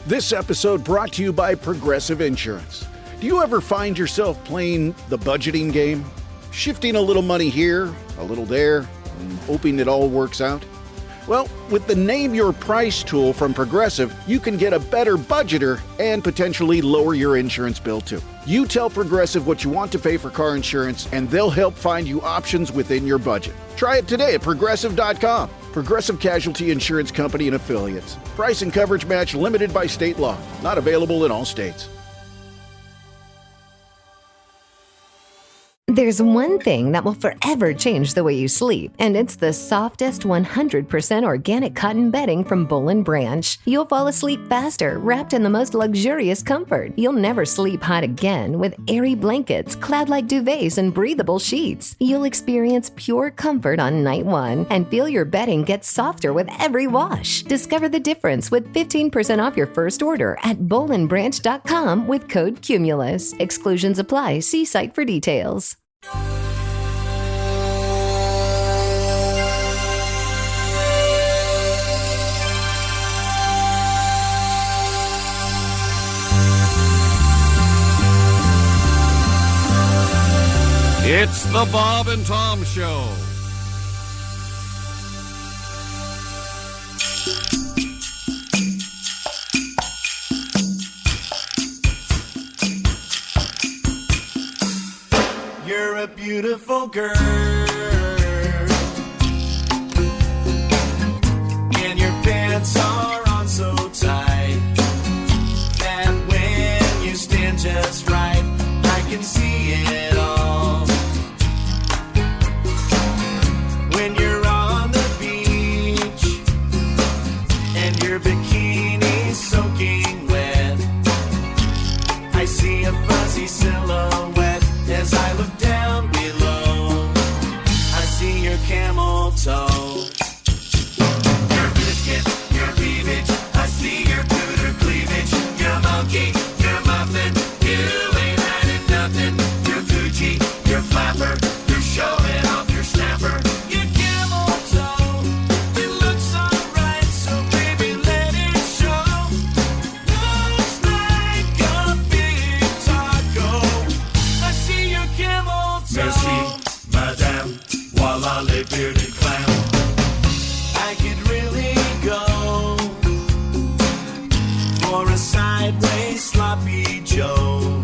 This episode brought to you by Progressive Insurance. Do you ever find yourself playing the budgeting game? Shifting a little money here, a little there, and hoping it all works out? Well, with the Name Your Price tool from Progressive, you can get a better budgeter and potentially lower your insurance bill too. You tell Progressive what you want to pay for car insurance, and they'll help find you options within your budget. Try it today at Progressive.com. Progressive Casualty Insurance Company and Affiliates. Price and coverage match limited by state law. Not available in all states. There's one thing that will forever change the way you sleep, and it's the softest 100% organic cotton bedding from Boll & Branch. You'll fall asleep faster, wrapped in the most luxurious comfort. You'll never sleep hot again with airy blankets, cloud-like duvets, and breathable sheets. You'll experience pure comfort on night one and feel your bedding get softer with every wash. Discover the difference with 15% off your first order at bollandbranch.com with code CUMULUS. Exclusions apply. See site for details. It's the Bob and Tom Show. You're a beautiful girl, and your pants are on so tight that when you stand just right, I can see it all. When you're on the beach and your bikini's soaking wet, I see a fuzzy silhouette as I look down below. I see your camel toe, your biscuit, your cleavage. I see your cooter cleavage, your monkey, your muffin. You ain't hiding nothing. Your Gucci, your flapper. You're showing off your snapper. Your camel toe, it looks alright, so baby let it show. Looks like a big taco. I see your camel toe. Merci, madame, voila les bearded clown. I could really go for a sideways sloppy Joe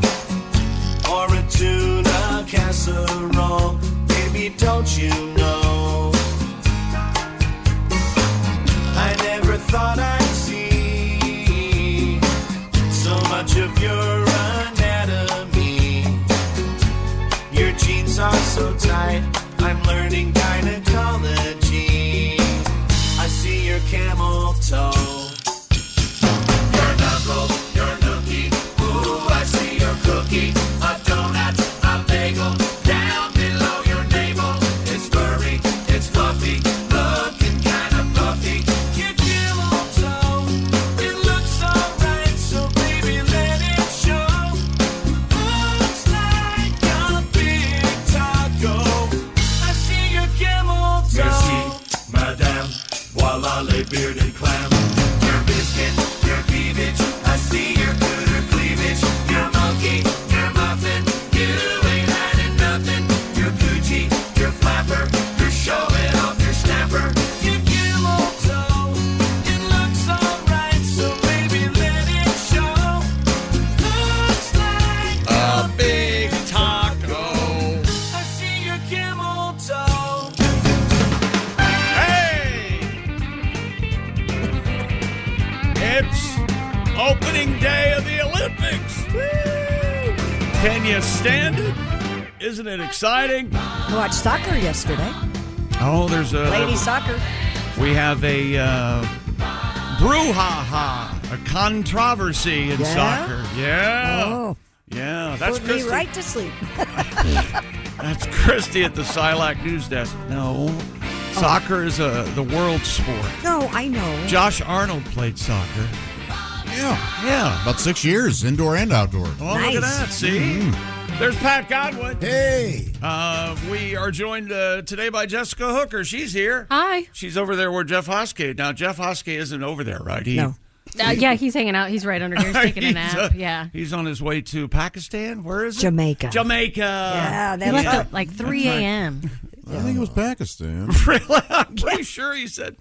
or a tuna casserole. Baby, don't you know? I never thought I'd see so much of your anatomy. Your jeans are so tight, I'm learning gynecology. I see your camel toe, your knuckle, your nookie. Ooh, I see your cookie, a donut, a bagel, down below your navel. It's furry, it's fluffy, looking kinda puffy. Your camel toe, it looks alright, so baby let it show. Looks like a big taco. I see your camel toe. Merci, madame, voila les bearded clam. Your biscuit, your cleavage. I see your cooter cleavage. Your monkey, your muffin. You ain't hiding nothing. Your Gucci, your flapper. You're showing off your snapper. Your camel toe, it looks alright, so baby let it show. Looks like A big taco. I see your camel toe. Hey! It's opening day of the Olympics. Woo! Can you stand it? Isn't it exciting? I watched soccer yesterday. Oh, there's a... Lady soccer. We have a brouhaha, a controversy in Yeah? soccer. Yeah. Oh, Yeah, that's put me Christy. right to sleep. That's Christy at the Silac News Desk. No, soccer is the world sport. No, I know. Josh Arnold played soccer. Yeah, about 6 years, indoor and outdoor. Oh, look at Nice. that. See? There's Pat Godwin. Hey. We are joined today by Jessica Hooker. She's here. Hi. She's over there where Jeff Oskay. Now, Jeff Oskay isn't over there, right? No. Yeah, he's hanging out. He's right under here. He's taking a nap. Yeah. He's on his way to Pakistan. Where is it? Jamaica. Yeah, He left at like 3 a.m. I think it was Pakistan. Really? I'm pretty sure he said.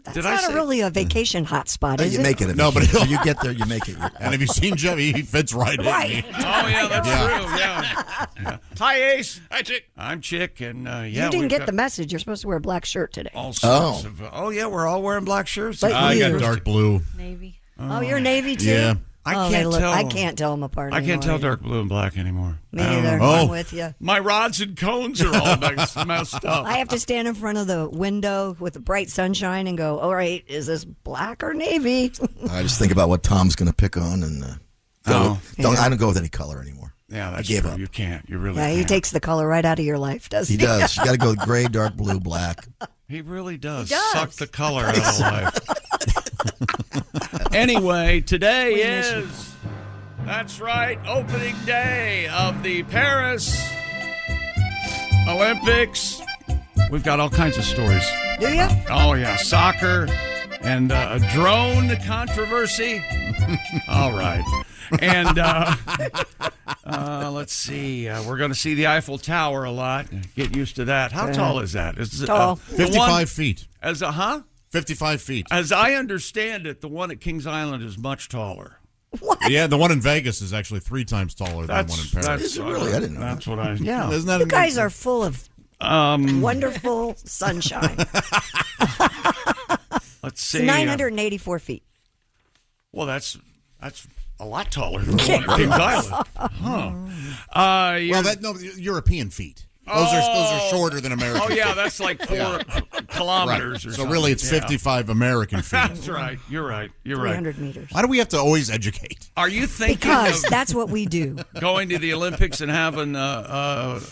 That's not really a vacation hotspot, is you it? make it. No, but when you get there, you make it. And have you seen Jimmy? He fits right in. Right. Oh, yeah, that's true. Yeah. Hi, Ace. Hi, Chick. I'm Chick, and You didn't get the message. You're supposed to wear a black shirt today. All sorts of. Yeah, we're all wearing black shirts. But I you. got dark blue. Navy. Oh, you're Navy too? Yeah. I can't tell them apart I anymore. can't tell dark blue and black anymore. Me neither. Oh. I'm with you. My rods and cones are all messed up. I have to stand in front of the window with the bright sunshine and go, all right, is this black or navy? I just think about what Tom's going to pick on, and I don't go with any color anymore. Yeah, that's I gave true. up. You can't. You really Yeah, can't. he takes the color right out of your life, doesn't he? He does. You got to go gray, dark blue, black. He really does. He does. Suck the color out of life. Anyway, today is, that's right, opening day of the Paris Olympics. We've got all kinds of stories. Do you? Oh, yeah, soccer and a drone controversy. All right. And let's see. We're going to see the Eiffel Tower a lot. Get used to that. How tall is that? Is it, Tall. 55 feet. 55 feet. As I understand it, the one at Kings Island is much taller. What? Yeah, the one in Vegas is actually 3 times taller than the one in Paris. Is it really? I didn't know That's that. what I. Yeah. Isn't that You guys are full of wonderful sunshine. Let's see. It's 984 feet. Well, that's a lot taller than the one at Kings Island. Huh. Well, European feet. Those are shorter than American. Oh, yeah, that's like 4 kilometers or So something. really, it's Yeah. 55 American feet. That's right. You're right. 300 meters. Why do we have to always educate? Are you thinking Because of that's what we do. going to the Olympics and having an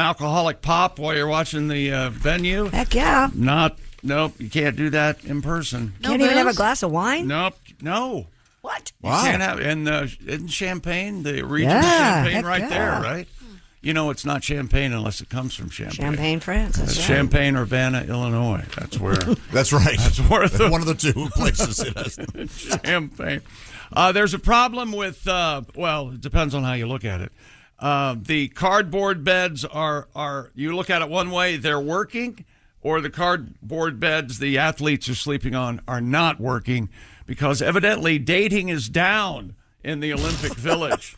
alcoholic pop while you're watching the venue? Heck yeah. Nope, you can't do that in person. Can't even have a glass of wine? Nope, no. What? You can't have, and in Champagne, the region of Yeah, Champagne heck right yeah. there, right? You know, it's not Champagne unless it comes from Champagne. Champagne, France. That's It's right. Champagne, Urbana, Illinois. That's where. That's right. That's where one of the two places it has. Champagne. There's a problem with. Well, it depends on how you look at it. The cardboard beds are. You look at it one way, they're working, or the cardboard beds the athletes are sleeping on are not working because evidently dating is down in the Olympic Village.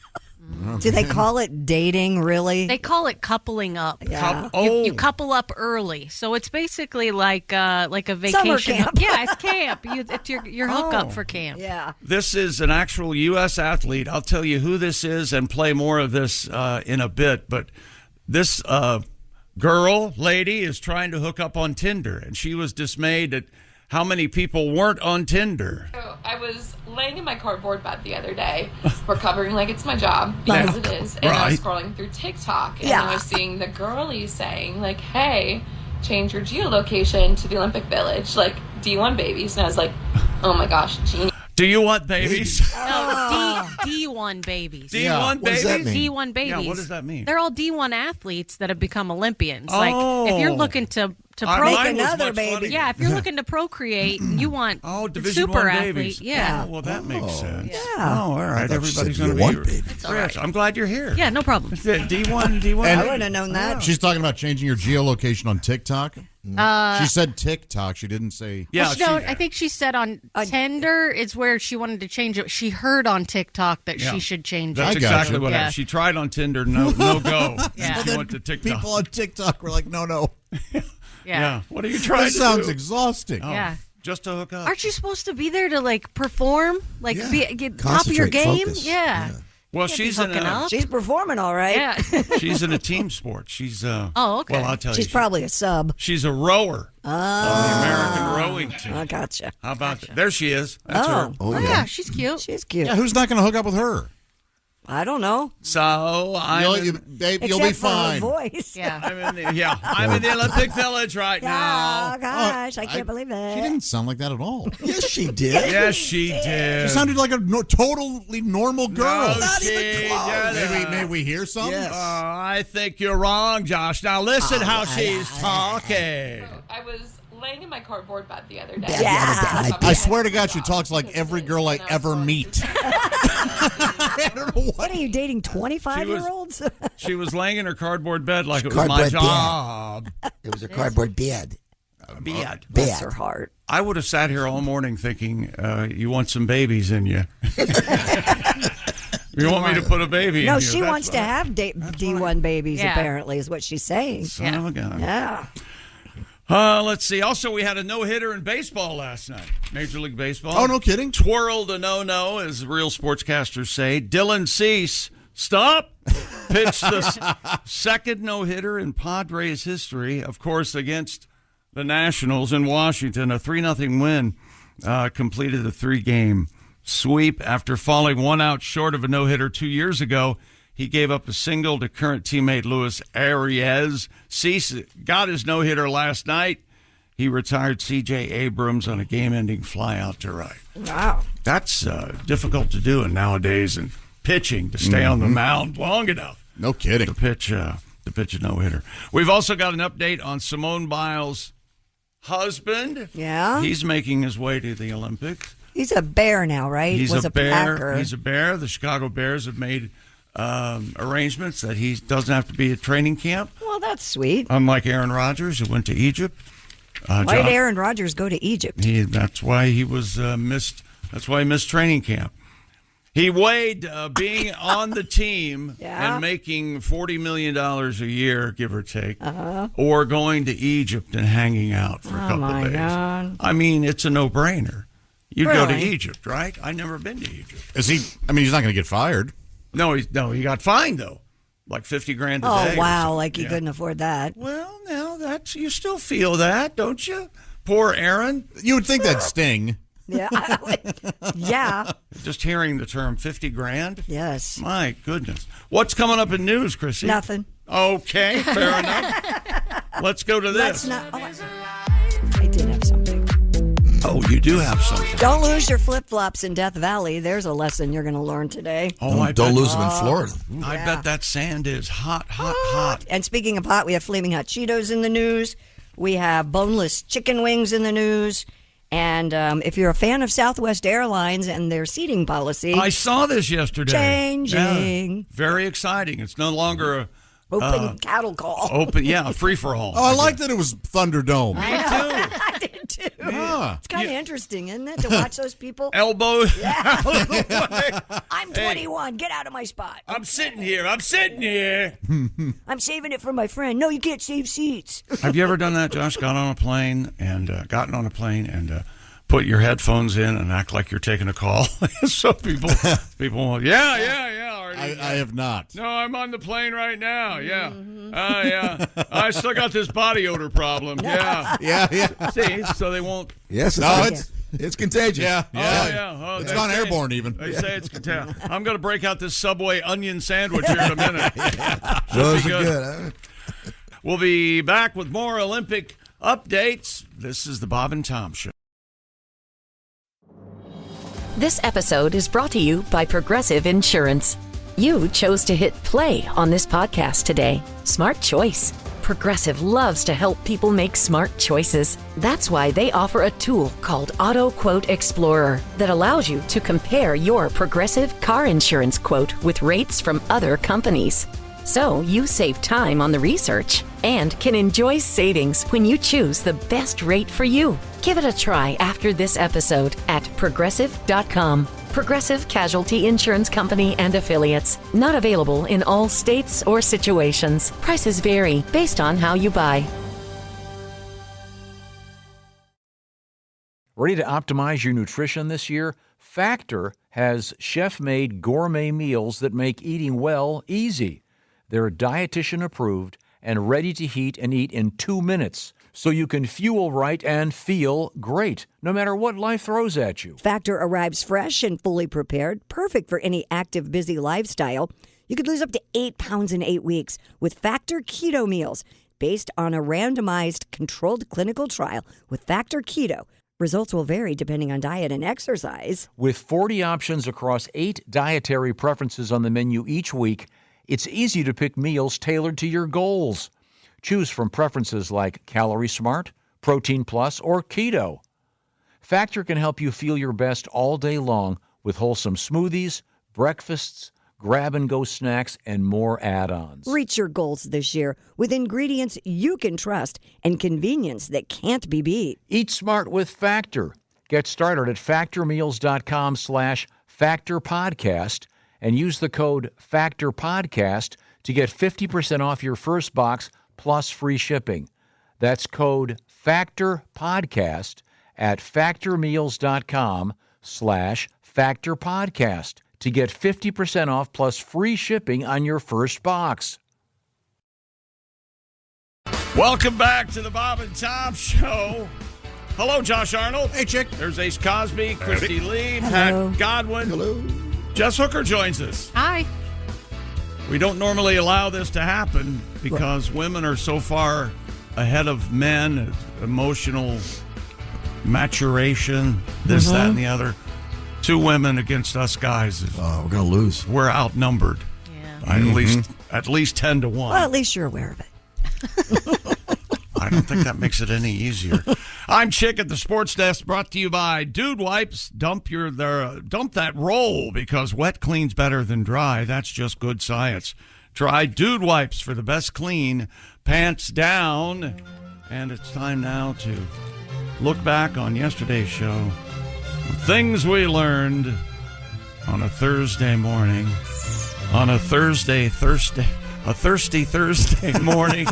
Do they call it dating, really? They call it coupling up. Yeah. You couple up early, so it's basically like a vacation. Summer camp. Yeah, it's camp. It's your hookup for camp. Yeah. This is an actual U.S. athlete. I'll tell you who this is and play more of this in a bit. But this lady, is trying to hook up on Tinder, and she was dismayed at how many people weren't on Tinder. So I was laying in my cardboard bed the other day, recovering like it's my job, because it is, and I was scrolling through TikTok, and I was seeing the girlies saying, like, hey, change your geolocation to the Olympic Village, like, do you want babies? And I was like, oh my gosh, genius. Do you want babies? No, D1 babies. D1 What does that babies? mean? D1 babies. Yeah, what does that mean? They're all D1 athletes that have become Olympians. Like, if you're looking to Mine procreate, was another much baby. funnier. yeah, if you're looking to procreate, you want Division super I athlete. babies. Yeah. Oh, well, that makes sense. Yeah. Oh, all right. thought you said Everybody's you going to want be. babies. It's all right. I'm glad you're here. Yeah, no problem. D1. I wouldn't have known that. She's talking about changing your geolocation on TikTok. She said TikTok. She didn't say. Yeah, Well, I think she said on Tinder is where she wanted to change it. She heard on TikTok that she should change That's it. exactly what Yeah. happened. She tried on Tinder, no go. Yeah. She went to TikTok. People on TikTok were like, no. Yeah. What are you trying This to sounds do? exhausting. Oh, Yeah. Just to hook up. Aren't you supposed to be there to like perform, like Yeah. get top of your Concentrate, game? focus. Yeah. Well, Can't be she's in hooking a up. She's performing all right. Yeah. she's in a team sport. She's Oh, okay. Well, I'll tell She's you. probably a sub. She's a rower on the American rowing team. I gotcha. How about that? There she is. That's her. Oh, Oh yeah, she's cute. she's cute. Yeah, who's not going to hook up with her? I don't know. So Babe, you'll Except be for her fine. voice. Yeah. I'm in the Olympic Village right Oh, now. gosh, I can't believe it. She didn't sound like that at all. Yes, she did. Yes, she did. She sounded like a totally normal girl. No, Not she even close. did. May we hear some? Yes. I think you're wrong, Josh. Now listen how she's talking. So I was laying in my cardboard bed the other day. Yeah. I swear to God, she talks like every girl I ever meet. I don't know What are you dating, 25-year-olds? She was laying in her cardboard bed like it was my Cardboard job. It was a cardboard bed. Bed. Bless her heart. I would have sat here all morning thinking, you want some babies in you. You want me to put a baby in you? No, she wants to have D1 babies, apparently, is what she's saying. Son of a gun. Yeah. Let's see. Also, we had a no-hitter in baseball last night. Major League Baseball. Oh, no kidding. Twirled a no-no, as real sportscasters say. Dylan Cease, stop, pitched the second no-hitter in Padres history, of course, against the Nationals in Washington. A 3-0 win, completed a 3-game sweep. After falling one out short of a no-hitter 2 years ago, he gave up a single to current teammate Luis Arias. Cease got his no-hitter last night. He retired C.J. Abrams on a game-ending flyout to right. Wow. That's difficult to do nowadays in pitching, to stay on the mound long enough. No kidding. To pitch a no-hitter. We've also got an update on Simone Biles' husband. Yeah? He's making his way to the Olympics. He's a Bear now, right? He's Was a bear. Packer. He's a Bear. The Chicago Bears have made arrangements that he doesn't have to be at training camp. Well, that's sweet. Unlike Aaron Rodgers, who went to Egypt. Why did Aaron Rodgers go to Egypt? That's why he was missed. That's why he missed training camp. He weighed being on the team and making $40 million a year, give or take, or going to Egypt and hanging out for a couple of days. God. I mean, it's a no-brainer. You'd go to Egypt, right? I've never been to Egypt. Is he? I mean, he's not going to get fired. No, he got fined though, like $50,000 a day. Oh wow, like he couldn't afford that. Well, now you still feel that, don't you? Poor Aaron. You would think that'd sting. Yeah. Yeah. Just hearing the term $50,000. Yes. My goodness. What's coming up in news, Chrissy? Nothing. Okay, fair enough. Let's go to this. I did have something. Oh, you do have something. Don't lose your flip-flops in Death Valley. There's a lesson you're going to learn today. Oh, Don't lose them in Florida. I bet that sand is hot. And speaking of hot, we have Flaming Hot Cheetos in the news. We have boneless chicken wings in the news. And if you're a fan of Southwest Airlines and their seating policy... I saw this yesterday. Changing. Yeah, very exciting. It's no longer a... Open cattle call. A free-for-all. Oh, I like that it was Thunderdome. I did too. Yeah. It's kind of interesting, isn't it, to watch those people? Elbow. Yeah. I'm 21. Get out of my spot. I'm sitting here. I'm I'm saving it for my friend. No, you can't save seats. Have you ever done that, Josh? Gotten on a plane and put your headphones in and act like you're taking a call? So people will, yeah. I have not. No, I'm on the plane right now. Yeah. Yeah. I still got this body odor problem. Yeah. Yeah. See, so they won't. Yes, it's contagious. Oh, yeah. Oh, It's not airborne even. They say it's contagious. I'm going to break out this Subway onion sandwich here in a minute. Those are good. Huh? We'll be back with more Olympic updates. This is the Bob and Tom Show. This episode is brought to you by Progressive Insurance. You chose to hit play on this podcast today. Smart choice. Progressive loves to help people make smart choices. That's why they offer a tool called Auto Quote Explorer that allows you to compare your Progressive car insurance quote with rates from other companies. So you save time on the research and can enjoy savings when you choose the best rate for you. Give it a try after this episode at Progressive.com. Progressive Casualty Insurance Company and Affiliates. Not available in all states or situations. Prices vary based on how you buy. Ready to optimize your nutrition this year? Factor has chef-made gourmet meals that make eating well easy. They're dietitian approved and ready to heat and eat in 2 minutes, so you can fuel right and feel great, no matter what life throws at you. Factor arrives fresh and fully prepared, perfect for any active, busy lifestyle. You could lose up to 8 pounds in 8 weeks with Factor Keto Meals, based on a randomized, controlled clinical trial with Factor Keto. Results will vary depending on diet and exercise. With 40 options across 8 dietary preferences on the menu each week, it's easy to pick meals tailored to your goals. Choose from preferences like Calorie Smart, Protein Plus, or Keto. Factor can help you feel your best all day long with wholesome smoothies, breakfasts, grab-and-go snacks, and more add-ons. Reach your goals this year with ingredients you can trust and convenience that can't be beat. Eat smart with Factor. Get started at factormeals.com/factorpodcast and use the code FACTORPODCAST to get 50% off your first box plus free shipping. That's code FACTORPODCAST at factormeals.com/factorpodcast to get 50% off plus free shipping on your first box. Welcome back to the Bob and Tom Show. Hello, Josh Arnold. Hey, Chick. There's Ace Cosby, Christy Lee, Pat Godwin. Hello. Jess Hooker joins us. Hi. We don't normally allow this to happen because women are so far ahead of men, emotional maturation, this, that, and the other. 2 women against us guys. We're going to lose. We're outnumbered. Yeah. At least 10 to 1. Well, at least you're aware of it. I don't think that makes it any easier. I'm Chick at the Sports Desk, brought to you by Dude Wipes. Dump that roll because wet cleans better than dry. That's just good science. Try Dude Wipes for the best clean, pants down. And it's time now to look back on yesterday's show. Things we learned on a Thursday morning. On a thirsty Thursday morning.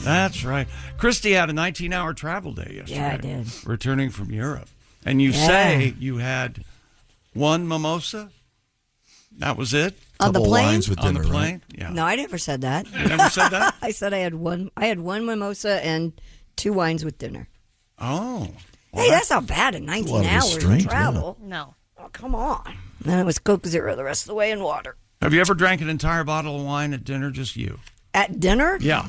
That's right. Christy had a 19-hour travel day yesterday. Yeah, I did. Returning from Europe. And you say you had one mimosa? That was it? On the plane? Wines with dinner, on the plane? right? Yeah. No, I never said that. You never said that? I said I had one mimosa and 2 wines with dinner. Oh. Hey, that's not bad in 19 hours of travel. Yeah. No. Oh, come on. Then it was Coke Zero the rest of the way and water. Have you ever drank an entire bottle of wine at dinner, just you? At dinner? Yeah.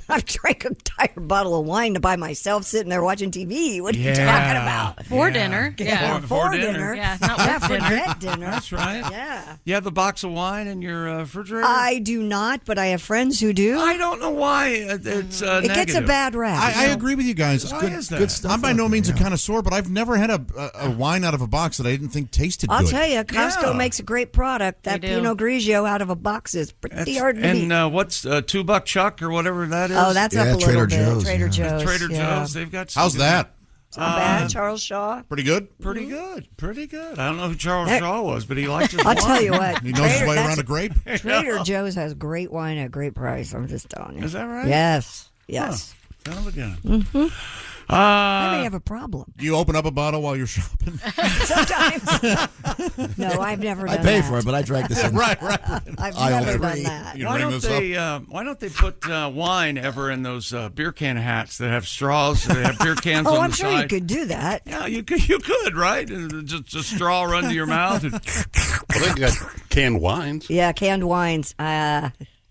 I've drank an entire bottle of wine by myself sitting there watching TV. What are you talking about? For dinner. Yeah. For dinner. Yeah, not with dinner. Forget dinner. That's right. Yeah. You have the box of wine in your refrigerator? I do not, but I have friends who do. I don't know why it's it gets a bad rap. I agree with you guys. Why Good, is that? good stuff. I'm by no means a connoisseur, but I've never had a wine out of a box that I didn't think tasted I'll good. tell you, Costco makes a great product. That They do. Pinot Grigio out of a box is pretty hard to beat. And what's $2 Chuck or whatever that is? Oh, that's up a little Trader bit. Joe's, Trader Joe's. Trader yeah. Joe's. They've got some How's good- that? It's not bad. Charles Shaw. Pretty good? Pretty good. Pretty good. I don't know who Charles Shaw was, but he liked his I'll wine. tell you what. He knows his way around a grape? Trader Joe's has great wine at a great price. I'm just telling you. Is that right? Yes. Yes. Son of a gun. Mm-hmm. I may have a problem. Do you open up a bottle while you're shopping? Sometimes. No, I've never done I pay that. for it, but I drank this in. right. I've Aisle never done 3. that. You Why ring don't this up? why don't they put wine ever in those beer can hats that have straws? They have beer cans Oh, on I'm the sure side. you could do that. Yeah, you could, right? Just a straw run to your mouth. And, Well, they got canned wines. Yeah, canned wines.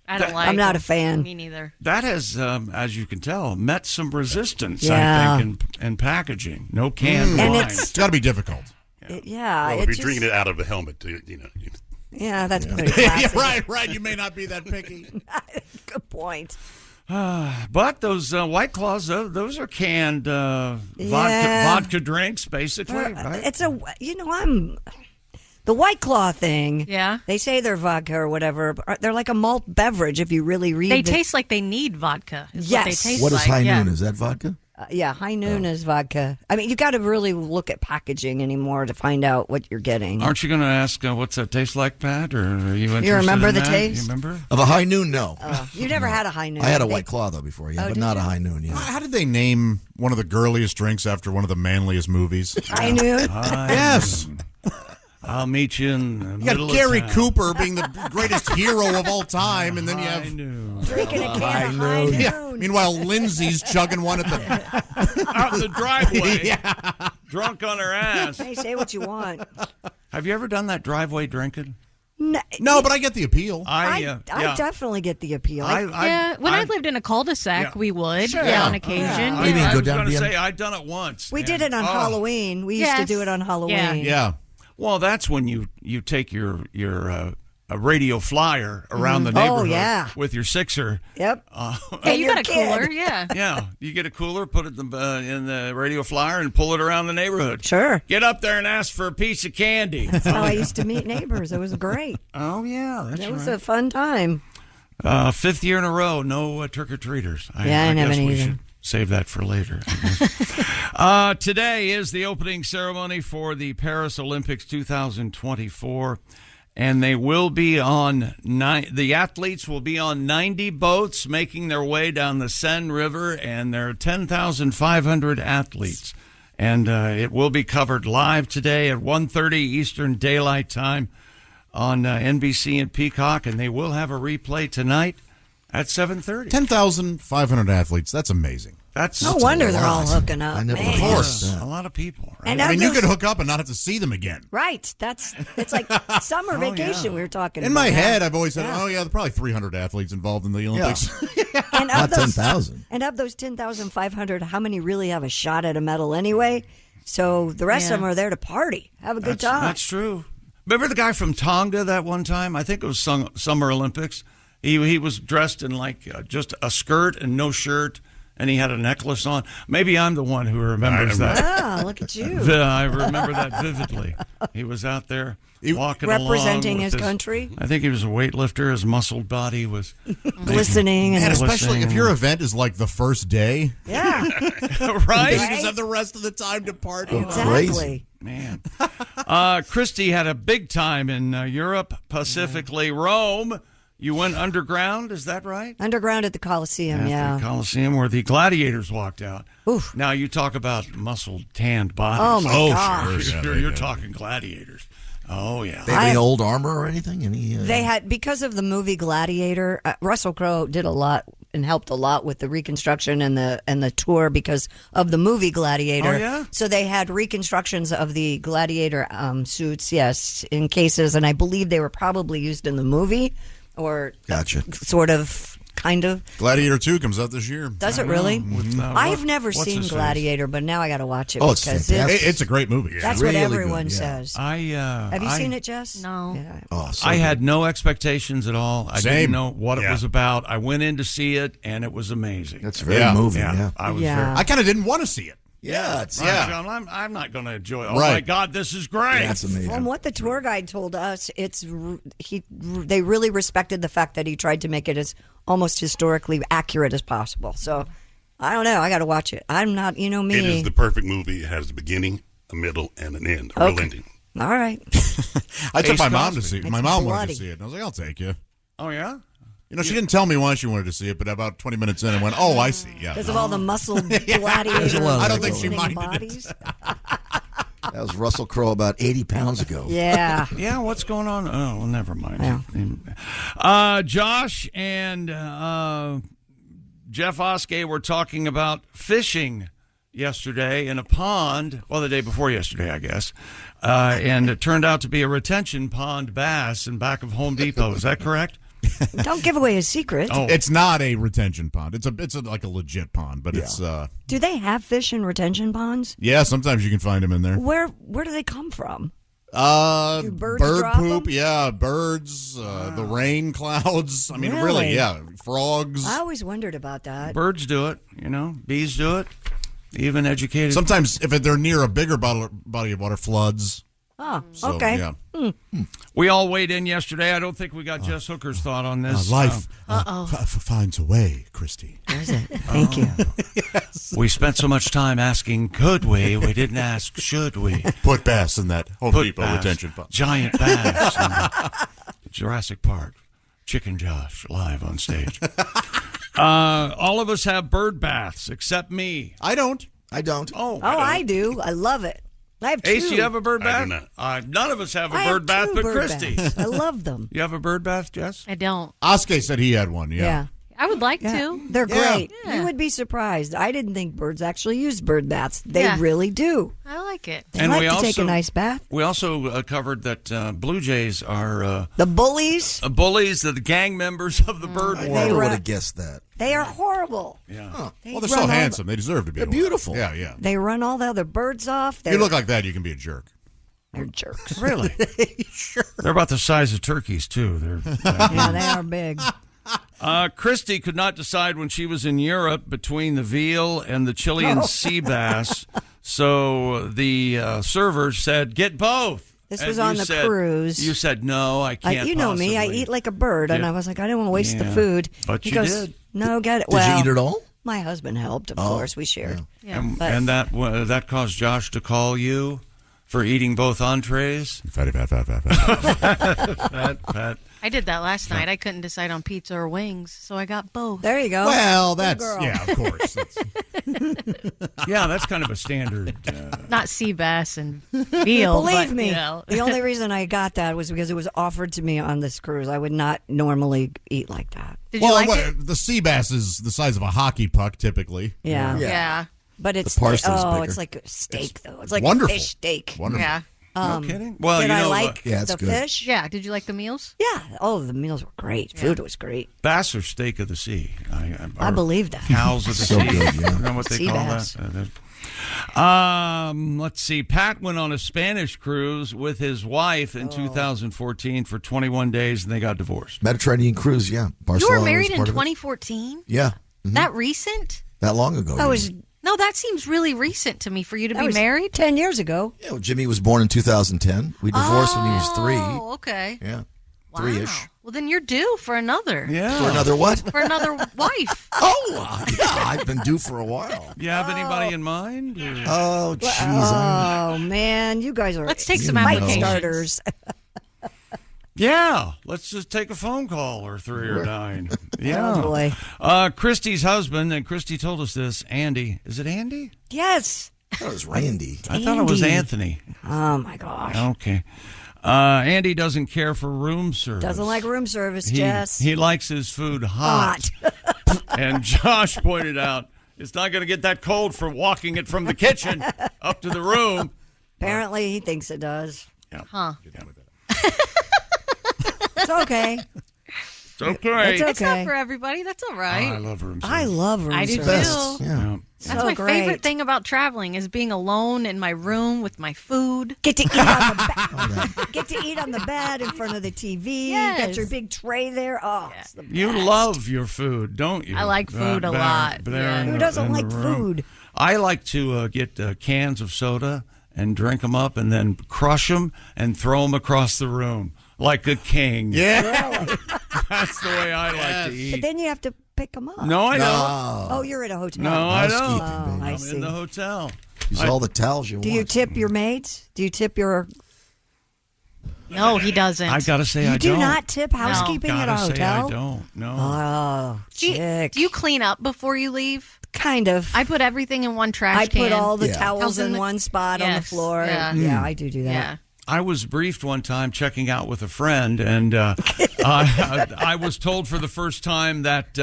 I don't like I'm not them. a fan. Me neither. that has, as you can tell, met some resistance. Yeah. I think in packaging. No canned And wine. It's got to be difficult. Well, if it you're just- drinking it out of a helmet, you know. Yeah, that's pretty Yeah, classic. right. You may not be that picky. Good point. But those White Claws, those are canned Yeah. vodka drinks, basically, right? It's the White Claw thing. Yeah. They say they're vodka or whatever. But they're like a malt beverage if you really read They the- taste like they need vodka. Is Yes. What they taste What is like. High yeah. Noon? Is that vodka? Yeah, High Noon is vodka. I mean, you got to really look at packaging anymore to find out what you're getting. Aren't you going to ask what's that taste like, Pat? Or are you interested remember in the that? taste? You remember? Of a High Noon, no. You never had a High Noon. I had a They- White Claw, though, before, yeah, Oh, but did not you? a High Noon, yeah. How did they name one of the girliest drinks after one of the manliest movies? High Noon. Yes. I'll meet you in the You middle got Gary of town. Cooper being the greatest hero of all time, and then you I have... knew. Drinking a can High of High Noon. Noon. Yeah. Meanwhile, Lindsay's chugging one at the... Out in the driveway, drunk on her ass. Hey, say what you want. Have you ever done that driveway drinking? No, but I get the appeal. I definitely get the appeal. Yeah, when I lived in a cul-de-sac, Yeah. we would. Sure. Yeah, on occasion. What do you mean, I go was down going to to the say I'd done it once. We did it on Oh. Halloween. We used to Yes. do it on Halloween. Yeah. Yeah. Well, that's when you take your radio flyer around the neighborhood with your Sixer. Yep. You got a cooler, yeah. Yeah, you get a cooler, put it in the radio flyer, and pull it around the neighborhood. Sure. Get up there and ask for a piece of candy. That's how I used to meet neighbors. It was great. Oh, yeah, that's It was a fun time. 5th year in a row, no trick-or-treaters. I guess we should save that for later. Today is the opening ceremony for the Paris Olympics 2024, and they will be on the athletes will be on 90 boats making their way down the Seine River, and there are 10,500 athletes. And it will be covered live today at 1:30 Eastern Daylight Time on NBC and Peacock, and they will have a replay tonight at 7:30. 10,500 athletes. That's amazing. That's no wonder they're all hooking up. Of course. A lot of people. Right? And I mean, you could hook up and not have to see them again. Right. It's like summer vacation we were talking about. In my head, I've always said, there are probably 300 athletes involved in the Olympics. And not 10,000. And of those 10,500, how many really have a shot at a medal anyway? So the rest of them are there to party, have a good time. That's true. Remember the guy from Tonga that one time? I think it was Summer Olympics. He was dressed in just a skirt and no shirt, and he had a necklace on. Maybe I'm the one who remembers that. Wow, look at you. I remember that vividly. He was out there walking along. Representing his country. I think he was a weightlifter. His muscled body was glistening. And especially if your event is like the first day. Yeah. Right? You just have the rest of the time to party. Exactly. Crazy. Man. Christy had a big time in Europe, specifically Rome. You went underground, is that right? Underground at the Coliseum, The Coliseum, where the gladiators walked out. Oof. Now, you talk about muscled, tanned bodies. Oh, my gosh. Sure. You're talking gladiators. Oh, yeah. They have any old armor or anything? They had, because of the movie Gladiator, Russell Crowe did a lot and helped a lot with the reconstruction and the tour because of the movie Gladiator. Oh, yeah? So they had reconstructions of the Gladiator suits, yes, in cases, and I believe they were probably used in the movie. Or sort of, kind of. Gladiator 2 comes out this year. Does it really? I've never seen Gladiator, but now I got to watch it. Oh, it's fantastic. It's a great movie. That's really what everyone good, says. Have you seen it, Jess? No. Yeah. Oh, so I good. had no expectations at all. I didn't know what it was about. I went in to see it, and it was amazing. That's very moving, yeah. I was I kind of didn't want to see it. Yeah, John, I'm not going to enjoy it. Oh, my God, this is great. That's amazing. From what the tour guide told us, they really respected the fact that he tried to make it as almost historically accurate as possible. So, I don't know. I got to watch it. I'm not, me. It is the perfect movie. It has a beginning, a middle, and an end. A real ending. All right. I took my mom to Cosby. see it. My mom wanted to see it. And I was like, I'll take you. Oh, yeah? She didn't tell me why she wanted to see it, but about 20 minutes in, I went, oh, I see. Yeah. Because of all the muscle gladiators. I don't think she minded bodies. That was Russell Crowe about 80 pounds ago. Yeah. Yeah, what's going on? Oh, well, never mind. Yeah. Josh and Jeff Oskay were talking about fishing yesterday in a pond, the day before yesterday, I guess, and it turned out to be a retention pond bass in back of Home Depot. Is that correct? Don't give away his secret. Oh. It's not a retention pond. It's like a legit pond, but it's. Do they have fish in retention ponds? Yeah, sometimes you can find them in there. Where do they come from? Do birds bird drop poop, them? yeah, birds, the rain clouds. I mean, really, yeah, frogs. I always wondered about that. Birds do it, bees do it, even educated. Sometimes if they're near a bigger body of water, floods. Oh, So, okay. yeah. We all weighed in yesterday. I don't think we got Jess Hooker's thought on this. Life finds a way, Christy. There's it. Thank you. We spent so much time asking, could we? We didn't ask, should we? Put bass in that Home Depot bass, retention pond. Giant bass. in Jurassic Park. Chicken Josh live on stage. All of us have bird baths except me. I don't. Oh, I do. I love it. I have two. Ace, you have a bird I do bath? not. None of us have a I bird bath two but bird Christy. baths. I love them. You have a bird bath, Jess? I don't. Oskay said he had one. Yeah. I would like to. They're great. Yeah. You would be surprised. I didn't think birds actually use bird baths. They Yeah. really do. I like it. They like to take a nice bath. We also covered that Blue Jays are The bullies, bullies, the gang members of the bird I world. never would have guessed that. they are horrible. Yeah. Huh. Well, they're so handsome. They deserve to be. They're beautiful. Yeah, yeah. They run all the other birds off. You look like that, you can be a jerk. They're jerks. Really? Sure. They're about the size of turkeys, too. Yeah, they are big. Christy could not decide when she was in Europe between the veal and the Chilean sea bass. So the server said, get both. This And was on the cruise. You said, no, I can't. You know me. I eat like a bird, and I was like, I don't want to waste the food. But he you goes, did. No, get it. Did you eat it all? My husband helped, of course. We shared. Yeah. And that caused Josh to call you for eating both entrees? Fatty, fat. Fat. I did that last night. I couldn't decide on pizza or wings, so I got both. There you go. Well, Good that's, girl. yeah, of course. Yeah, that's kind of a standard. Not sea bass and veal. Believe but, me, you know. the only reason I got that was because it was offered to me on this cruise. I would not normally eat like that. Did you like it? The sea bass is the size of a hockey puck, typically. Yeah. But it's it's like a steak though. It's like wonderful. a fish steak. Wonderful. Yeah. No kidding? Well, did you I know, like it's the good. fish? Yeah. Did you like the meals? Yeah. Oh, the meals were great. Food was great. bass are steak of the sea. I believe that. Cows of the So sea. good, yeah. You know what they Sea call bass. that? Let's see. Pat went on a Spanish cruise with his wife in 2014 for 21 days, and they got divorced. Mediterranean cruise, yeah. You Barcelona were married was in part of it. 2014? Yeah. Mhm. That recent? That long ago. That was No, that seems really recent to me for you to that be was married. 10 years ago. Yeah, well, Jimmy was born in 2010. We divorced when he was 3. Oh, okay. Yeah. Wow. 3-ish. Well, then you're due for another. Yeah. For another what? For another wife. Yeah, I've been due for a while. You have anybody in mind? Oh, jeez. Oh, man. You guys are Let's take some fight applications. starters. Yeah, let's just take a phone call or 3 or 9. Yeah. Oh, boy. Christy's husband, and Christy told us this, Andy. Is it Andy? Yes. I thought it was Randy. I thought it was Andy. Anthony. Oh, my gosh. Okay. Andy doesn't care for room service. Doesn't like room service, Jess. He likes his food hot. And Josh pointed out, it's not going to get that cold from walking it from the kitchen up to the room. Apparently, he thinks it does. Yeah. Huh. It's okay. It's okay. It's okay. It's not for everybody. That's all right. I love room service. I love room I do service. too. Yeah. That's So my great. favorite thing about traveling is being alone in my room with my food. Get to eat on the bed. Get to eat on the bed in front of the TV. Yes. Got your big tray there. Oh, it's the best. You love your food, don't you? I like food a lot. Yeah. Who doesn't like food? I like to get cans of soda and drink them up and then crush them and throw them across the room like a king. Yeah. Really? That's the way I like to eat. But then you have to pick them up. No, I don't. Oh, you're at a hotel. No, I don't. Housekeeping, baby. I I'm see. in the hotel. Use all the towels you Do want. you tip your maids? Do you tip your... No, he doesn't. I gotta say, You I do don't. not tip housekeeping at a Gotta say hotel? I don't. No. Oh, chick. Do you clean up before you leave? Kind of. I put everything in one trash I can. put all the Yeah. towels in the- one spot on the Yes, floor. yeah. Yeah, I do that. Yeah. I was briefed one time checking out with a friend, and I was told for the first time that,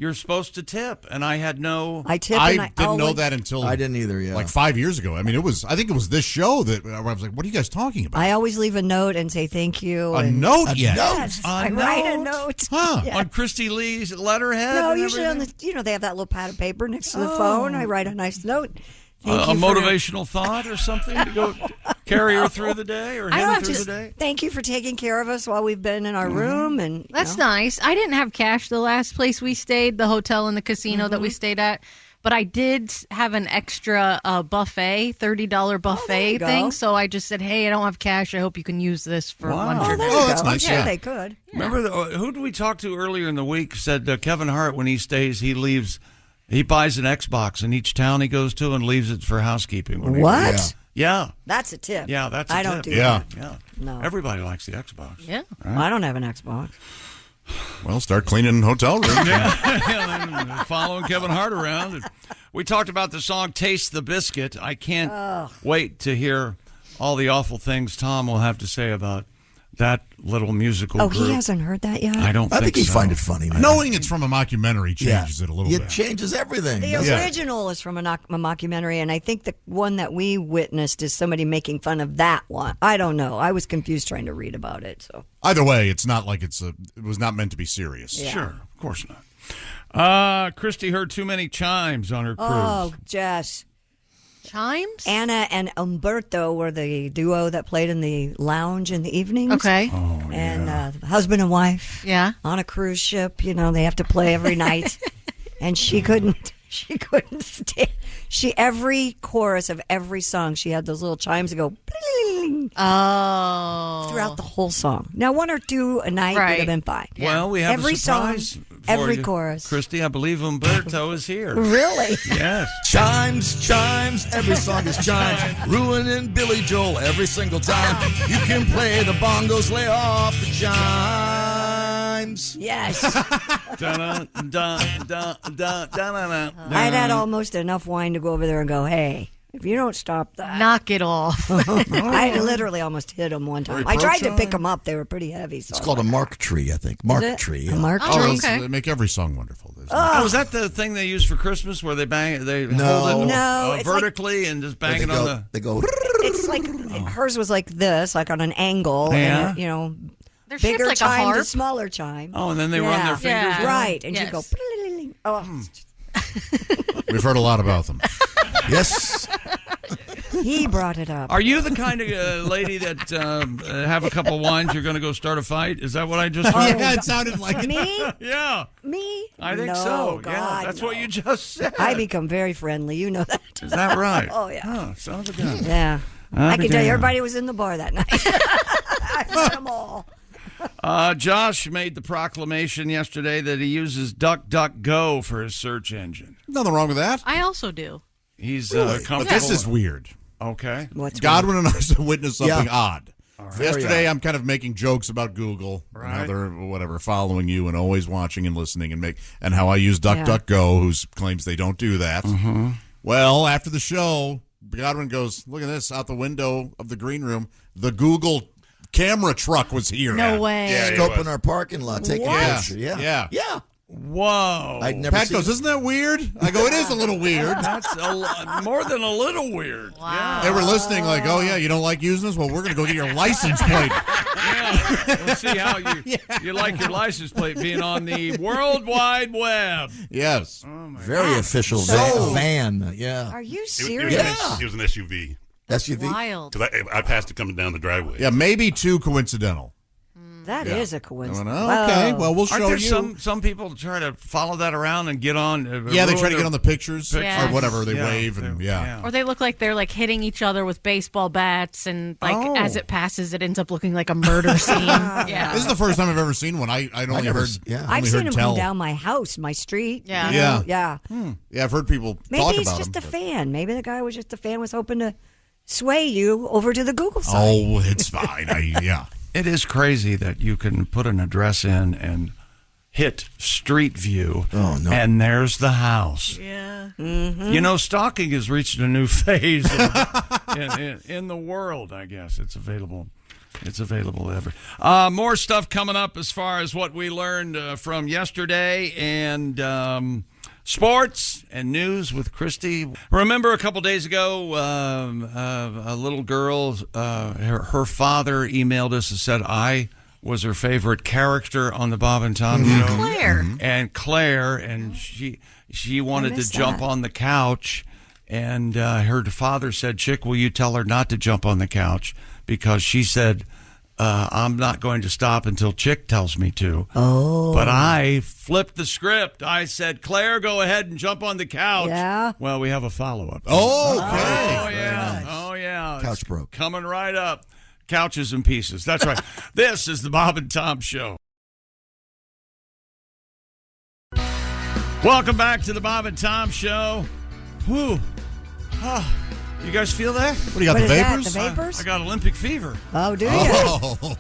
you're supposed to tip, and I had no. I tip. I and didn't know always- that until I didn't either, yeah. like 5 years ago. I mean, I think it was this show that I was like, what are you guys talking about? I always leave a note and say thank you. A and note? A Yes. note? Yes, A I write a note? note. Huh. Yeah. On Christy Lee's letterhead? No, and usually on everything? the, they have that little pad of paper next to the phone. I write a nice note. Thank A you for- motivational thought or something to go carry her through the day or I hit don't her have through to. the day? Thank you for taking care of us while we've been in our room, and That's nice. I didn't have cash the last place we stayed, the hotel and the casino that we stayed at. But I did have an extra buffet, $30 buffet go. thing. So I just said, hey, I don't have cash. I hope you can use this for Wow. lunch Oh, or there dinner. you that's go. nice, Yeah, yeah. they could. Remember, who did we talk to earlier in the week said Kevin Hart, when he stays, he buys an Xbox in each town he goes to and leaves it for housekeeping. when he- What? Yeah. That's a tip. Yeah, that's a I don't tip. do Yeah. that. Yeah. No. Everybody likes the Xbox. Yeah. I don't have an Xbox. Well, start cleaning hotel rooms. Yeah, and following Kevin Hart around. We talked about the song Taste the Biscuit. I can't wait to hear all the awful things Tom will have to say about that little musical group. He hasn't heard that yet? I don't I think he'd so. find it funny, man. Knowing it's from a mockumentary changes it a little It bit. changes everything. The doesn't it? original is from a mockumentary, and I think the one that we witnessed is somebody making fun of that one. I don't know. I was confused trying to read about it. So Either way, it's not like it was not meant to be serious. Yeah. Sure, of course not. Christy heard too many chimes on her cruise. Oh, Jess. Chimes? Anna and Umberto were the duo that played in the lounge in the evenings. Okay. And husband and wife. Yeah. On a cruise ship, they have to play every night. And she couldn't stand. Every chorus of every song, she had those little chimes that go throughout the whole song. Now, one or two a night would have been fine. Well, we have every a surprise song, for every you. chorus. Christy, I believe Umberto is here. Really? Yes. Chimes, chimes, every song is chimes. Ruining Billy Joel every single time. You can play the bongos, lay off the chimes. Yes. I'd I'd had almost enough wine to go over there and go, hey, if you don't stop that. Knock it off. I literally almost hit them one time. I tried to pick them up. They were pretty heavy. So It's called a mark tree, I think. Mark tree. A mark Oh, tree? they make every song wonderful. Oh, is that the thing they use for Christmas where they hold it No, vertically and just bang it on the... They go... It's like, hers was like this, like on an angle. Yeah. And, They're shaped bigger like a chime harp. to smaller chime. Oh, and then they run their fingers down? Right. And Yes. she'd go... Oh. We've heard a lot about them. Yes. He brought it up. Are you the kind of lady that have a couple wines, you're going to go start a fight? Is that what I just heard? Yeah, it sounded like Me? Yeah. Me? I think No, so. God, Yeah, that's what no. you just said. I become very friendly. You know that. Is that right? Oh, yeah. Oh, sounds good. Yeah. I'll I be can tell you, damned. everybody was in the bar that night. I met them all. Josh made the proclamation yesterday that he uses DuckDuckGo for his search engine. Nothing wrong with that. I also do. He's But comfortable. this is weird. Okay. What's Godwin and I witnessed something Yeah. odd. Very Yesterday, odd. I'm kind of making jokes about Google and how Right. they're following you and always watching and listening and how I use DuckDuckGo, who claims they don't do that. Mm-hmm. Well, after the show, Godwin goes, "Look at this out the window of the green room. The Google camera truck was here. No way. Yeah, Scoping our parking lot, taking a Yeah. picture. Yeah. Yeah. Yeah. Whoa. I'd never Pat seen goes, "Isn't that weird?" I go, "It is a little weird." That's more than a little weird. Wow. They were listening, like, "Oh yeah, you don't like using this? Well, we're going to go get your license plate." Yeah. We'll see how you like your license plate being on the World Wide Web. Yes. Very official van. Yeah. Are you It serious? was an SUV. SUV. Wild. Because I passed it coming down the driveway. Yeah, maybe too coincidental. That Yeah. is a I coincidence. went, "Oh, okay, well, we'll Aren't show there you." some people try to follow that around and get on? Yeah, they try to get on the pictures Yes. or whatever. They Yeah. wave and yeah. Or they look like they're like hitting each other with baseball bats, and like Oh. as it passes, it ends up looking like a murder scene. Yeah. This is the first time I've ever seen one. I'd only never heard. s- yeah. only I've heard seen him tell. come down my house, my street. Yeah. you know? Yeah. Yeah. Yeah, I've heard people Maybe talk he's about just them. a fan. Maybe the guy was just a fan, was hoping to sway you over to the Google side. Oh, it's fine. Yeah. It is crazy that you can put an address in and hit Street View, and there's the house. Yeah. Mm-hmm. You know, stalking has reached a new phase in the world, I guess. It's available. It's available ever. More stuff coming up as far as what we learned from yesterday and sports and news with Christy. Remember a couple days ago, a little girl, her father emailed us and said I was her favorite character on the Bob and Tom show. Claire. And Claire, and she wanted to missed jump that. on the couch, and her father said, "Chick, will you tell her not to jump on the couch?" Because she said, I'm not going to stop until Chick tells me to. Oh. But I flipped the script. I said, Claire, go ahead and jump on the couch. Yeah. Well, we have a follow-up. Oh, okay. Oh, yeah. Oh, yeah. Couch It's broke. Coming right up. Couches and pieces. That's right. This is the Bob and Tom Show. Welcome back to the Bob and Tom Show. Whew. Oh, you guys feel that? What do you got? What The is that, vapors? the vapors? I got Olympic fever. Oh, do you? Oh,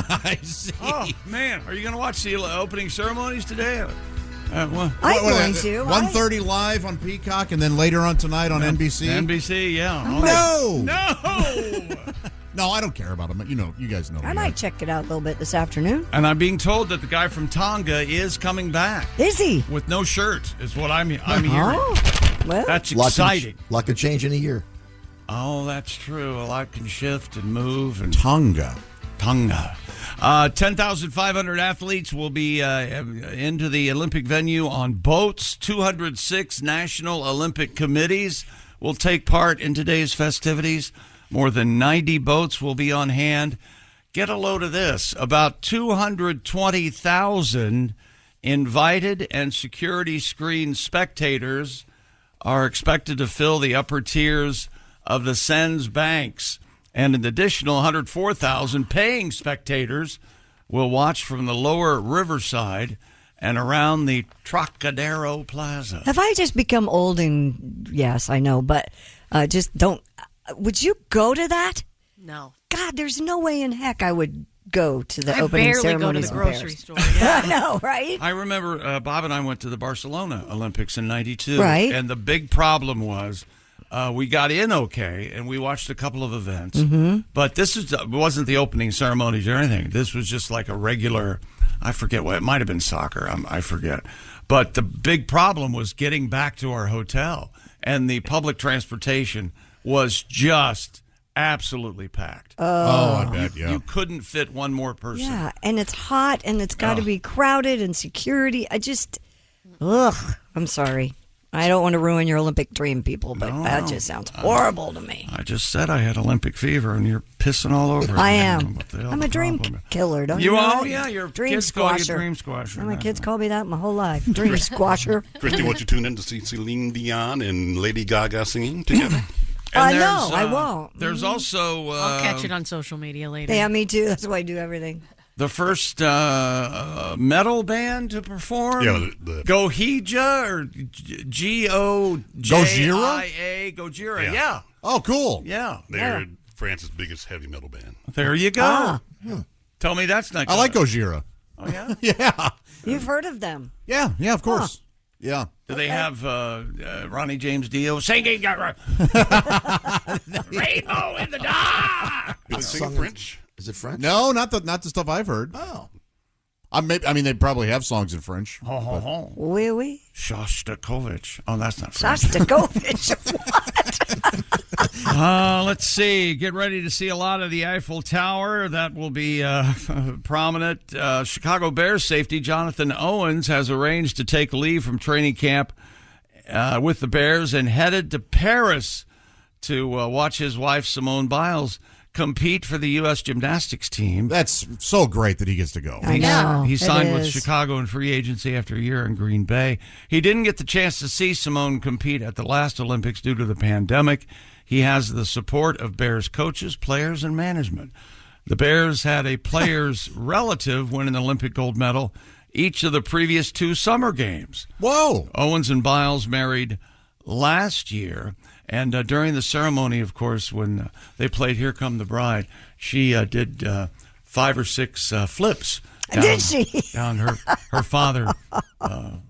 I see. Oh, man. Are you going to watch the opening ceremonies today? I'm going to. 1:30 live on Peacock, and then later on tonight on NBC. NBC, yeah. No, no, I don't care about them. You guys know. I me. might check it out a little bit this afternoon. And I'm being told that the guy from Tonga is coming back Is he? with no shirt, is what I'm hearing. Oh, well. That's Lot exciting. Lot can change in a year. Oh, that's true. A lot can shift and move. And Tonga. 10,500 athletes will be into the Olympic venue on boats. 206 national Olympic committees will take part in today's festivities. More than 90 boats will be on hand. Get a load of this. About 220,000 invited and security screened spectators are expected to fill the upper tiers of the Sens banks. And an additional 104,000 paying spectators will watch from the lower riverside and around the Trocadero Plaza. Have I just become old and, yes, I know, but just don't, would you go to that? No. God, there's no way in heck I would go to the opening barely ceremonies. go to the grocery store. Yeah. I know, right? I remember Bob and I went to the Barcelona Olympics in '92. Right. And the big problem was we got in okay, and we watched a couple of events. But this wasn't the opening ceremonies or anything. This was just like a regular, I forget what, it might have been soccer. I forget. But the big problem was getting back to our hotel. And the public transportation was just absolutely packed. I bet, yeah. You couldn't fit one more person. Yeah, and it's hot, and it's got to be crowded, and security. I'm sorry. I don't want to ruin your Olympic dream, people, but that just sounds horrible to me. I just said I had Olympic fever, and you're pissing all over it. I am. I'm a dream killer, don't you You know are? that? Yeah, your dream kids call you squasher. dream squasher. My kids call me that my whole life. Dream squasher. Christy, won't you tune in to see Celine Dion and Lady Gaga singing together? No, I won't. There's also... I'll catch it on social media later. Yeah, me too. That's why I do everything. The first metal band to perform? Yeah, Gojira or G-O-J-I-A? Gojira, yeah. Oh, cool. Yeah. They're France's biggest heavy metal band. There you go. Tell me that's not I like Gojira. Oh, yeah? Yeah. You've heard of them. Yeah, of course. Yeah. Do they have Ronnie James Dio singing Rainbow in the Dark? Do they sing French? Is it French? No, not the stuff I've heard. Oh. I mean, they probably have songs in French. Oui, oui. Shostakovich. Oh, that's not French. Shostakovich. What? Let's see. Get ready to see a lot of the Eiffel Tower. That will be prominent. Chicago Bears safety Jonathan Owens has arranged to take leave from training camp with the Bears and headed to Paris to watch his wife, Simone Biles, compete for the U.S. gymnastics team. That's so great that he gets to go. I know. He signed with Chicago in free agency after a year in Green Bay. He didn't get the chance to see Simone compete at the last Olympics due to the pandemic. He has the support of Bears coaches, players, and management. The Bears had a player's relative win an Olympic gold medal each of the previous 2 summer games. Whoa. Owens and Biles married last year. And during the ceremony, of course, when they played Here Come the Bride, she did 5 or 6 flips. Did she? Down her father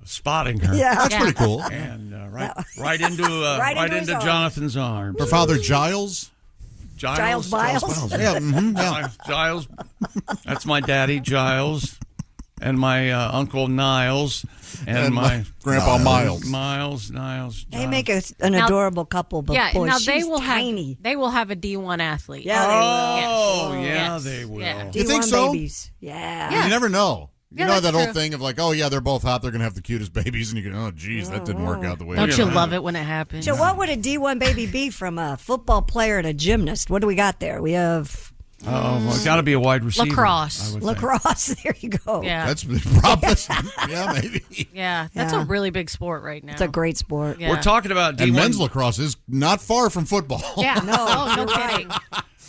spotting her. Yeah. That's pretty cool. And right into Jonathan's arms. Her father, Giles? Giles Biles? Yeah, yeah. Giles. That's my daddy, Giles. And my Uncle Niles. And my Grandpa Miles. Niles. They make an adorable couple, but boy, now she's they will tiny. They will have a D1 athlete. Yeah, they will. Yeah. You think so? Babies. Yeah. You never know. You know that's that old true. thing of like, oh, yeah, they're both hot. They're going to have the cutest babies. And you go, oh, geez, that didn't work out the way Don't you love it when it happens? So what would a D1 baby be from a football player and a gymnast? What do we got there? We have... it's got to be a wide receiver. Lacrosse. There you go. Yeah. That's probably, yeah, maybe. Yeah, that's a really big sport right now. It's a great sport. Yeah. We're talking about D1. And men's lacrosse is not far from football. Yeah. No you're kidding.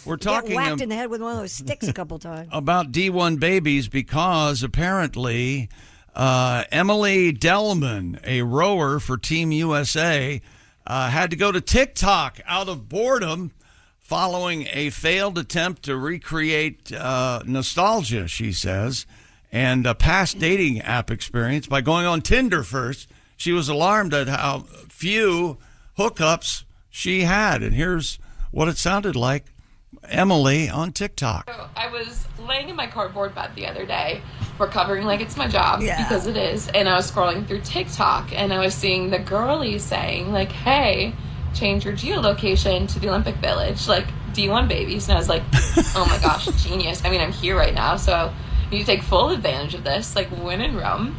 We're Get talking whacked in the head with one of those sticks a couple times. about D1 babies because apparently Emily Delman, a rower for Team USA, had to go to TikTok out of boredom following a failed attempt to recreate nostalgia, she says, and a past dating app experience by going on Tinder first. She was alarmed at how few hookups she had. And here's what it sounded like. Emily on TikTok. So I was laying in my cardboard bed the other day, recovering like it's my job, because it is, and I was scrolling through TikTok, and I was seeing the girlies saying, like, hey, change your geolocation to the Olympic Village, like D1 babies. And I was like, oh my gosh, genius. I mean, I'm here right now, so you need to take full advantage of this, like win in Rome.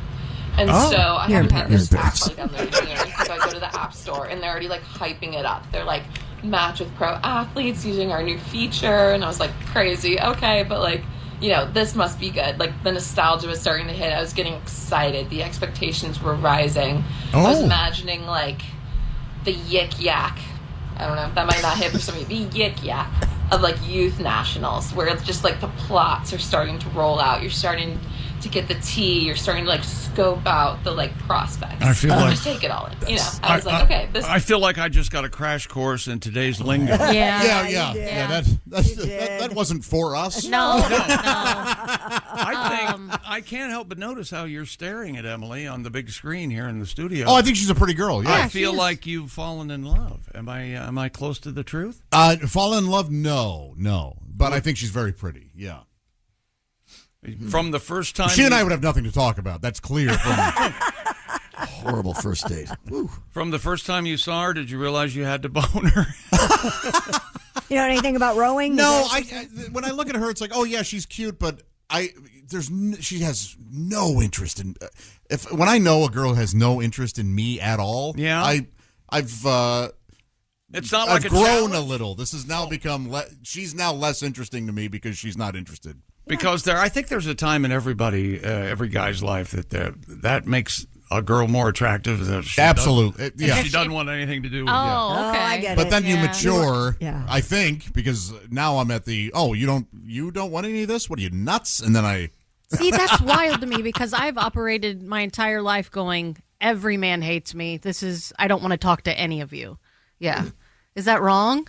And so I haven't had this app Paris. like on their tuners. So I go to the app store and they're already like hyping it up. They're like, match with pro athletes using our new feature. And I was like, crazy. Okay, but like, you know, this must be good. Like the nostalgia was starting to hit. I was getting excited. The expectations were rising. I was imagining like the yik yak. I don't know, that might not hit for some of you. The yik yak of like youth nationals, where it's just like the plots are starting to roll out. You're starting to get the tea. You're starting to like scope out the like prospects. I feel like just take it all in. You know, I was like, okay, this. I feel like I just got a crash course in today's lingo. Yeah. That wasn't for us. No. I think I can't help but notice how you're staring at Emily on the big screen here in the studio. Oh, I think she's a pretty girl. Yeah, I feel like you've fallen in love. Am I close to the truth? Fallen in love? No. But I think she's very pretty. Yeah. From the first time she and I would have nothing to talk about. That's clear. Horrible first date. Woo. From the first time you saw her, did you realize you had to bone her? You know anything about rowing? No, when I look at her, it's like, oh yeah, she's cute, but she has no interest in. When I know a girl has no interest in me at all, it's not like I've grown a little. This has now become. She's now less interesting to me because she's not interested. Because I think there's a time in every guy's life that makes a girl more attractive. Absolutely, she doesn't want anything to do with okay. I get but it. then you mature. I think because now I'm at the you don't want any of this. What are you, nuts? And then See, that's wild to me because I've operated my entire life going, every man hates me. I don't want to talk to any of you. Yeah. Is that wrong?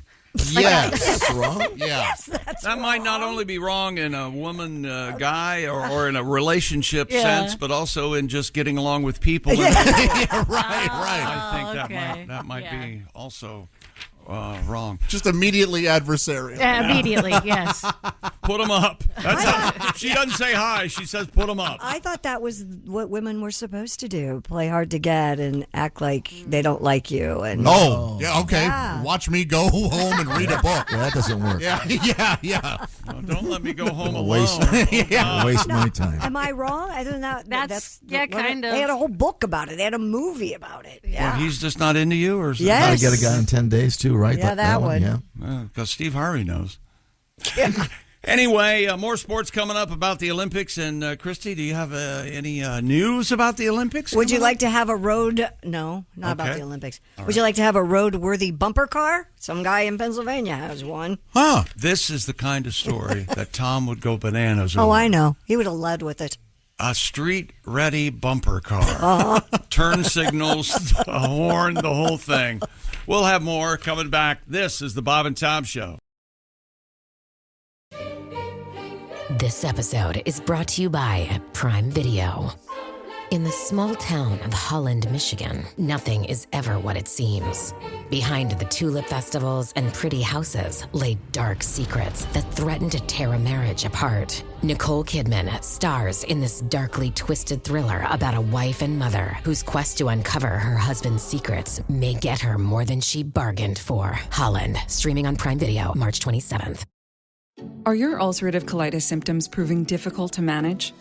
Yes. Wrong? Yeah. Yes, that might not only be wrong in a woman guy or in a relationship sense, but also in just getting along with people. Right. I think that might be also wrong. Just immediately adversarial. Immediately, yes. Put them up. That's how, she doesn't say hi. She says put them up. I thought that was what women were supposed to do: play hard to get and act like they don't like you. And okay. Yeah. Watch me go home and read a book. Yeah, that doesn't work. Yeah. No, don't let me go home alone. Waste my time. Am I wrong? I don't know. That's kind of. They had a whole book about it. They had a movie about it. Yeah. Well, he's just not into you, or Yes. Gotta get a guy in 10 days too, right? Yeah, that one. Yeah. Because Steve Harvey knows. Anyway, more sports coming up about the Olympics. And Christy, do you have any news about the Olympics? Would you like to have a road? No, not about the Olympics. Would you like to have a road-worthy bumper car? Some guy in Pennsylvania has one. Huh. This is the kind of story that Tom would go bananas over. Oh, I know. He would have led with it. A street-ready bumper car. Turn signals, a horn, the whole thing. We'll have more coming back. This is the Bob and Tom Show. This episode is brought to you by Prime Video. In the small town of Holland, Michigan, nothing is ever what it seems. Behind the tulip festivals and pretty houses lay dark secrets that threaten to tear a marriage apart. Nicole Kidman stars in this darkly twisted thriller about a wife and mother whose quest to uncover her husband's secrets may get her more than she bargained for. Holland, streaming on Prime Video March 27th. Are your ulcerative colitis symptoms proving difficult to manage?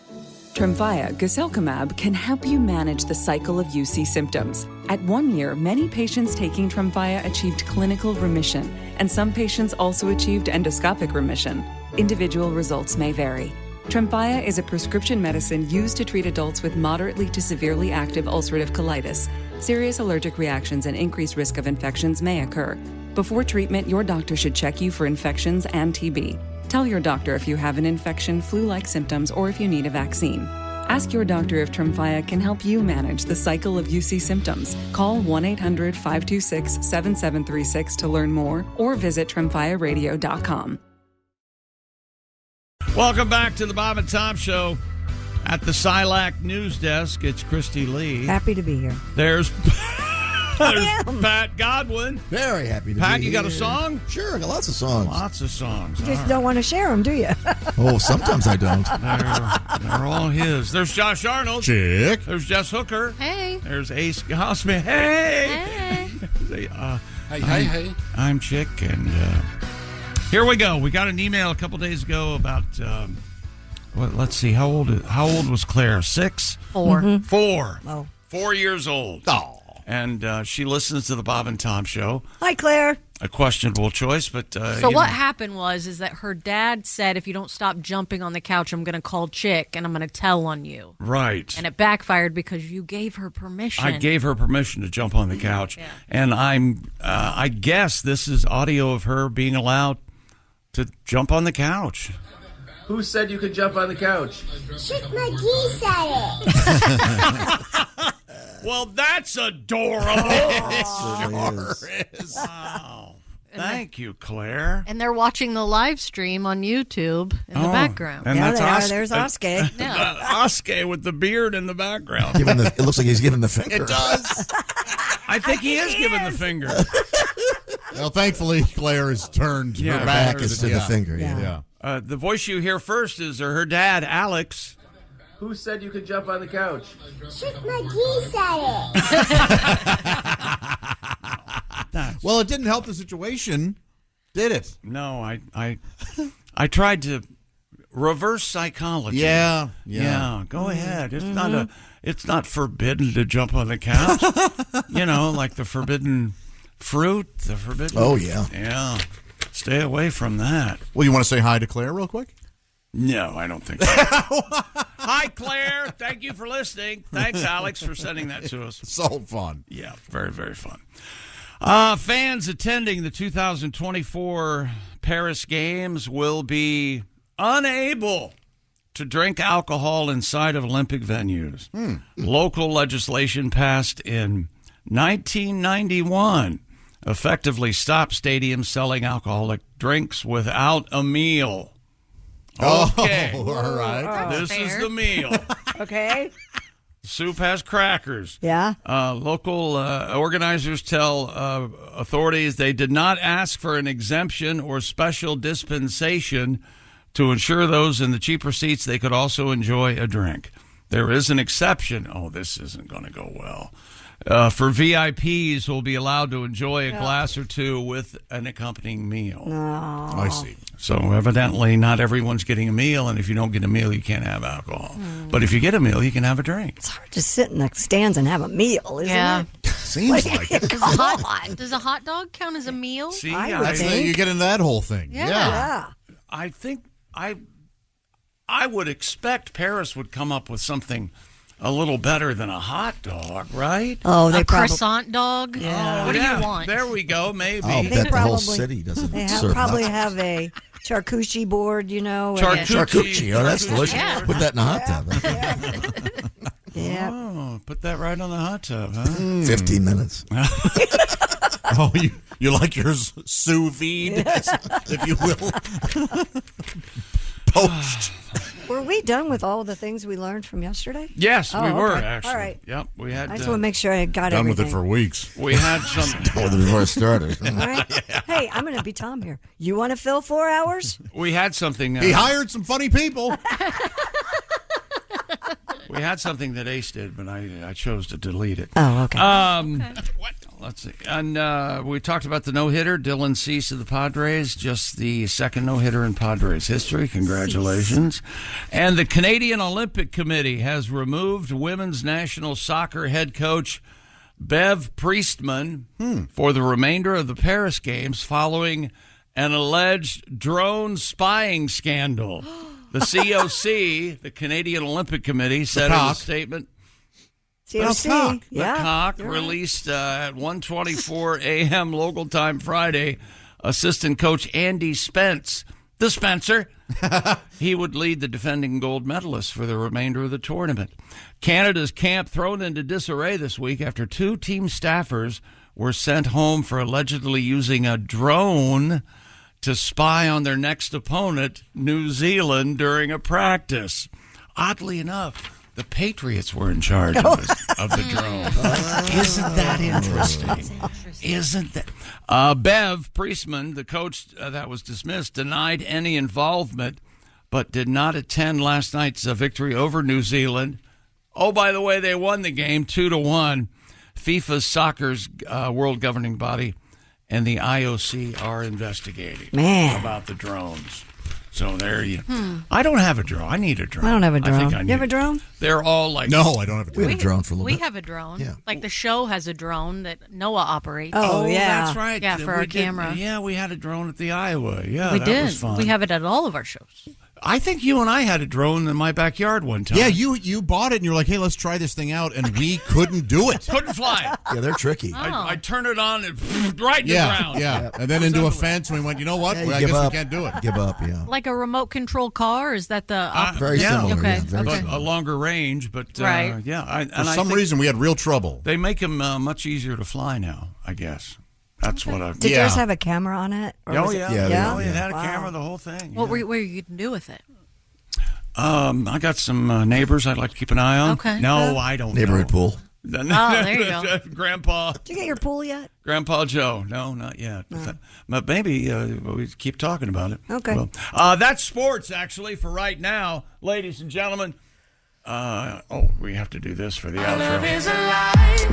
Tremfya guselkumab can help you manage the cycle of UC symptoms. At 1 year, many patients taking Tremfya achieved clinical remission, and some patients also achieved endoscopic remission. Individual results may vary. Tremfya is a prescription medicine used to treat adults with moderately to severely active ulcerative colitis. Serious allergic reactions and increased risk of infections may occur. Before treatment, your doctor should check you for infections and TB. Tell your doctor if you have an infection, flu-like symptoms, or if you need a vaccine. Ask your doctor if Tremfya can help you manage the cycle of UC symptoms. Call 1-800-526-7736 to learn more, or visit tremfyaradio.com. Welcome back to the Bob and Tom Show. At the Silac News Desk, it's Christy Lee. Happy to be here. There's Pat Godwin. Very happy to be here. Pat, you got a song? Sure, I got lots of songs. Lots of songs. You just don't want to share them, do you? Oh, sometimes I don't. They're all his. There's Josh Arnold. Chick. There's Jess Hooker. Hey. There's Ace Gossman. Hey. Hey. I'm Chick, and here we go. We got an email a couple days ago about let's see. How old was Claire? 6? 4. Mm-hmm. 4. Oh. 4 years old. Oh. And she listens to the Bob and Tom show. Hi, Claire. A questionable choice, but so what happened was that her dad said, if you don't stop jumping on the couch, I'm going to call Chick and I'm going to tell on you. Right. And it backfired because you gave her permission. I gave her permission to jump on the couch, and I guess this is audio of her being allowed to jump on the couch. Who said you could jump on the couch? Chick McGee said it. Well, that's adorable. It sure is. Wow. Thank you, Claire. And they're watching the live stream on YouTube in the background. And that's There's Oskay. Oskay with the beard in the background. It looks like he's giving the finger. It does. I think he is giving the finger. Well, thankfully, Claire has turned her back is to the finger. Yeah. The voice you hear first is her dad, Alex. Who said you could jump on the couch? Chick McGee said it. Well, it didn't help the situation, did it? No, I tried to reverse psychology. Yeah. Go ahead. It's not forbidden to jump on the couch. Like the forbidden fruit, the forbidden. Oh yeah. Yeah. Stay away from that. Well, you want to say hi to Claire real quick? No, I don't think so. Hi, Claire. Thank you for listening. Thanks, Alex, for sending that to us. So fun. Yeah, very, very fun. Fans attending the 2024 Paris Games will be unable to drink alcohol inside of Olympic venues. Local legislation passed in 1991 effectively stopped stadiums selling alcoholic drinks without a meal. Okay. Oh, all right. This is the meal. Okay. Soup has crackers. Yeah. Local organizers tell authorities they did not ask for an exemption or special dispensation to ensure those in the cheaper seats they could also enjoy a drink. There is an exception. Oh, this isn't going to go well. For VIPs who will be allowed to enjoy a glass or two with an accompanying meal. No. I see. So evidently not everyone's getting a meal, and if you don't get a meal, you can't have alcohol. But if you get a meal, you can have a drink. It's hard to sit in the stands and have a meal, isn't it? Seems like it. Does a hot dog count as a meal? See, That's you get into that whole thing. Yeah. I think I would expect Paris would come up with something a little better than a hot dog, right? Oh, they a croissant dog? Yeah. What do you want? There we go, maybe. I'll bet the whole city doesn't serve probably hot dogs. have a charcuterie board, Charcuterie. Oh, that's delicious. Yeah. Put that in the hot tub. Yeah. Oh, put that right on the hot tub, huh? 15 minutes. Oh, you like yours sous vide, if you will. Poached. Were we done with all the things we learned from yesterday? Yes, we were, okay. actually. All right. Yep, we had. I just want to make sure I got Done everything. with it for weeks. We had some. Done with it before it started. All right. Hey, I'm going to be Tom here. You want to fill 4 hours? We had something. He hired some funny people. We had something that Ace did, but I chose to delete it. Oh, okay. What? Let's see. And we talked about the no-hitter, Dylan Cease of the Padres, just the second no-hitter in Padres history. Congratulations. And the Canadian Olympic Committee has removed women's national soccer head coach Bev Priestman for the remainder of the Paris Games following an alleged drone spying scandal. The COC, the Canadian Olympic Committee, said in a statement. COC. The Cock released at 1:24 a.m. local time Friday. Assistant coach Andy Spence, the Spencer, he would lead the defending gold medalists for the remainder of the tournament. Canada's camp thrown into disarray this week after 2 team staffers were sent home for allegedly using a drone to spy on their next opponent, New Zealand, during a practice. Oddly enough, the Patriots were in charge of the drone. Isn't that interesting? Isn't that? Bev Priestman, the coach that was dismissed, denied any involvement, but did not attend last night's victory over New Zealand. Oh, by the way, they won the game 2-1. FIFA's soccer's world governing body and the IOC are investigating about the drones. So there you. I don't have a drone. I need a drone. I don't have a drone. I think I You need have a drone? They're all like. No, I don't have a drone. We had a drone for a little We bit. have a drone. Yeah. Like the show has a drone that Noah operates. Oh, yeah. That's right. Yeah, for our camera. Yeah, we had a drone at the Iowa. Yeah, we that did. was fun. We have it at all of our shows. I think you and I had a drone in my backyard one time. Yeah, you bought it and you're like, hey, let's try this thing out, and we couldn't do it. Couldn't fly it. Yeah, they're tricky. I turned it on and right in the ground. Yeah, and then into a fence, and we went, you know what? Yeah, Well, I give guess up. we can't do it. Give up, yeah. Like a remote control car? Is that the Very similar. Okay. Yeah, very But similar. a longer range, but Right. yeah. For some reason, we had real trouble. They make them much easier to fly now, I guess. That's what I. Did yours have a camera on it? Or Oh was it- yeah. Oh, it had a Wow. camera, the whole thing. What were you going to do with it? I got some neighbors I'd like to keep an eye on. Okay. No, I don't. Neighborhood know. pool. Oh, there you go. Grandpa. Did you get your pool yet? Grandpa Joe. No, not yet. But maybe we keep talking about it. Okay. Well, that's sports, actually, for right now, ladies and gentlemen. We have to do this for the outro.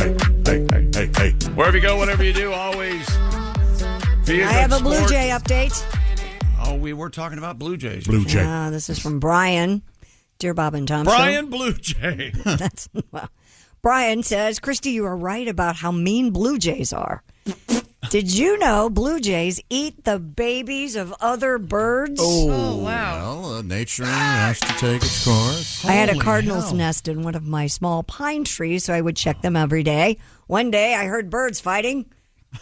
Hey. Wherever you go, whatever you do, always be I have a Blue Jay update. Oh, we were talking about Blue Jays. This is from Brian. Dear Bob and Tom. Brian Blue Jay. Brian says, Christy, you are right about how mean Blue Jays are. Did you know Blue Jays eat the babies of other birds? Oh, wow. Well, nature has to take its course. I had a cardinal's nest in one of my small pine trees, so I would check them every day. One day, I heard birds fighting.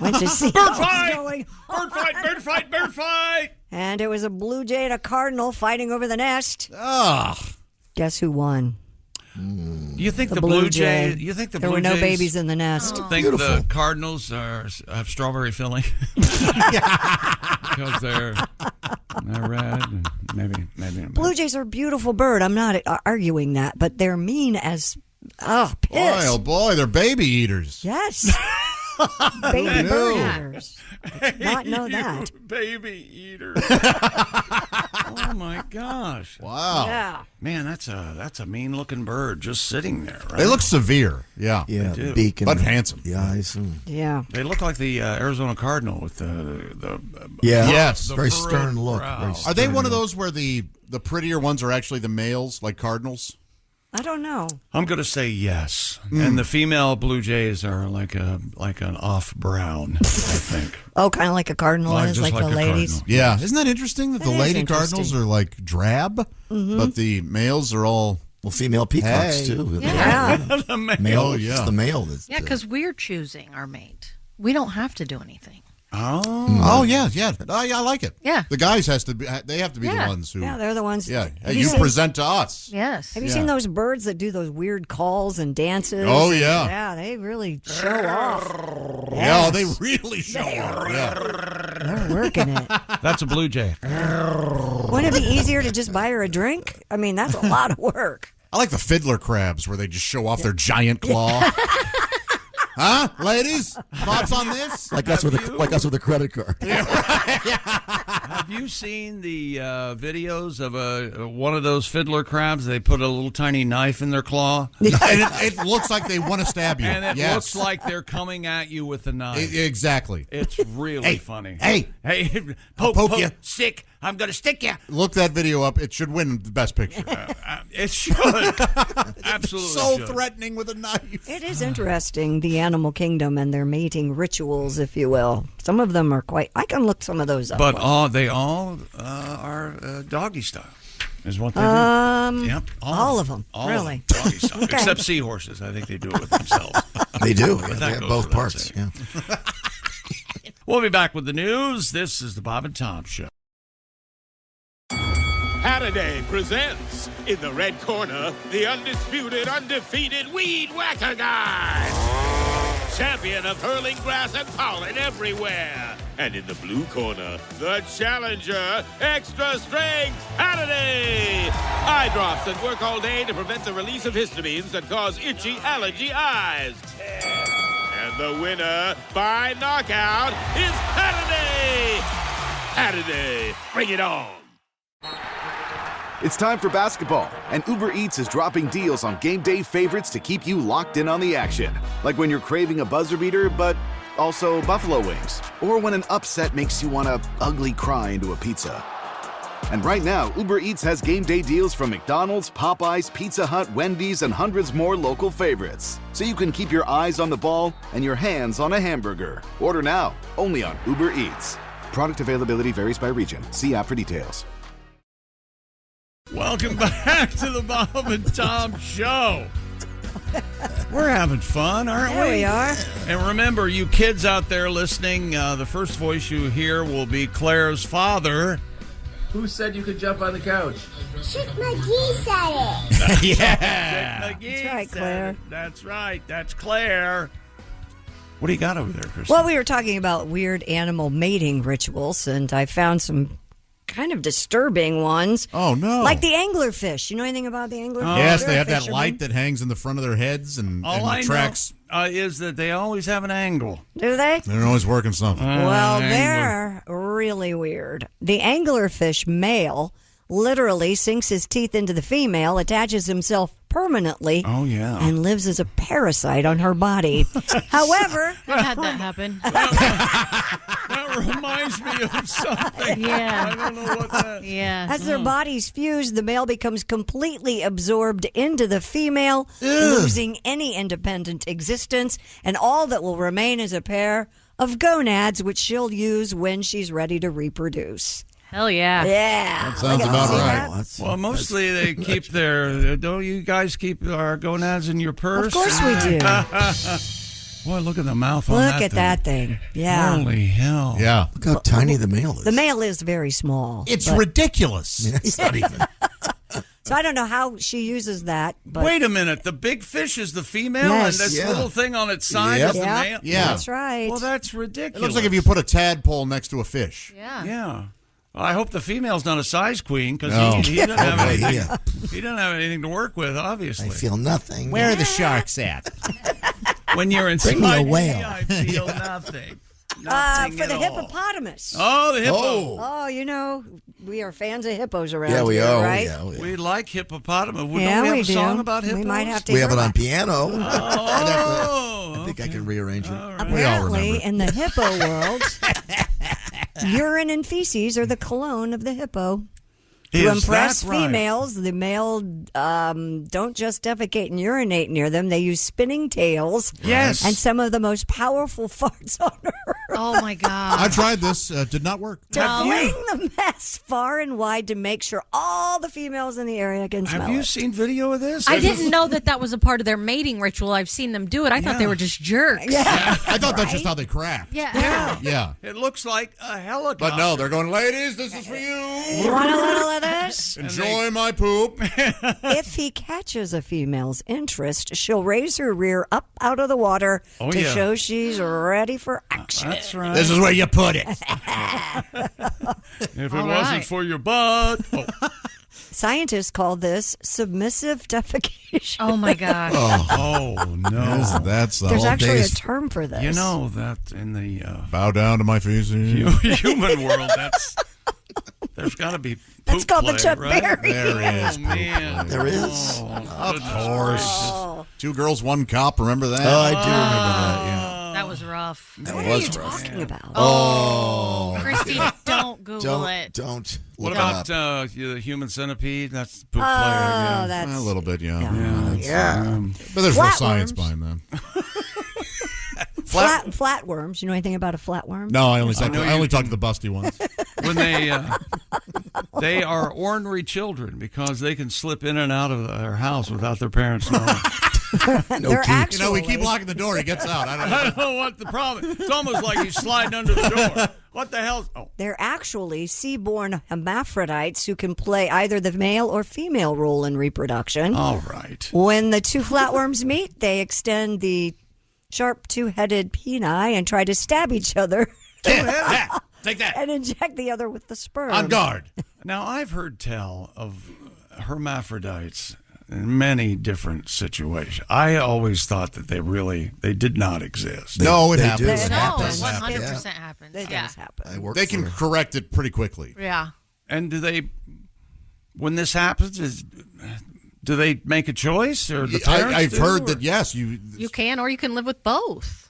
Went to see Bird what was fight! going Bird fight! Bird fight! Bird fight! And it was a blue jay and a cardinal fighting over the nest. Ah. Guess who won? You think the Blue Jay? You think the there Blue were no Jays babies in the nest? Think the Cardinals have strawberry filling because they're red. And maybe. Blue jays are a beautiful bird. I'm not arguing that, but they're mean as piss. Boy, oh boy, they're baby eaters. Yes. Baby No. bird eaters. I did not know that. Baby eater. Oh my gosh! Wow. Yeah. Man, that's a mean looking bird just sitting there. Right? They look severe. Yeah. Yeah, They do. the beak and But handsome. the eyes. And, Yeah. They look like the Arizona Cardinal with the yeah. Yes. the Very furrowed stern look. brow. Very Are they stern one of look. those where the prettier ones are actually the males, like cardinals? I don't know. I'm going to say yes, and the female Blue Jays are like an off brown, I think. Oh, kind of like a cardinal Like- is, just like the like a ladies. cardinal. Yeah. Isn't that interesting that That the is lady interesting. cardinals are like drab, but the males are all Well, female peacocks, Hey. too. Yeah. The male. Male, Oh, yeah. It's the male that's... Yeah, because we're choosing our mate. We don't have to do anything. Oh yeah. Oh, yeah, I like it. Yeah. The guys have to be the Yeah. ones who Yeah, they're the ones. Yeah. Have Hey, you seen- present to us. Yes. Have you seen those birds that do those weird calls and dances? Oh, yeah. Yeah, they really show off. Yeah, they really show off. Yeah. They're working it. That's a Blue Jay. Wouldn't it be easier to just buy her a drink? I mean, that's a lot of work. I like the fiddler crabs where they just show off their giant claw. Huh, ladies? Thoughts on this? Like us with a credit card. Have you seen the videos of one of those fiddler crabs? They put a little tiny knife in their claw, And it looks like they want to stab you. and it Yes. looks like they're coming at you with a knife. Exactly. It's really funny. Hey. poke you. stick. I'm gonna stick you. Look that video up. It should win the best picture. It should. Absolutely. So should. threatening with a knife. It is interesting, the animal kingdom and their mating rituals, if you will. Some of them are quite. I can look some of those up. But they all are doggy style, is what they do. Yep, all of them, All really. of them, doggy style. Okay. Except seahorses. I think they do it with themselves. They do. But Yeah, that they have goes both without parts. saying. Yeah. We'll be back with the news. This is the Bob and Tom Show. Halliday presents, in the red corner, the undisputed, undefeated Weed Whacker Guy. Champion of hurling grass and pollen everywhere. And in the blue corner, the challenger, extra strength Halliday. Eye drops that work all day to prevent the release of histamines that cause itchy allergy eyes. And the winner by knockout is Halliday. Halliday, bring it on. It's time for basketball, and Uber Eats is dropping deals on game day favorites to keep you locked in on the action. Like when you're craving a buzzer beater, but Also, buffalo wings. Or when an upset makes you want to ugly cry into a pizza. And right now, Uber Eats has game day deals from McDonald's, Popeyes, Pizza Hut, Wendy's, and hundreds more local favorites. So you can keep your eyes on the ball and your hands on a hamburger. Order now, only on Uber Eats. Product availability varies by region. See app for details. Welcome back to the Bob and Tom Show. We're having fun, aren't we? There we are. And remember, you kids out there listening, the first voice you hear will be Claire's father. Who said you could jump on the couch? Chick McGee said it. Yeah. That's right, Claire. That's right. That's Claire. What do you got over there, Chris? Well, we were talking about weird animal mating rituals, and I found some kind of disturbing ones. Oh, no. Like the anglerfish. You know anything about the anglerfish? Yes, they have that light that hangs in the front of their heads and I tracks. know is that they always have an angle. Do they? They're always working something. Well, they're really weird. The anglerfish male literally sinks his teeth into the female, attaches himself permanently, and lives as a parasite on her body. However, I've had that happen. That reminds me of something. Yeah. I don't know what that. Yeah. as their bodies fuse, the male becomes completely absorbed into the female, losing any independent existence, and all that will remain is a pair of gonads, which she'll use when she's ready to reproduce. Hell yeah. Yeah. That sounds about right. Well, mostly they keep their. Don't you guys keep our gonads in your purse? Of course we do. Boy, look at the mouth on that Look at thing. that thing. Yeah. Holy hell. Yeah. Look how tiny the male is. The male is very small. It's but- ridiculous. I mean, it's not even. So I don't know how she uses that. But Wait a minute. The big fish is the female, Yes. and this Yeah. little thing on its side Yep. is the male? Yeah. That's right. Well, that's ridiculous. It looks like if you put a tadpole next to a fish. Yeah. Yeah. Well, I hope the female's not a size queen because No. he doesn't have Okay, anything. yeah. He doesn't have anything to work with, obviously. I feel nothing. Where are the sharks at? When you're Bring me a inside me, whale. I feel nothing. Nothing for at the all. hippopotamus. Oh, the hippo. Oh, you know, we are fans of hippos around Yeah, we here, are. right? Yeah, We like hippopotamus. Don't Yeah, we have we a song do. about hippos? We might have to. We have hear it on that. piano. Oh, I think I can rearrange it. We all Apparently, remember. in the hippo world, urine and feces are the cologne of the hippo. To Is impress that right? females, the male don't just defecate and urinate near them. They use spinning tails. Yes. And some of the most powerful farts on earth. Oh my God. I tried this. Did not work. To fling the mess far and wide to make sure all the females in the area can smell Have you it. seen video of this? I didn't know that was a part of their mating ritual. I've seen them do it. I thought they were just jerks. Yeah. I thought that's just how they crap. Yeah. Yeah. It looks like a helicopter. But no, they're going, ladies, this is for you. You want a little of this? Enjoy my poop. If he catches a female's interest, she'll raise her rear up out of the water Oh, to yeah. show she's ready for action. That's right. This is where you put it. If it All wasn't right. for your butt. Oh. Scientists call this submissive defecation. Oh my God. Oh, no. That's There's all actually a days. term for this. You know that in the Bow down to my feces. human world, there's got to be poop That's called the play, Chuck right? Berry. There is. Oh, man. There is. Of course. 2 girls, 1 cop. Remember that? Oh, I do remember that. Yeah. That was rough. That What was are you rough. talking about? Oh. Christy, don't Google it. Don't. What look about it up. the human centipede? That's the poop player. Oh, Yeah. that's A little bit, yeah. Yeah. But there's no Flatworms. science behind that. flatworms. You know anything about a flatworm? No, I only know talk to the busty ones. When they are ornery children because they can slip in and out of their house without their parents knowing. No They're key. actually, we keep locking the door. He gets out. I don't know. I don't know what the problem is. It's almost like he's sliding under the door. What the hell? Oh. They're actually sea-born hermaphrodites who can play either the male or female role in reproduction. All right. When the two flatworms meet, they extend the sharp two-headed peni and try to stab each other Yeah, take that. and inject the other with the sperm. On guard. Now, I've heard tell of hermaphrodites in many different situations. I always thought that they did not exist. No, it They happens. do. It No, happens. 100% happens. It Yeah. does happen. I work They can for- correct it pretty quickly. Yeah. And when this happens, do they make a choice or the parents I've do, heard or- that, yes. You can, or you can live with both.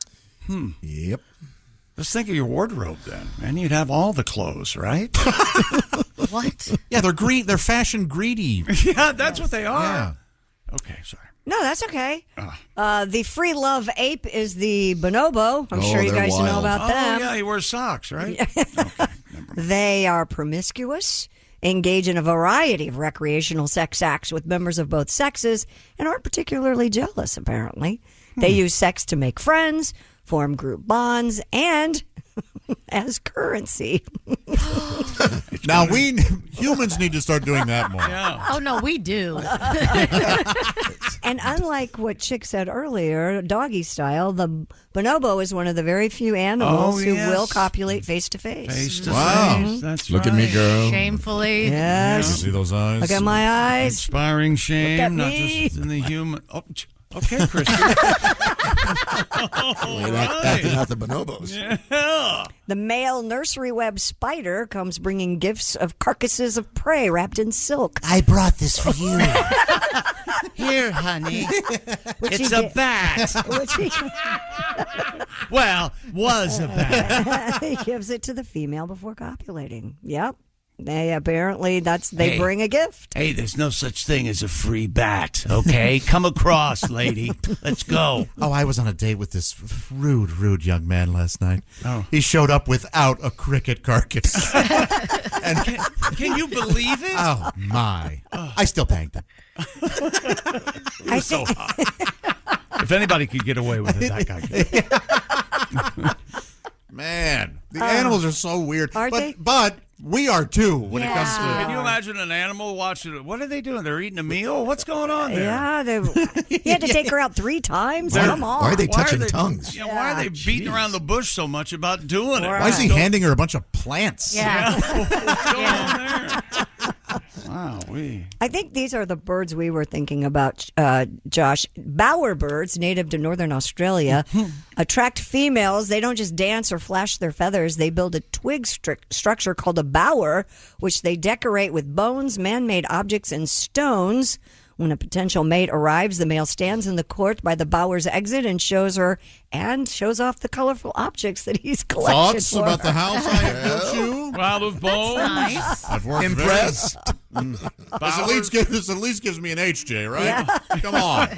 Yep. Just think of your wardrobe then, and you'd have all the clothes, right? What? Yeah, they're fashion greedy. Yeah, that's what they are. Yeah. Okay, sorry. No, that's okay. The free love ape is the bonobo. I'm sure you guys know about them. Oh, yeah, he wears socks, right? They are promiscuous, engage in a variety of recreational sex acts with members of both sexes, and aren't particularly jealous, apparently. They use sex to make friends, form group bonds, and as currency. Now, humans need to start doing that more. Yeah. Oh, no, we do. And unlike what Chick said earlier, doggy style, the bonobo is one of the very few animals who will copulate face to face. Face to Wow. face. That's Look right. at me, girl. Shamefully. Yes. You see those eyes? Look at my eyes. Inspiring shame, Look at not me. just in the human. Oh, okay, Christy. Acting out the bonobos. Yeah. The male nursery web spider comes bringing gifts of carcasses of prey wrapped in silk. I brought this for you. Here, honey. Which It's he a did- bat. Which he, Well, was a bat. he gives it to the female before copulating. Yep. They apparently they Hey. bring a gift. Hey, there's no such thing as a free bat, okay? Come across, lady. Let's go. Oh, I was on a date with this rude young man last night. Oh. He showed up without a cricket carcass. And can you believe it? Oh, my. I still banged him. It was so hot. If anybody could get away with it, that guy could. Man, the animals are so weird. Are they? But we are too when it comes Can to. you imagine an animal watching it? What are they doing? They're eating a meal? What's going on there? Yeah, he had to take her out 3 times. They're- Come on. Why are they touching they- tongues? Yeah, why are they beating around the bush so much about doing it? Why is he handing her a bunch of plants? Yeah. What's going on there? Wow, I think these are the birds we were thinking about, Josh. Bowerbirds, native to northern Australia, attract females. They don't just dance or flash their feathers. They build a twig structure called a bower, which they decorate with bones, man-made objects, and stones. When a potential mate arrives, the male stands in the court by the bower's exit and shows off the colorful objects that he's collected. Thoughts for about her. the house I have built you? Out of bones. Nice. I've worked Impressed. This at least gives me an HJ, right? Come on.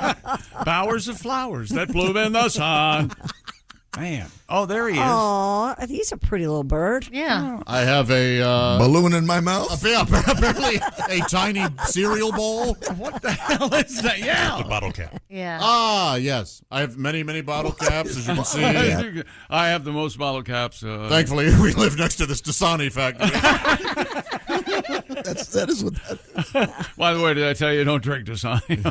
Bowers of flowers that bloom in the sun. Man. Oh, there he is. Aw, he's a pretty little bird. Yeah. I have a balloon in my mouth. Apparently, a tiny cereal bowl. What the hell is that? Yeah. The bottle cap. Yeah. Ah, yes. I have many bottle caps, as you can see. I have the most bottle caps. Thankfully, we live next to this Dasani factory. That is what that. By the way, did I tell you don't drink Dasani?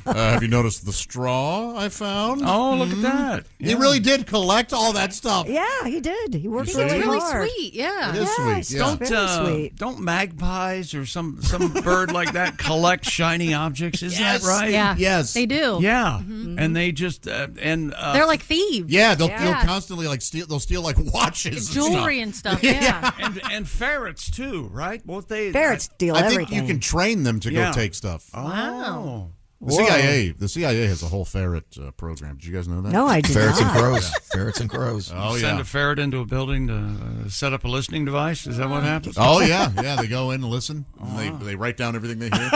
Have you noticed the straw I found? Oh, look at that. He really did collect all that stuff. Yeah, he did. He worked It's really Really hard. sweet. Yeah. It is sweet. Yeah. Don't Very sweet. don't magpies or some bird like that collect shiny objects? Isn't Yes. that right? Yeah. Yes. They do. Yeah, and they just They're like thieves. Yeah, they'll Yeah. constantly steal. They'll steal like watches, Jewelry and stuff. Yeah. and ferrets too, right? Won't they? Ferrets steal I think everything. you can train them to Yeah. go take stuff. Wow. The CIA has a whole ferret program. Did you guys know that? No, I did Ferrets and not. crows. Ferrets and crows. Oh Send yeah. a ferret into a building to set up a listening device. Is that what happens? Oh yeah. They go in and listen. And they write down everything they hear.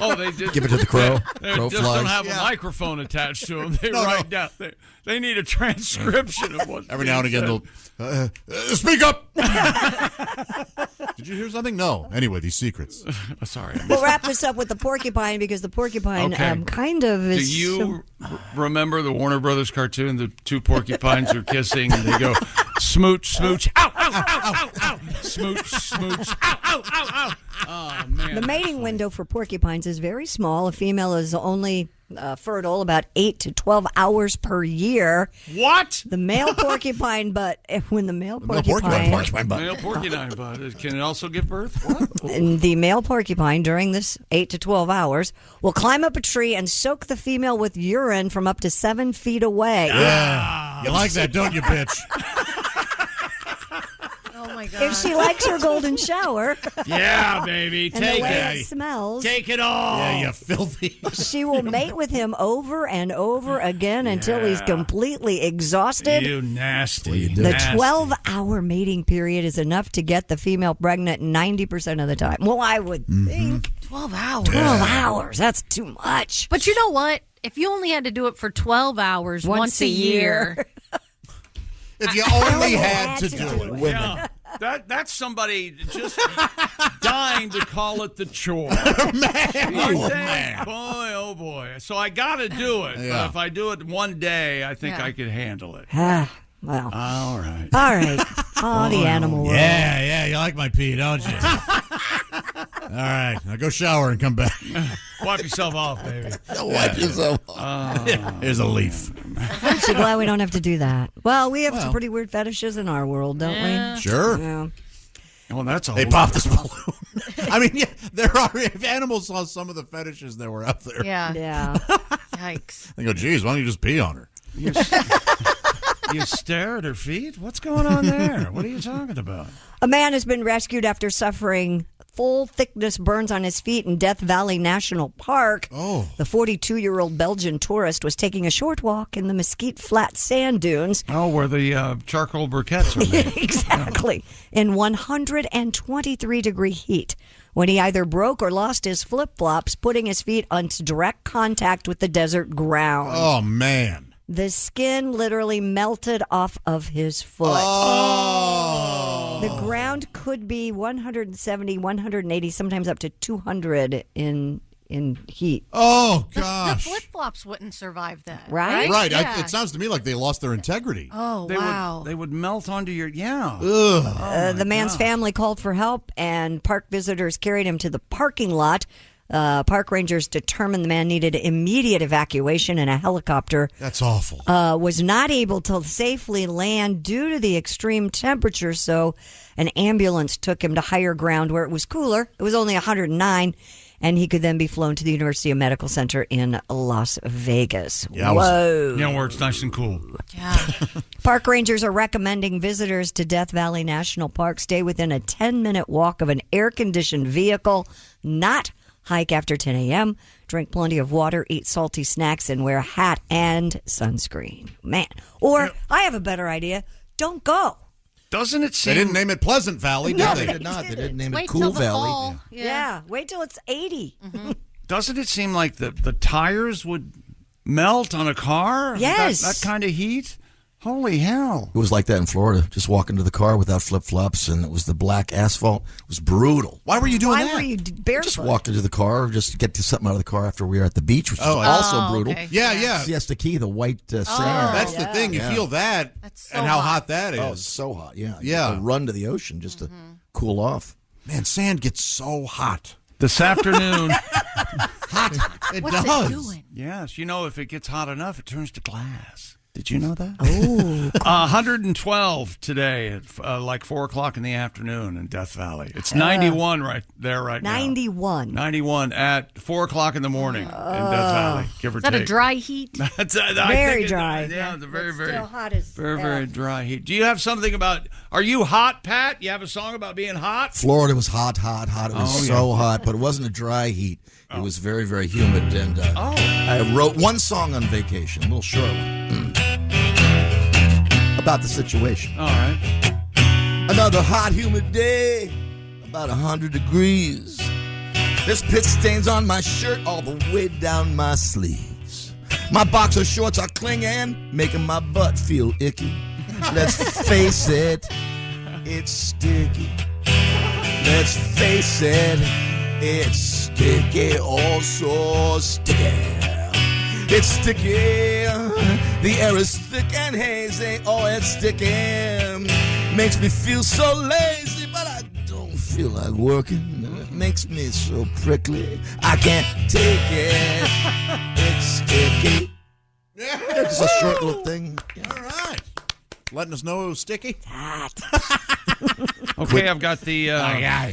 Oh, they just Give it to the crow. They Crow just flies. don't have a microphone attached to them. They write down. They need a transcription of what. Every now and again they'll speak up. Did you hear something? No. Anyway, these secrets. Sorry. We'll wrap this up with the porcupine because the porcupine Okay. kind of Do is. you remember the Warner Brothers cartoon? The two porcupines are kissing, and they go smooch, smooch, ow, ow, ow, ow, ow, smooch, smooch, ow, ow, ow, ow. Oh man. The mating window for porcupines is very small. A female is only fertile about 8 to 12 hours per year. What? The male porcupine butt, when the male Porcupine porcupine, butt. Male porcupine, but can it also give birth? What? and the male porcupine during this 8 to 12 hours will climb up a tree and soak the female with urine from up to 7 feet away. Yeah. You like that, don't you, bitch? Oh my my God. If she likes her golden shower. Yeah, baby. And Take the way it. it smells. Take it all. Yeah, you filthy. She will mate with him over and over again until he's completely exhausted. You nasty. The 12-hour mating period is enough to get the female pregnant 90% of the time. Well, I would think. 12 hours. 12 hours. That's too much. But you know what? If you only had to do it for 12 hours once a year. If you only had to do it. Women. Yeah. That's somebody just dying to call it the chore. Man. Boy, oh boy. So I got to do it. Yeah. But if I do it one day, I think I could handle it. Well. All right. All right. Oh, the animal world. Yeah, you like my pee, don't you? All right, now go shower and come back. Wipe yourself off, baby. Wipe yourself off. Here's a leaf. I'm so glad we don't have to do that. Well, we have some pretty weird fetishes in our world, don't we? Sure. Yeah. Well, that's all. They popped this balloon. I mean, yeah, there are. If animals saw some of the fetishes that were out there, Yeah. Yikes. they go, "Geez, why don't you just pee on her?" You stare at her feet? What's going on there? What are you talking about? A man has been rescued after suffering full-thickness burns on his feet in Death Valley National Park. Oh. The 42-year-old Belgian tourist was taking a short walk in the Mesquite Flat sand dunes. Oh, where the charcoal briquettes are made. Exactly. In 123-degree heat, when he either broke or lost his flip-flops, putting his feet into direct contact with the desert ground. Oh, man. The skin literally melted off of his foot. Oh. The ground could be 170, 180, sometimes up to 200 in heat. Oh, The gosh. flip-flops wouldn't survive that. Right? Right. Yeah. It sounds to me like they lost their integrity. Oh, wow. They would melt onto your, The man's family called for help, and park visitors carried him to the parking lot. Park rangers determined the man needed immediate evacuation, and a helicopter That's awful. was not able to safely land due to the extreme temperature, so an ambulance took him to higher ground where it was cooler. It was only 109, and he could then be flown to the University of Medical Center in Las Vegas. Yeah, Whoa. where it's nice and cool. Yeah. Park rangers are recommending visitors to Death Valley National Park stay within a 10-minute walk of an air-conditioned vehicle, not hike after 10 a.m., drink plenty of water, eat salty snacks, and wear a hat and sunscreen. Man. Or, I have a better idea. Don't go. Doesn't it seem... They didn't name it Pleasant Valley, No, did They they? did not. They didn't name Wait it till Cool the Valley. fall. Yeah. Wait till it's 80. Doesn't it seem like the tires would melt on a car? Yes. That kind of heat? Holy hell. It was like that in Florida. Just walk into the car without flip-flops, and it was the black asphalt. It was brutal. Why were you doing Why that? were you barefoot? Just walked into the car just to get something out of the car after we were at the beach, which is also brutal. Okay. Yeah. Siesta Key, the white sand. That's the thing. You feel that so and how hot. hot that is. Oh, it's so hot. Yeah. Yeah. You run to the ocean just to cool off. Man, sand gets so hot. This afternoon... It What's does. it doing? Yes, if it gets hot enough, it turns to glass. Did you know that? Oh, 112 today at like 4 o'clock in the afternoon in Death Valley. It's 91 right there right 91. now. 91 at 4 o'clock in the morning in Death Valley, give or Is that take. a dry heat? That's Very dry. Yeah, it's a very, very, Still hot as very dry heat. Do you have something about, are you hot, Pat? You have a song about being hot? Florida was hot. It was so hot, but it wasn't a dry heat. It was very, very humid. And I wrote one song on vacation, a little short one, about the situation. All right. Another hot, humid day, about 100 degrees. There's pit stains on my shirt all the way down my sleeves. My boxer shorts are clinging, making my butt feel icky. Let's face it, it's sticky. Let's face it, it's sticky, oh so sticky. It's sticky, the air is thick and hazy, oh it's sticky. Makes me feel so lazy, but I don't feel like working. It makes me so prickly, I can't take it. It's sticky. It's a short little thing. All right. Letting us know it was sticky. Okay, I've got the. I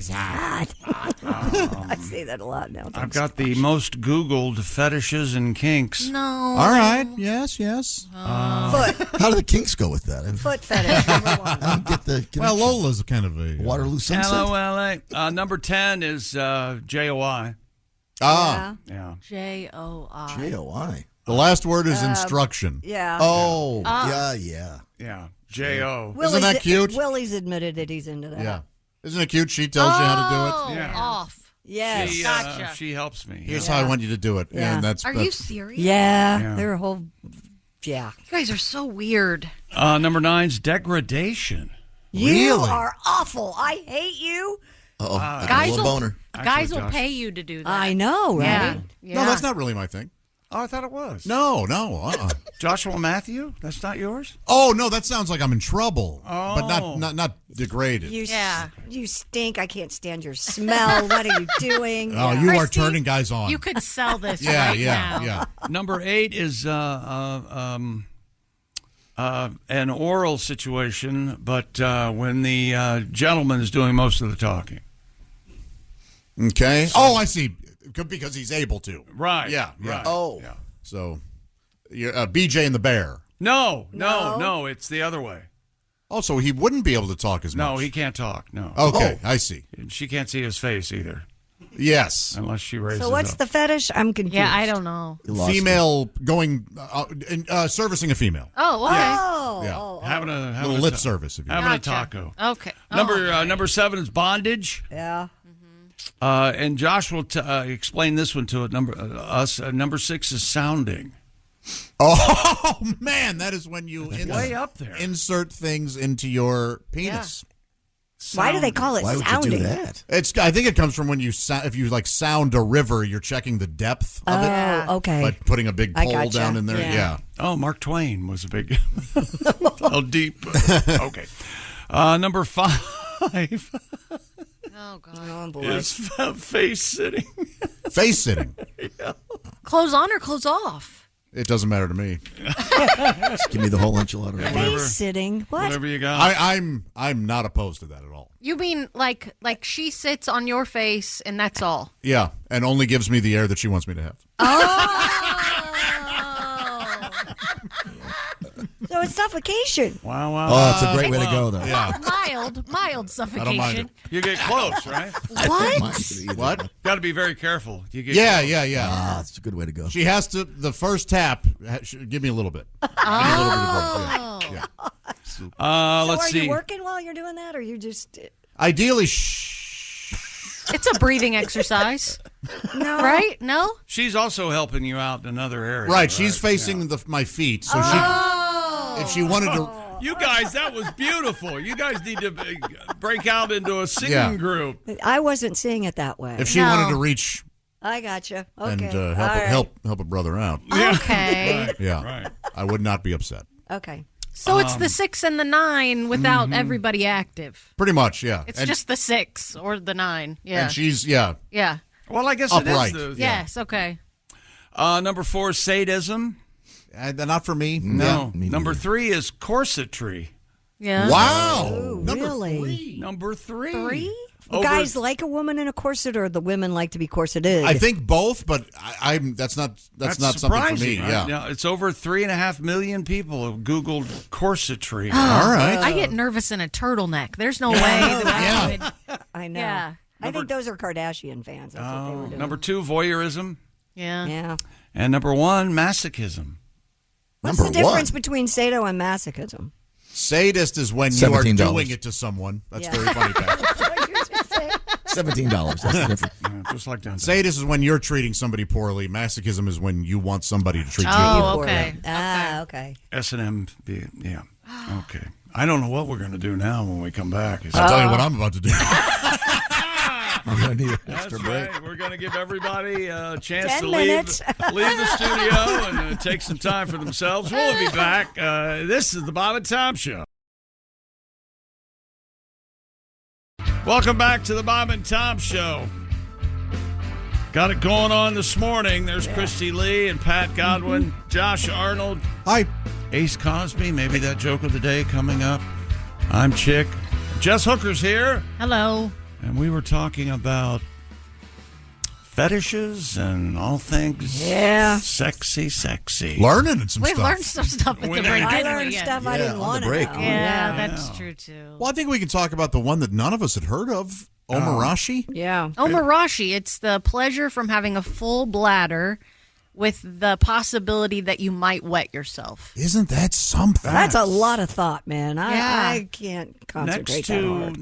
say that a lot now. I've got the most Googled fetishes and kinks. No. All right. Yes. Foot. How do the Kinks go with that? Foot fetish, number one. I don't get the connection. Well, Lola's kind of a Waterloo Sunset. LOLA. Number 10 is JOI. Ah. Yeah. JOI. JOI. The last word is instruction. Yeah. Oh, yeah. Yeah. J-O. Isn't that cute? Willie's admitted that he's into that. Yeah. Isn't it cute? She tells you how to do it. Yeah. Off. Yes. Gotcha. She helps me. Here's how I want you to do it. Yeah. And that's Are you serious? Yeah. They're a whole. Yeah. You guys are so weird. Number 9's degradation. You Really? are awful. I hate you. Uh-oh. I got a Guys little will, boner. guys will Josh. pay you to do that. I know, right? Yeah. No, that's not really my thing. Oh, I thought it was. No. Joshua Matthew? That's not yours? Oh, no, that sounds like I'm in trouble. Oh. But not degraded. You stink. I can't stand your smell. What are you doing? Oh, you are turning guys on. You could sell this yeah, right yeah, now. yeah. Number 8 is an oral situation, but when the gentleman is doing most of the talking. Okay. Oh, I see. Because he's able to. Right. Yeah. Right. Oh. Yeah. So, you're, BJ and the Bear. No. It's the other way. Oh, so he wouldn't be able to talk as much. No, he can't talk. No. Okay, I see. And she can't see his face either. Yes. Unless she raises So what's up. the fetish? I'm confused. Yeah, I don't know. Female going, servicing a female. Oh, okay. Oh. Having a little lip service, if you having Gotcha. a taco. Okay. Number 7 is bondage. Yeah. And Josh will explain this one to us. Number 6 is sounding. Oh, man, that is when you way up there. Insert things into your penis. Why do they call it sounding? Why would you do that? I think it comes from when you if you like sound a river, you're checking the depth of it. Oh, okay. Like putting a big I pole gotcha. down in there. Yeah. Oh, Mark Twain was a big, how deep. Okay. Number 5 Oh, God. Oh, boy. is face sitting. Face sitting. Yeah. Clothes on or clothes off? It doesn't matter to me. Just give me the whole enchilada. Face sitting. What? Whatever you got. I'm not opposed to that at all. You mean like she sits on your face and that's all? Yeah, and only gives me the air that she wants me to have. So it's suffocation. Wow. Oh, it's a great way to go, though. Yeah. Mild suffocation. I don't mind it. You get close, right? What? What? Got to be very careful. You get Yeah. Ah, it's a good way to go. She has to, the first tap, give me a little bit. Give me a little bit of both. Yeah. So let's are see. you working while you're doing that, or you just? Ideally, It's a breathing exercise. No. Right? No? She's also helping you out in another area. right. She's facing my feet, so if she wanted to. You guys, that was beautiful. You guys need to break out into a singing group. I wasn't seeing it that way. If she wanted to reach I gotcha. Okay. and All right. help a brother out, Okay. yeah, Right. I would not be upset. Okay. So it's the 6 and the 9 without everybody active. Pretty much, yeah. It's just the 6 or the 9. Yeah. And she's yeah. Well, I guess Upright. it is. Yes, okay. Number 4 is sadism. Not for me. No. Yeah, me Number neither. 3 is corsetry. Yeah. Wow. Ooh, really? Number 3. 3? Over- Guys like a woman in a corset, or the women like to be corseted? I think both, but I'm that's not something for me. surprising, right? Yeah. Now, it's over 3.5 million people have Googled corsetry. All right. I get nervous in a turtleneck. There's no way that I would. I know. Yeah. I think those are Kardashian fans. That's what they were doing. Number 2, voyeurism. Yeah. Yeah. And number 1, masochism. What's Number the difference one. between sado and masochism? Sadist is when you are $17. doing it to someone. That's Yeah. very funny, Pat. $17. That's the difference. Just like that. Sadist is when you're treating somebody poorly. Masochism is when you want somebody to treat you Oh, poorly. okay. Okay. S&M, yeah. Okay. I don't know what we're going to do now when we come back. I'll tell you what I'm about to do. I'm going to need an That's extra break. right. We're going to give everybody a chance 10 to minutes. leave the studio and take some time for themselves. We'll be back. This is the Bob and Tom Show. Welcome back to the Bob and Tom Show. Got it going on this morning. There's Christy Lee and Pat Godwin, Josh Arnold. Hi. Ace Cosby, maybe that joke of the day coming up. I'm Chick. Jess Hooker's here. Hello. And we were talking about fetishes and all things sexy. Learning some We stuff. learned some stuff at the break. I learned stuff I didn't want to know. Yeah, that's true, too. Well, I think we can talk about the one that none of us had heard of, omarashi. Yeah. Omarashi, it's the pleasure from having a full bladder with the possibility that you might wet yourself. Isn't that something? That's a lot of thought, man. I can't concentrate that hard.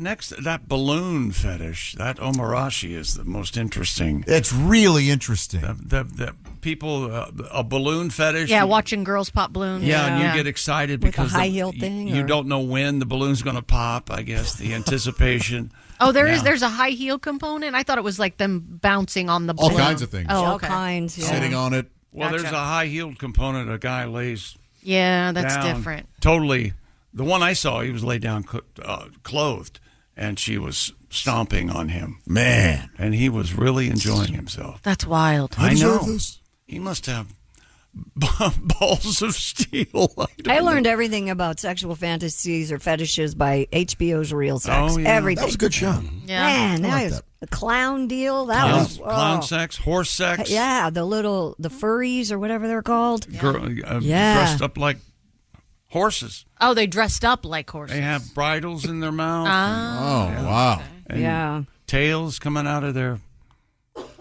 That balloon fetish, that omarashi is the most interesting. It's really interesting. The people, a balloon fetish. Yeah, watching girls pop balloons. Yeah, and you get excited With because a high heel thing. you don't know when the balloon's going to pop. I guess the anticipation. Oh, there's a high heel component? I thought it was like them bouncing on the balloon. All kinds of things. Oh, All okay. kinds. Yeah. Sitting on it. Well, Gotcha. there's a high-heeled component. A guy lays Yeah, that's down, different. Totally. The one I saw, he was laid down clothed, and she was stomping on him. Man. And he was really enjoying himself. That's wild. I know. This. He must have balls of steel. I learned everything about sexual fantasies or fetishes by HBO's Real Sex. Oh, yeah. Everything. That was a good show. Yeah. Man, I like that was that. the clown deal. That Clown, was clown sex, horse sex. Yeah, the furries or whatever they're called. Girl, Yeah. dressed up like horses. Oh, they dressed up like horses. They have bridles in their mouth. Oh, wow. And Yeah. tails coming out of their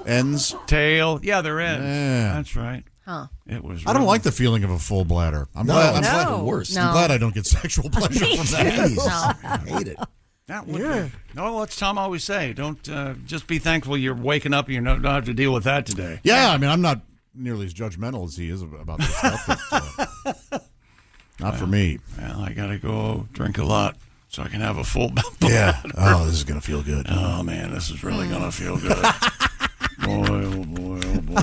Ends. tail. Yeah, their ends. Yeah. That's right. Huh. It was. I don't like the feeling of a full bladder. I'm glad. it's I'm like glad, the worst. No. I'm glad I don't get sexual pleasure from that. Jeez. I hate it. That would be. No, what's Tom always say? Don't just be thankful you're waking up and you don't have to deal with that today. Yeah, I mean, I'm not nearly as judgmental as he is about this stuff. But, not for me. Well, I gotta go drink a lot so I can have a full. Yeah. Oh, this is gonna feel good. Oh man, this is really gonna feel good. Boy, oh boy, oh boy.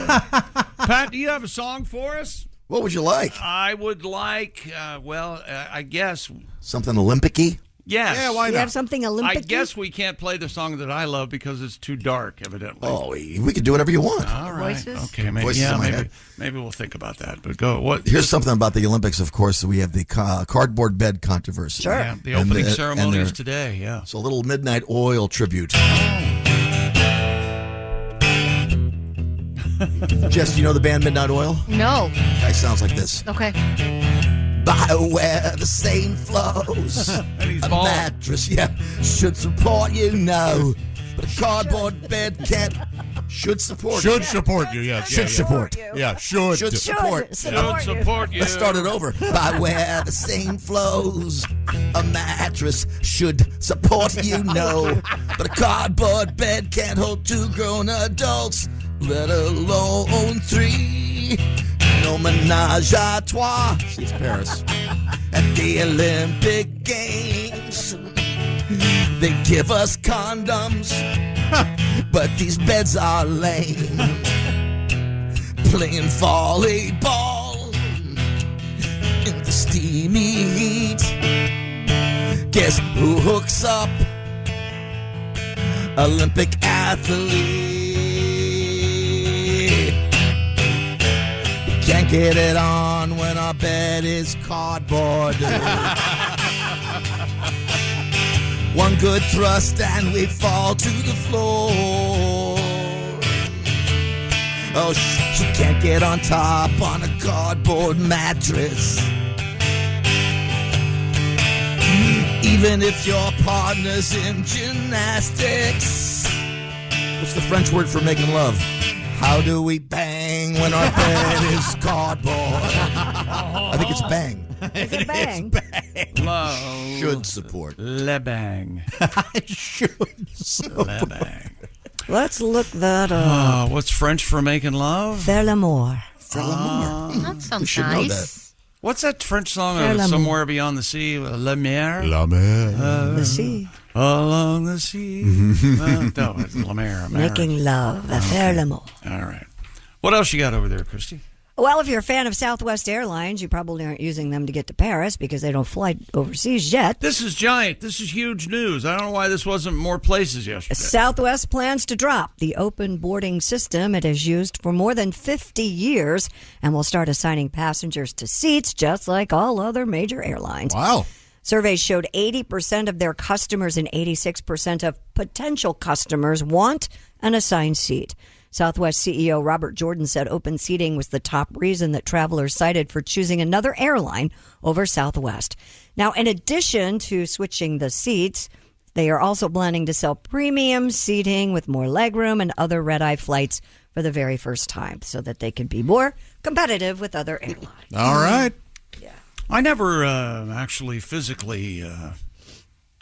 Pat, do you have a song for us? What would you like? I would like, I guess. Something Olympic-y? Yes. Yeah, why You not? have something Olympic? I guess we can't play the song that I love because it's too dark, evidently. Oh, we could do whatever you want. All right. Voices? Okay, maybe, Voices in my head. maybe we'll think about that. But go. What? Here's something about the Olympics, of course. We have the cardboard bed controversy. Sure. Yeah, the And opening the- ceremony and is today. Yeah. So a little midnight oil tribute. Jess, do you know the band Midnight Oil? No. Guy sounds like this. Okay. By where the Seine flows, And he's a bald. mattress, should support you, no. But a cardboard bed can't. Should support Should you. support you, yes. Should support. Yeah, should. Should support. Should support you. Let's start it over. By where the Seine flows, a mattress should support you, no. But a cardboard bed can't hold two grown adults, let alone three. No menage a trois. It's Paris. At the Olympic Games, they give us condoms, but these beds are lame. Playing volleyball in the steamy heat. Guess who hooks up? Olympic athlete. We can't get it on when our bed is cardboard. One good thrust and we fall to the floor. Oh, she can't get on top on a cardboard mattress. Even if your partner's in gymnastics. What's the French word for making love? How do we bang when our bed is cardboard? I think it's bang. Is it bang? Love. Should support. Le bang. Should support. Le bang. Let's look that up. What's French for making love? Faire l'amour. That sounds should know nice. What's that French song? Faire l'amour. Somewhere beyond the sea, La Mer. La mer. The sea. Along the sea. No, it's La Mer. Making love. Faire l'amour. All right. What else you got over there, Christy? Well, if you're a fan of Southwest Airlines, you probably aren't using them to get to Paris because they don't fly overseas yet. This is giant. This is huge news. I don't know why this wasn't more places yesterday. Southwest plans to drop the open boarding system it has used for more than 50 years and will start assigning passengers to seats just like all other major airlines. Wow. Surveys showed 80% of their customers and 86% of potential customers want an assigned seat. Southwest CEO Robert Jordan said open seating was the top reason that travelers cited for choosing another airline over Southwest. Now, in addition to switching the seats, they are also planning to sell premium seating with more legroom and other red-eye flights for the very first time so that they can be more competitive with other airlines. All right. Yeah. I never actually physically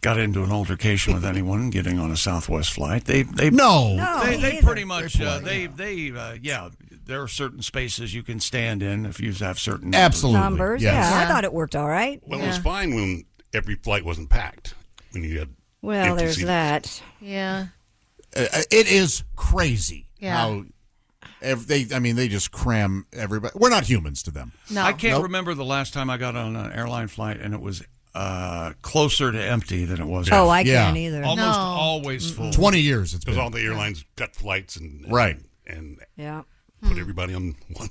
got into an altercation with anyone getting on a Southwest flight. They pretty much there are certain spaces you can stand in if you have certain numbers. Yes. Yeah, I thought it worked all right. Well, it was fine when every flight wasn't packed. When you had there's seats. that. Yeah. It is crazy how they just cram everybody. We're not humans to them. No. I can't remember the last time I got on an airline flight and it was closer to empty than it was. Oh, I can't either. Almost always full. 20 years it's because been. all the airlines cut flights and yeah, put everybody on one.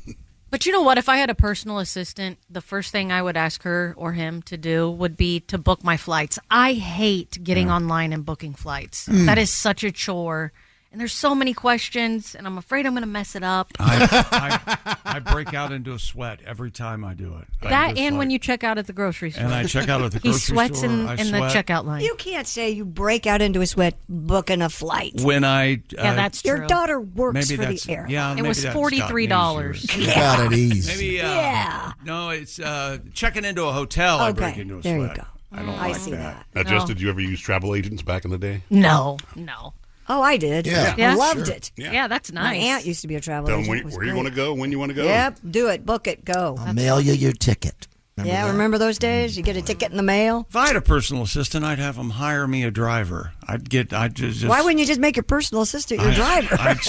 But you know what? If I had a personal assistant, the first thing I would ask her or him to do would be to book my flights. I hate getting online and booking flights. That is such a chore. And there's so many questions, and I'm afraid I'm going to mess it up. I break out into a sweat every time I do it. That and when you check out at the grocery store. And I check out at the grocery store. He sweats in the checkout line. You can't say you break out into a sweat booking a flight. When I... that's true. Your daughter works for the airline. Yeah, it was $43. You got it easy. Maybe, no, it's checking into a hotel. I break into a sweat. There you go. I don't like see that. Now, Jess, did you ever use travel agents back in the day? No. Oh, I did. Yeah. I loved it. Yeah, that's nice. My aunt used to be a travel Tell them agent. where you want to go, when you want to go. Yep, do it. Book it. Go. I'll mail you your ticket. Remember those days? You get a ticket in the mail? If I had a personal assistant, I'd have them hire me a driver. I'd just Why wouldn't you just make your personal assistant your driver? I'd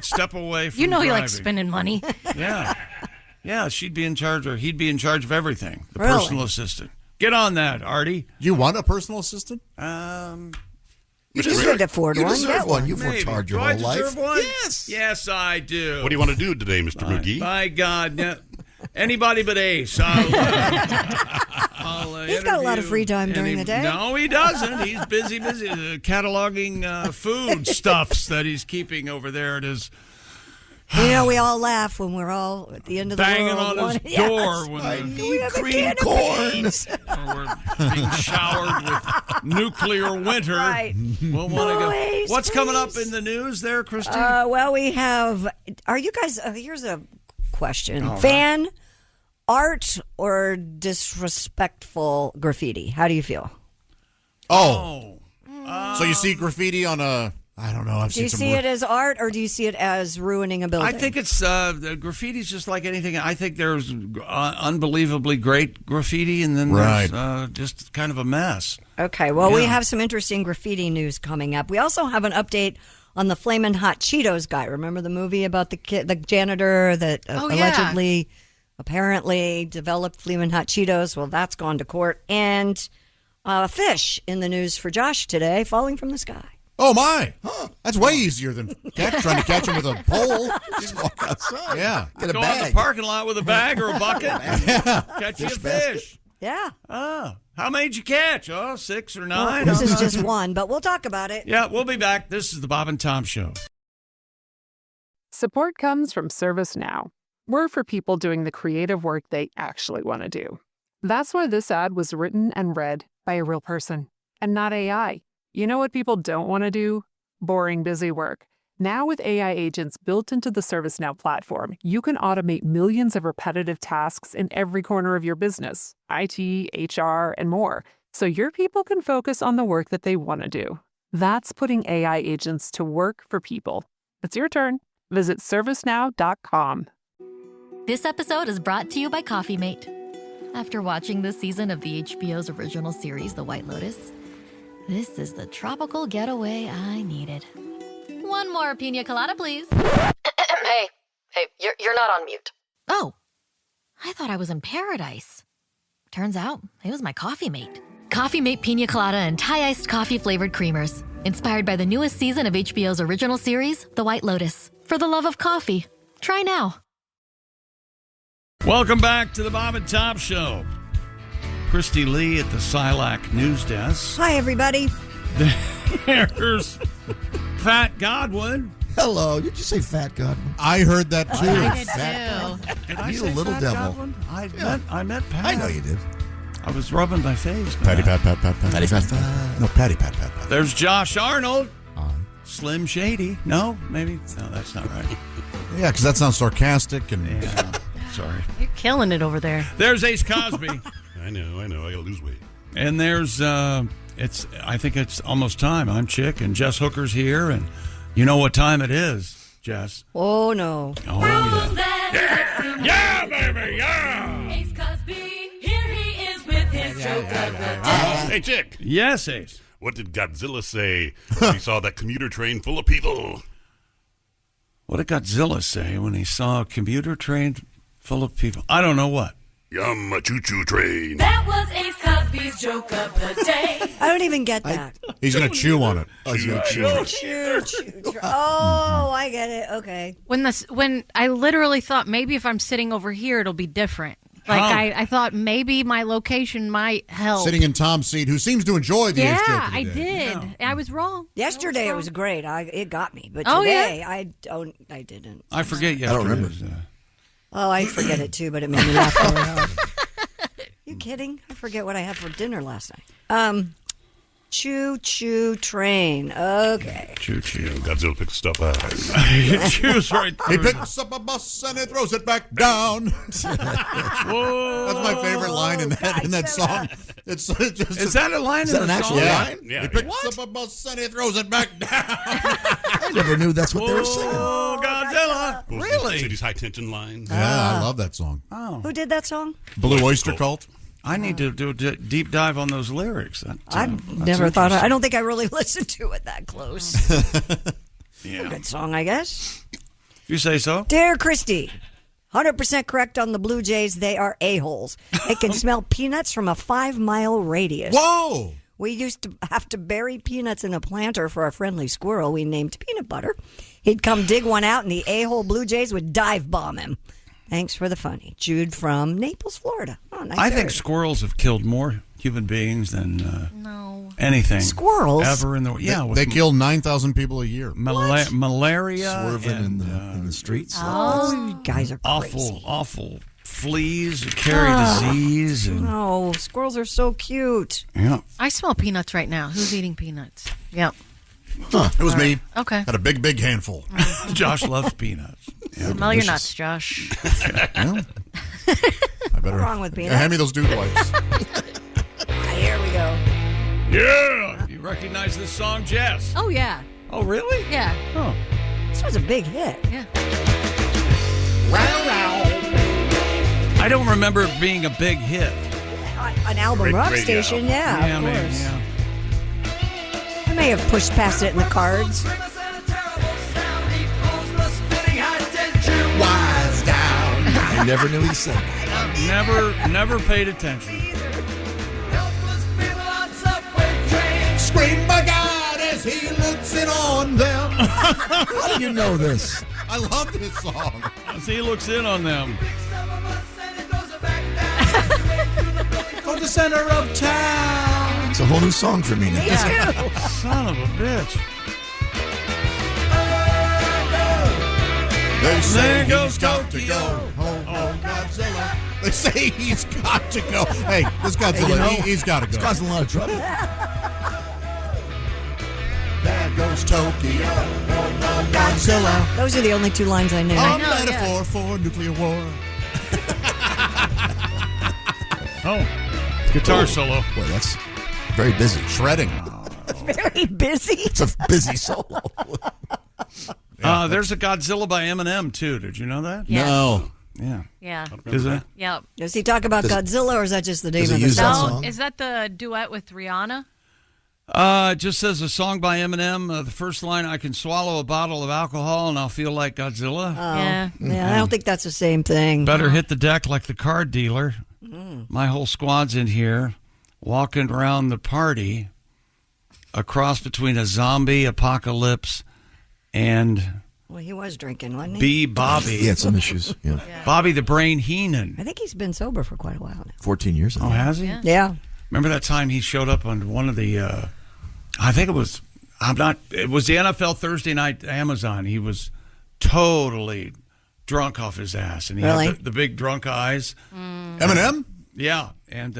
step away from You know driving. he likes spending money. Yeah, she'd be in charge, or he'd be in charge of everything. The Really? personal assistant. Get on that, Artie. You want a personal assistant? You could afford one. Deserve one. You've Maybe. worked hard your Do whole I deserve life. one? Yes. Yes, I do. What do you want to do today, Mr. McGee? My God. Anybody but Ace. I'll He's got a lot of free time during the day. No, he doesn't. He's busy cataloging food stuffs that he's keeping over there at his... You know, we all laugh when we're all at the end of the banging world. on his door when I the, need cream corn. we're being showered with nuclear winter. Right. We'll want to go. Please, What's coming up in the news there, Christy? Well, we have... Are you guys... here's a question. All right. Fan art or disrespectful graffiti? How do you feel? So you see graffiti on a... I don't know. Do you see it as art or do you see it as ruining a building? I think it's the graffiti's just like anything. I think there's unbelievably great graffiti, and then there's just kind of a mess. Okay, well, we have some interesting graffiti news coming up. We also have an update on the Flamin' Hot Cheetos guy. Remember the movie about the janitor that allegedly, apparently developed Flamin' Hot Cheetos? Well, that's gone to court. And fish in the news for Josh today, falling from the sky. Oh, my. That's way easier than trying to catch him with a pole. Just walk outside. Yeah. Get a Go bag. in the parking lot with a bag or a bucket. Catch you a fish. Yeah. How many did you catch? 6 or 9? This is just one, but we'll talk about it. Yeah, we'll be back. This is the Bob and Tom Show. Support comes from ServiceNow. We're for people doing the creative work they actually want to do. That's why this ad was written and read by a real person and not AI. You know what people don't want to do? Boring, busy work. Now with AI agents built into the ServiceNow platform, you can automate millions of repetitive tasks in every corner of your business, IT, HR, and more, so your people can focus on the work that they want to do. That's putting AI agents to work for people. It's your turn. Visit ServiceNow.com. This episode is brought to you by Coffee Mate. After watching this season of the HBO's original series, The White Lotus, this is the tropical getaway I needed. One more pina colada, please. Hey, you're not on mute. Oh, I thought I was in paradise. Turns out it was my Coffee Mate. Coffee Mate pina colada and Thai-iced coffee flavored creamers. Inspired by the newest season of HBO's original series, The White Lotus. For the love of coffee. Try now. Welcome back to the Bob and Tom Show. Christy Lee at the Silac News Desk. Hi, everybody. There's Fat Godwin. Hello. Did you say Fat Godwin? I heard that too. I did Fat too. Did I You say little Fat devil. Godwin? I meant Pat. I know you did. I was rubbing my face. Patty pat pat pat pat. Patty pat pat. No, patty pat pat pat. There's Josh Arnold. Slim Shady. No, maybe. No, that's not right. Yeah, because that sounds sarcastic and. Yeah. Sorry. You're killing it over there. There's Ace Cosby. I know. I gotta lose weight. And there's I think it's almost time. I'm Chick, and Jess Hooker's here, and you know what time it is, Jess. Oh, no. Oh, yeah. Yeah, baby, yeah. Ace Cosby, here he is with his joke of the day. Hey, Chick. Yes, Ace. What did Godzilla say when he saw that commuter train full of people? What did Godzilla say when he saw a commuter train full of people? I don't know what. Yum, a choo-choo train. That was Ace Cosby's joke of the day. I don't even get that. He's going to chew on it. Oh, I get it. Okay. When I literally thought maybe if I'm sitting over here, it'll be different. Like I thought maybe my location might help. Sitting in Tom's seat, who seems to enjoy the Ace joke of the I day. did. I was wrong. Yesterday it was great. It got me, but Oh, today yeah? I didn't. I forget yesterday. I don't remember. Oh, I forget it too, but it made me laugh really hard. You kidding? I forget what I had for dinner last night. Choo choo train. Okay. Choo choo. Godzilla picks stuff up. He chews right He through. picks up a bus and he throws it back down. Whoa. That's my favorite line in that song. It's just Is that a line in that the an actual song? line? Yeah. He picks up a bus and he throws it back down. I never knew that's what they were singing. Oh, Godzilla. Really? City's high tension lines. Yeah, I love that song. Oh. Who did that song? Blue Oyster Cult. I need to do a deep dive on those lyrics. I've never thought. I don't think I really listened to it that close. Yeah. Good song, I guess. If you say so. Dear Christy, 100% correct on the Blue Jays. They are a-holes. They can smell peanuts from a 5-mile radius. Whoa! We used to have to bury peanuts in a planter for a friendly squirrel we named Peanut Butter. He'd come dig one out, and the a-hole Blue Jays would dive bomb him. Thanks for the funny. Jude from Naples, Florida. Oh, nice I think area. squirrels have killed more human beings than anything. Squirrels? Ever in the They kill 9,000 people a year. Malaria. Swerving in the streets. Oh, you guys are crazy. Awful fleas that carry disease. And, Oh, squirrels are so cute. yeah. I smell peanuts right now. Who's eating peanuts? Yep. Huh, it was me. Okay. Had a big handful. Josh loves peanuts. Yeah, Smell your nuts, Josh. Well, I better. What's wrong with peanuts? Hand me those dude wipes. Here we go. Yeah. You recognize this song, Jess? Oh, yeah. Oh, really? Yeah. Oh. This was a big hit. Yeah. I don't remember it being a big hit. An album rock radio. station, yeah, of maybe, course. yeah. I may have pushed past it in the cards. Wise down. I never knew he said that. Never paid attention. Scream by God as he looks in on them. How do you know this? I love this song. As he looks in on them. From the center of town. It's a whole new song for me now. Son of a bitch. They say There goes he's got to go. Oh, Godzilla. They say he's got to go. Hey, this Godzilla, he's got to go. It's causing a lot of trouble. There goes Tokyo. Oh, Godzilla. Those are the only two lines I knew. A metaphor for nuclear war. Oh, guitar solo. Boy, that's very busy. Shredding. Very busy. It's a busy solo. There's a Godzilla by Eminem, too. Did you know that? Yes. No. Yeah. Yeah. Is it? Yep. Does he talk about Godzilla, or is that just the name does he of the use that song? song? No, is that the duet with Rihanna? It just says a song by Eminem. The first line, I can swallow a bottle of alcohol and I'll feel like Godzilla. Yeah. I don't think that's the same thing. Better hit the deck like the card dealer. My whole squad's in here, walking around the party, a cross between a zombie apocalypse and Well, he was drinking, wasn't he? B. Bobby. He had some issues. Yeah. Bobby the Brain Heenan. I think he's been sober for quite a while now. 14 years. Oh, has he? Yeah. Remember that time he showed up on one of the, I think it was the NFL Thursday Night Amazon. He was totally drunk off his ass. And he had the big drunk eyes. Eminem? Yeah. And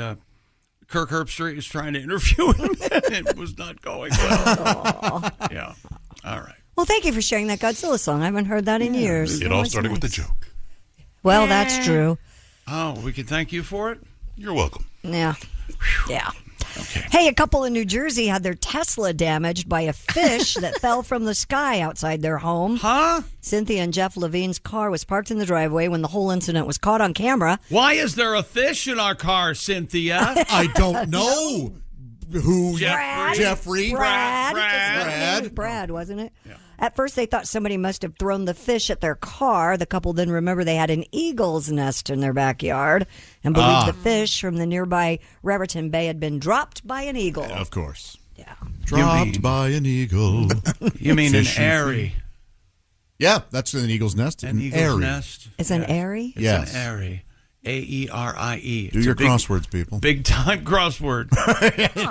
Kirk Herbstreit was trying to interview him. And it was not going well. Yeah. All right. Well, thank you for sharing that Godzilla song. I haven't heard that in years. It all started with a joke. Well, that's true. Oh, we can thank you for it? You're welcome. Yeah. Yeah. Okay. Hey, a couple in New Jersey had their Tesla damaged by a fish that fell from the sky outside their home. Huh? Cynthia and Jeff Levine's car was parked in the driveway when the whole incident was caught on camera. Why is there a fish in our car, Cynthia? I don't know. Who? Jeffrey? Brad, wasn't it? Yeah. At first, they thought somebody must have thrown the fish at their car. The couple then remember they had an eagle's nest in their backyard and believed the fish from the nearby Raritan Bay had been dropped by an eagle. Of course. Yeah. Dropped by an eagle. You mean an airy? Yeah, that's an eagle's nest. An eagle's nest. It's an airy? It's an airy. A-E-R-I-E. Do your crosswords, people. Big time crossword.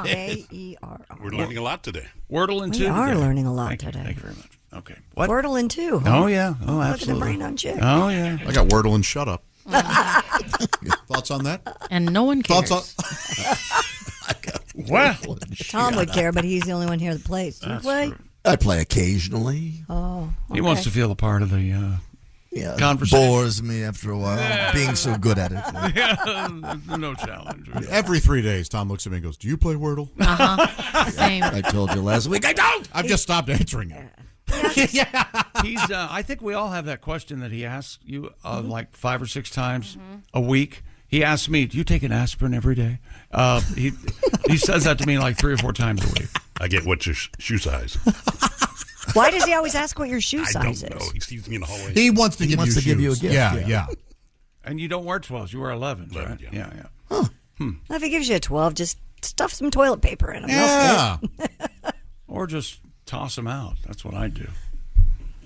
A-E-R-I. We're learning a lot today. Wordle and 2 We are today. learning a lot today. Thank you very much. Okay. What? Wordle and 2. Huh? Oh, yeah. Oh, Look absolutely. at the brain on chick. Oh, yeah. I got Wordle and shut up. Thoughts on that? And no one cares. Well, Tom would care, but he's the only one here that plays. Do you play? True. I play occasionally. Oh, okay. He wants to feel a part of the Yeah, conversation. bores me after a while, being so good at it. No challenge. Every 3 days, Tom looks at me and goes, "Do you play Wordle?" Same. I told you last week, I don't! I've just stopped answering it. He's. I think we all have that question that he asks you like 5 or 6 times a week. He asks me, "Do you take an aspirin every day?" He says that to me like 3 or 4 times a week. I get what's your shoe size. Why does he always ask what your shoe I size don't is? know. He sees me in the hallway. He wants to give you give you a shoes. gift. Yeah. And you don't wear 12s. You wear 11s, right? Yeah. Well, if he gives you a 12, just stuff some toilet paper in them. Yeah. Or just toss them out. That's what I do.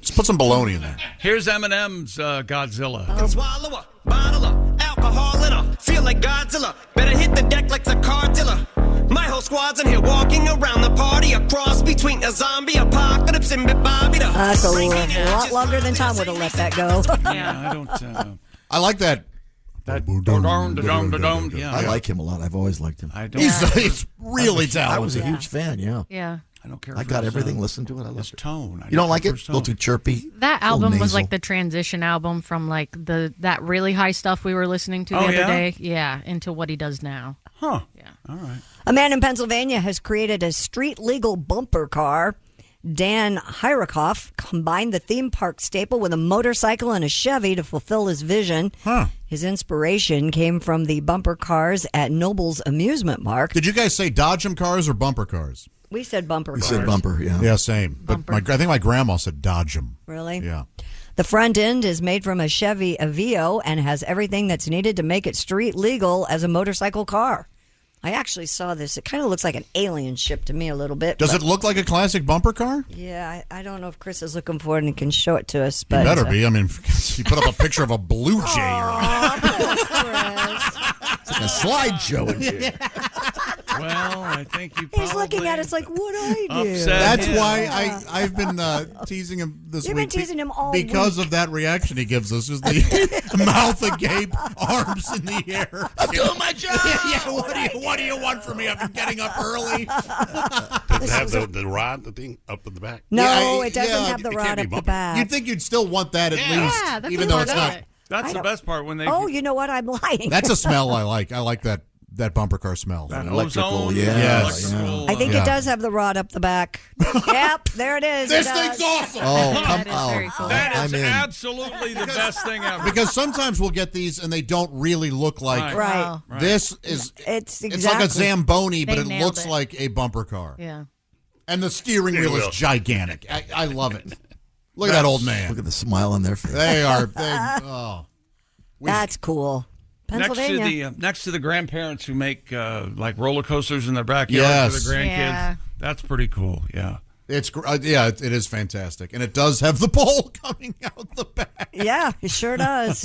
Just put some bologna in there. Here's Eminem's Godzilla. Swallow a bottle of alcohol in her. Feel like Godzilla. Better hit the deck like the cartilla. My whole squad's in here walking around the party. A cross between a zombie apocalypse and Bobby. That's a lot longer than Tom would have let that go. Yeah, I don't. I like that. Yeah, I like him a lot. I've always liked him. I don't. He's really talented. I was a huge fan, yeah. Yeah. I don't care. I for got his, everything, listened to it. I love his it. tone. You don't like care it? for A little too chirpy? That A little album was nasal. like the transition album from like that really high stuff we were listening to the other day. Yeah, into what he does now. Huh. Yeah. All right. A man in Pennsylvania has created a street-legal bumper car. Dan Hyrikoff combined the theme park staple with a motorcycle and a Chevy to fulfill his vision. Huh. His inspiration came from the bumper cars at Noble's Amusement Park. Did you guys say Dodgem cars or bumper cars? We said bumper We cars. said bumper, yeah. Yeah, same. But I think my grandma said Dodgem. Really? Yeah. The front end is made from a Chevy Aveo and has everything that's needed to make it street legal as a motorcycle car. I actually saw this. It kind of looks like an alien ship to me a little bit. Does it look like a classic bumper car? Yeah, I don't know if Chris is looking for it and can show it to us. But It better be. I mean, he put up a picture of a blue jay. It's like a slideshow in here. Well, I think you probably He's looking at us like, what I do? upset That's him. why I've been teasing him this You've week. been teasing him all because week. of that reaction he gives us. Just the mouth agape, arms in the air. I'm doing my job. What do you want from me? I've been getting up early. Does it have the rod, the thing up in the back? No, it doesn't have the it rod can't be up the bumpy. back. You'd think you'd still want that at Yeah, least, that's even a though it's part of not. it. That's the best part when they. Oh, you know what? I'm lying. That's a smell I like. I like that bumper car smell. That Electrical, ozone, yeah. Yes. electrical, I think Yeah. it does have the rod up the back. Yep, there it is. This It thing's does. awesome. Oh, That come is very on. cool. That is I'm in. absolutely the best thing ever. Because sometimes we'll get these and they don't really look like. Right. Right. Right. This is. It's It's exactly. like a Zamboni, but They it nailed looks it. like a bumper car. Yeah. And the steering wheel is gigantic. I love it. Look at that old man. Look at the smile on their face. They are. That's cool. Pennsylvania. Next to the grandparents who make like roller coasters in their backyard Yes. for the grandkids. Yeah. That's pretty cool. Yeah. It's it is fantastic, and it does have the pole coming out the back. Yeah, it sure does.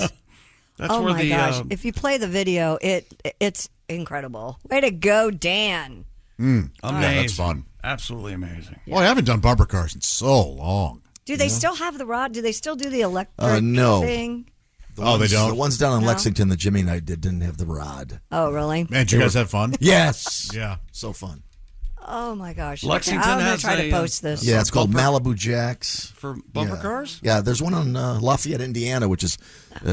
That's oh where my gosh! If you play the video, it's incredible. Way to go, Dan! Amazing. Yeah, that's fun. Absolutely amazing. Well, I haven't done bumper cars in so long. Do they still have the rod? Do they still do the electric no. thing? They don't? The ones down in No? Lexington that Jimmy and I didn't have the rod. Oh, really? Man, did you guys have fun? Yes. Yeah. So fun. Oh my gosh! Lexington I'm gonna has try to post this. Yeah, it's called Malibu Jacks. For bumper cars? Yeah, there's one on Lafayette, Indiana, which is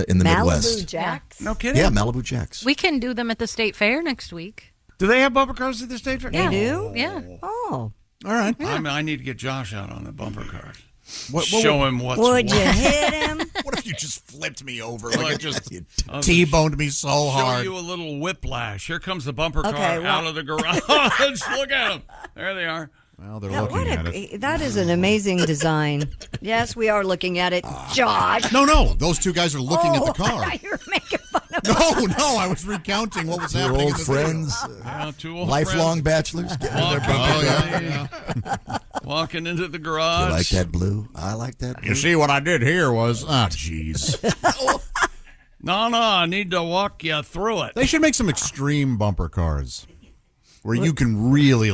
in the Malibu Midwest. Jacks. No kidding. Yeah, Malibu Jacks. We can do them at the state fair next week. Do they have bumper cars at the state fair? Yeah. They do? Yeah. Oh. All right. I need to get Josh out on the bumper cars. Show Show him what's Would you what. hit him? What if you just flipped me over? Like Like it just I'll T-boned me so Show hard. you a little whiplash. Here comes the bumper car Okay, out of the garage. Look at them. There they are. Well, they're Now, looking at it. that is an amazing design. Yes, we are looking at it, Josh. No, those two guys are looking at the I car. thought you were making fun of No, I was recounting what was Your happening. old in the friends, Yeah, two old lifelong friends bachelors. Getting in their bumper walking into the You garage. like that blue? I like that blue. You see, what I did here was, jeez. No, I need to walk you through it. They should make some extreme bumper cars where you can really,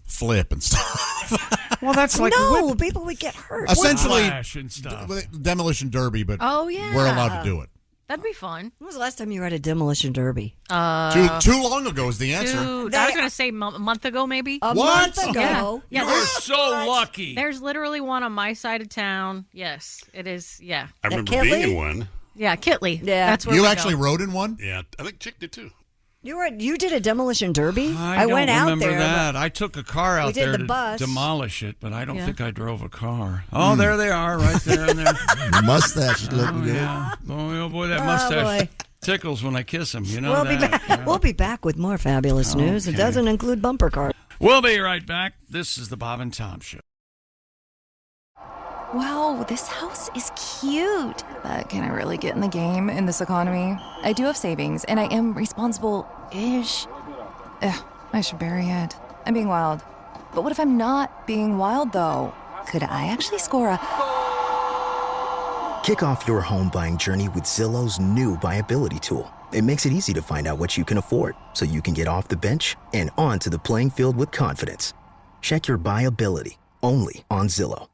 flip and stuff. Well, that's like no, people would get hurt. Essentially, whiplash and stuff. demolition derby, but Oh, yeah. we're allowed to do it. That'd be fun. When was the last time you were at a demolition derby? Too long ago is the answer. I was going to say a month ago, maybe. A What? month ago. Yeah, You're so lucky. there's literally one on my side of town. Yes, it is. Yeah. I remember Kitley? being in one. Yeah, Kitley. Yeah. That's where You we actually go. rode in one? Yeah, I think Chick did too. You did a demolition derby? I don't went out remember there. that. I took a car out We did there the to bus. demolish it, but I don't Yeah. think I drove a car. Oh, there they are, right there and there. Your mustache is looking Oh, good. yeah. Oh, boy, that Oh, mustache boy. tickles when I kiss him. You know We'll that. be back. Yeah. We'll be back with more fabulous news. It Okay. doesn't include bumper cars. We'll be right back. This is the Bob and Tom Show. Wow, this house is cute. But can I really get in the game in this economy? I do have savings, and I am responsible-ish. Ugh, I should bury it. I'm being wild. But what if I'm not being wild, though? Could I actually score a... Kick off your home buying journey with Zillow's new BuyAbility tool. It makes it easy to find out what you can afford, so you can get off the bench and onto the playing field with confidence. Check your BuyAbility, only on Zillow.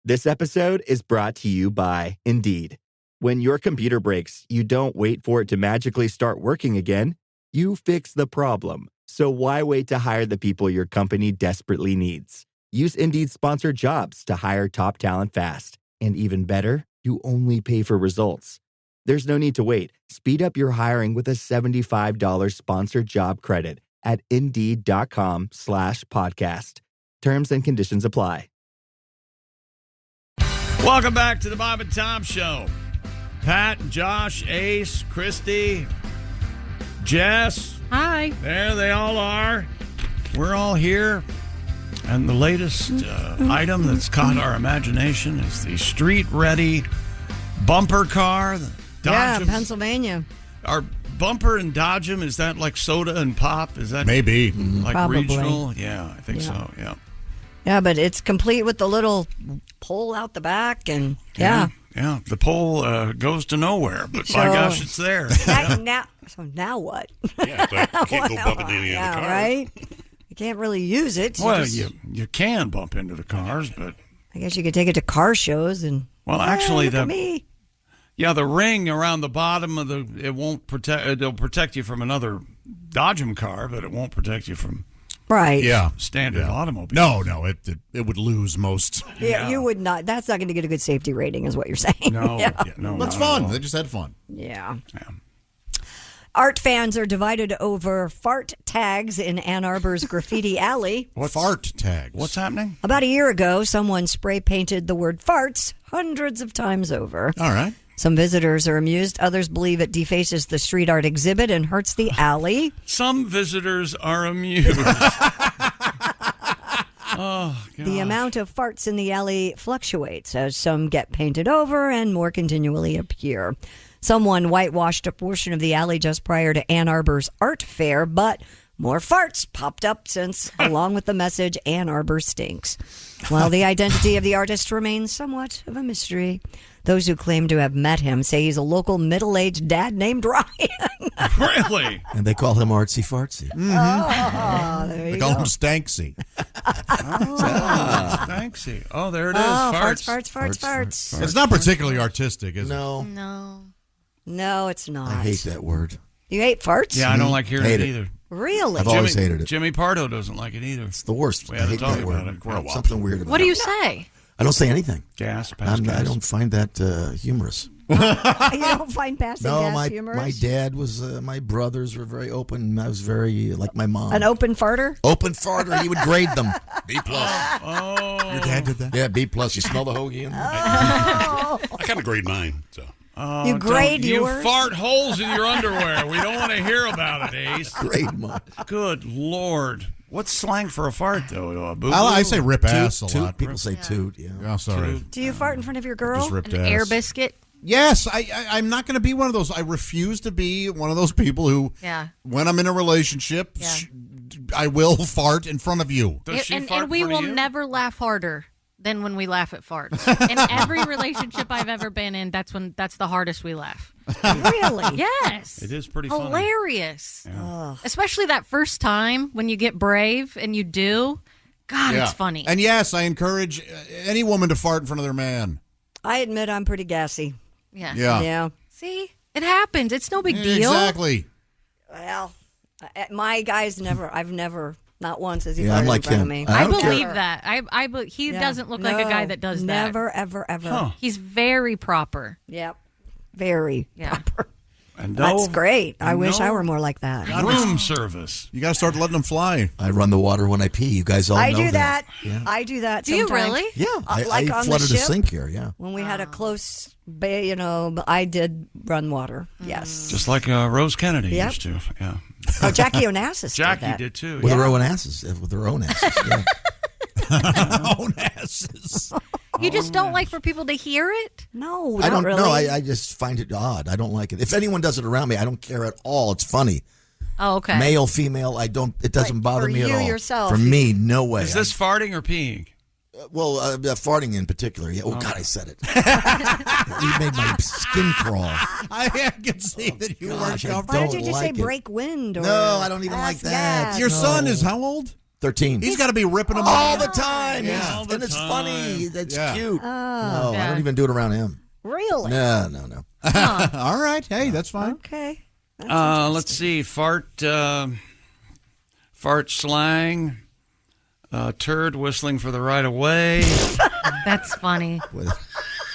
This episode is brought to you by Indeed. When your computer breaks, you don't wait for it to magically start working again. You fix the problem. So why wait to hire the people your company desperately needs? Use Indeed's sponsored jobs to hire top talent fast. And even better, you only pay for results. There's no need to wait. Speed up your hiring with a $75 sponsored job credit at Indeed.com/podcast. Terms and conditions apply. Welcome back to the Bob and Tom Show. Pat, Josh, Ace, Christy, Jess. Hi. There they all are. We're all here. And the latest item that's caught our imagination is the street-ready bumper car. Yeah, Dodge 'em. Pennsylvania. Our bumper and Dodge 'em, is that like soda and pop? Is that Maybe. like Probably. regional? Yeah, I think so, yeah. Yeah, but it's complete with the little pole out the back, and yeah. Yeah, the pole goes to nowhere, but by So- gosh, it's there. Now what? Yeah, but you can't go bump into any of the cars. Right? You can't really use it. Well, just- you can bump into the cars, but I guess you could take it to car shows and. well, actually, look at me. the ring around the bottom of it won't protect. It'll protect you from another Dodge 'em car, but it won't protect you from Right. Yeah. standard automobile. No, it would lose most. Yeah, you would not. That's not going to get a good safety rating, is what you're saying. No, Yeah. no, That's not at fun. all. They just had fun. Yeah. Art fans are divided over fart tags in Ann Arbor's graffiti alley. What fart tags? What's happening? About a year ago, someone spray painted the word farts hundreds of times over. All right. Some visitors are amused. Others believe it defaces the street art exhibit and hurts the alley. Some visitors are amused. Oh, God. The amount of farts in the alley fluctuates as some get painted over and more continually appear. Someone whitewashed a portion of the alley just prior to Ann Arbor's art fair, but More farts popped up since, along with the message, Ann Arbor stinks. While the identity of the artist remains somewhat of a mystery, those who claim to have met him say he's a local middle-aged dad named Ryan. Really? And they call him Artsy Fartsy. Oh, there you They call go. him Stanksy. Stanksy. Oh, there it is. Farts. It's not particularly artistic, is it? No, it's not. I hate that word. You hate farts? Yeah, I don't like hearing Hate it it. either. Really? I've always hated it. Jimmy Pardo doesn't like it either. It's the worst. We I had to hate talk that about word. it. Grow up. Something weird about What do it. you say? I don't say anything. Gas, I don't find that humorous. You don't find passing No, gas humorous? my dad was, my brothers were very open. I was very, like my mom. An open farter? Open farter. He would grade them. B+. Oh. Your dad did that? Yeah, B+. You smell the hoagie? I kind of grade mine, so. Oh, You grade don't- yours? You fart holes in your underwear. We don't want to hear about it, Ace. Grade mine. Good Lord. What's slang for a fart, though? Boo-boo? I say rip ass a Toot. lot. People say toot, yeah. Oh, sorry. Do you fart in front of your girl? Just ripped An ass. air biscuit? Yes, I'm not going to be one of those. I refuse to be one of those people who, Yeah. when I'm in a relationship, Yeah. I will fart in front of you. And we will never laugh harder than when we laugh at farts. In every relationship I've ever been in, that's the hardest we laugh. Really? Yes. It is pretty funny. Hilarious. Especially that first time when you get brave and you do. God, Yeah. it's funny. And yes, I encourage any woman to fart in front of their man. I admit I'm pretty gassy. Yeah. Yeah. See? It happens. It's no big deal. Exactly. Well, my guy's I've never, not once has he Yeah, farted I'm like in front him. of me. I I don't care. believe that. He Yeah. doesn't look like a guy that does that. Never, ever, ever. Huh. He's very proper. Yep. Very Yeah. proper. And That's great. I and wish I no were more like that. room service. You got to start letting them fly. I run the water when I pee. You guys all I know do that. Yeah. I do that Do you sometimes. really? Yeah, Like I on the flooded a ship? sink here, yeah. When we had a close bay, I did run water. Yes. Just like Rose Kennedy Yep. used to. Yeah. Oh, Jackie Onassis Jackie did that. did too. With yeah. their own asses. With their own asses, yeah. Own asses. You just don't like for people to hear it? No, I don't really. know. I just find it odd. I don't like it. If anyone does it around me, I don't care at all. It's funny. Oh, okay. Male, female, it doesn't bother for me at you all. yourself, For me, no way. Is this farting or peeing? Farting in particular. Yeah. Oh, God, I said it. You made my skin crawl. I can see that you weren't Gosh, I comfortable. Why don't don't you just say like it. break wind? Or No, I don't even like ass that. gas? Your No. son is how old? 13. He's got to be ripping them all off. the time. Yeah. Yeah. All the And it's time. funny. That's Yeah. cute. Oh. No, I Yeah. don't even do it around him. Really? No. All right. Hey, that's fine. Okay. Let's see. Fart slang. Turd whistling for the right of way. That's funny.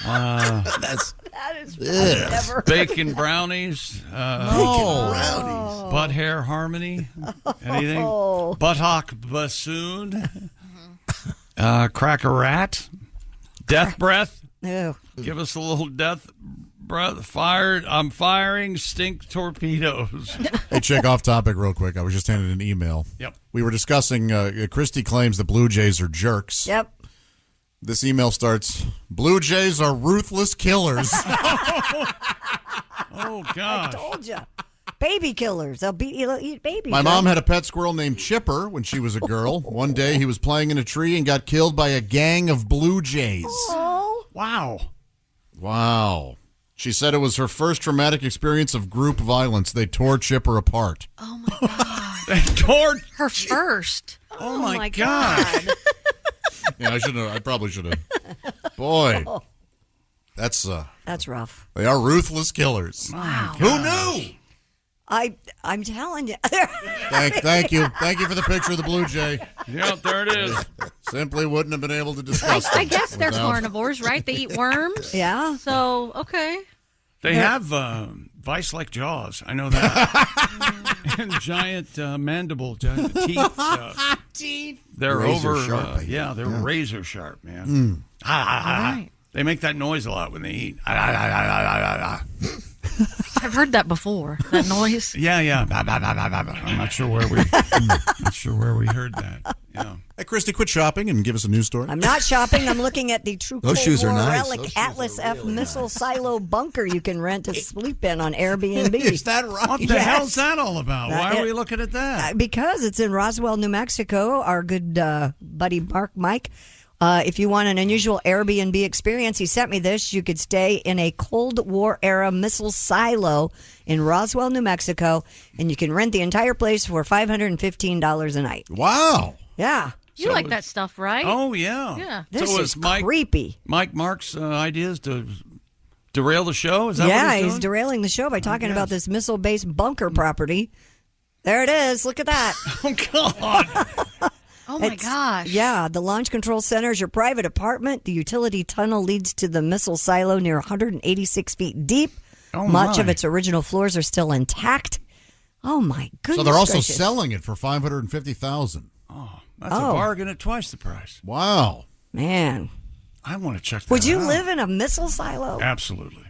That's That is never. Bacon brownies. Butt hair harmony. Anything? Buttock bassoon. Crack a rat. Death breath. Ew. Give us a little death breath. Fired. I'm firing stink torpedoes. Hey, check off topic real quick. I was just handed an email. Yep. We were discussing, Christy claims the Blue Jays are jerks. Yep. This email starts, Blue Jays are ruthless killers. Oh, I gosh. told you. Baby killers. They'll eat babies. My mom had a pet squirrel named Chipper when she was a girl. One day he was playing in a tree and got killed by a gang of Blue Jays. Oh. Wow. She said it was her first traumatic experience of group violence. They tore Chipper apart. Oh, my God. They tore Her first. Oh, my God. Yeah, I probably should have. Boy. That's rough. They are ruthless killers. Wow. Who knew? I'm telling you. Thank you. Thank you for the picture of the Blue Jay. Yep, there it is. Simply wouldn't have been able to discuss I them guess they're without- carnivores, right? They eat worms. Yeah. So, okay. They have vice-like jaws. I know that. And giant mandible teeth. Teeth. They're Razor over. sharp, They're razor sharp, man. Right. They make that noise a lot when they eat. I've heard that before. That noise. Yeah. I'm not sure where we heard that. Yeah. Hey, Christy, quit shopping and give us a news story. I'm not shopping. I'm looking at the True Those Cold shoes are War nice. relic Those shoes Atlas are F really missile nice. silo bunker you can rent to sleep in on Airbnb. Is that right? What the hell's that all about? Why are we looking at that? Because it's in Roswell, New Mexico. Our good buddy Mike. If you want an unusual Airbnb experience, he sent me this. You could stay in a Cold War era missile silo in Roswell, New Mexico, and you can rent the entire place for $515 a night. Wow. Yeah. You like that stuff, right? Oh, yeah. Yeah. This so is Mike, creepy. Mike Mark's ideas to derail the show? Is that Yeah, what he's he's doing? derailing the show by talking about this missile-based bunker property. There it is. Look at that. Oh, God. Oh, my gosh. Yeah, the Launch Control Center is your private apartment. The utility tunnel leads to the missile silo near 186 feet deep. Oh, Much my. of its original floors are still intact. Oh, my goodness. So they're also gracious. selling it for $550,000. That's a bargain at twice the price. Wow. Man. I want to check that Would you out. live in a missile silo? Absolutely.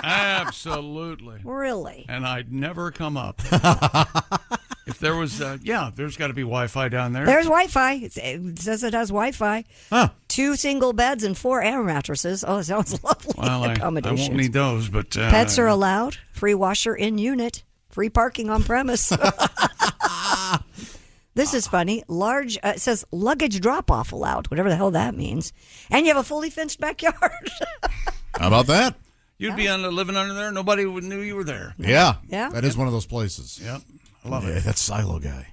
Absolutely. Really? And I'd never come up. If there was, there's got to be Wi-Fi down there. There's Wi-Fi. It says it has Wi-Fi. Huh. 2 single beds and 4 air mattresses. Oh, it sounds lovely. Well, I accommodations. won't need those, but... Pets are allowed. Free washer in unit. Free parking on premise. This is funny. Large, it says luggage drop-off allowed, whatever the hell that means. And you have a fully fenced backyard. How about that? You'd be living under there. Nobody would knew you were there. Yeah. Yeah. That is one of those places. Yep. I love Yeah, it. that's Silo Guy.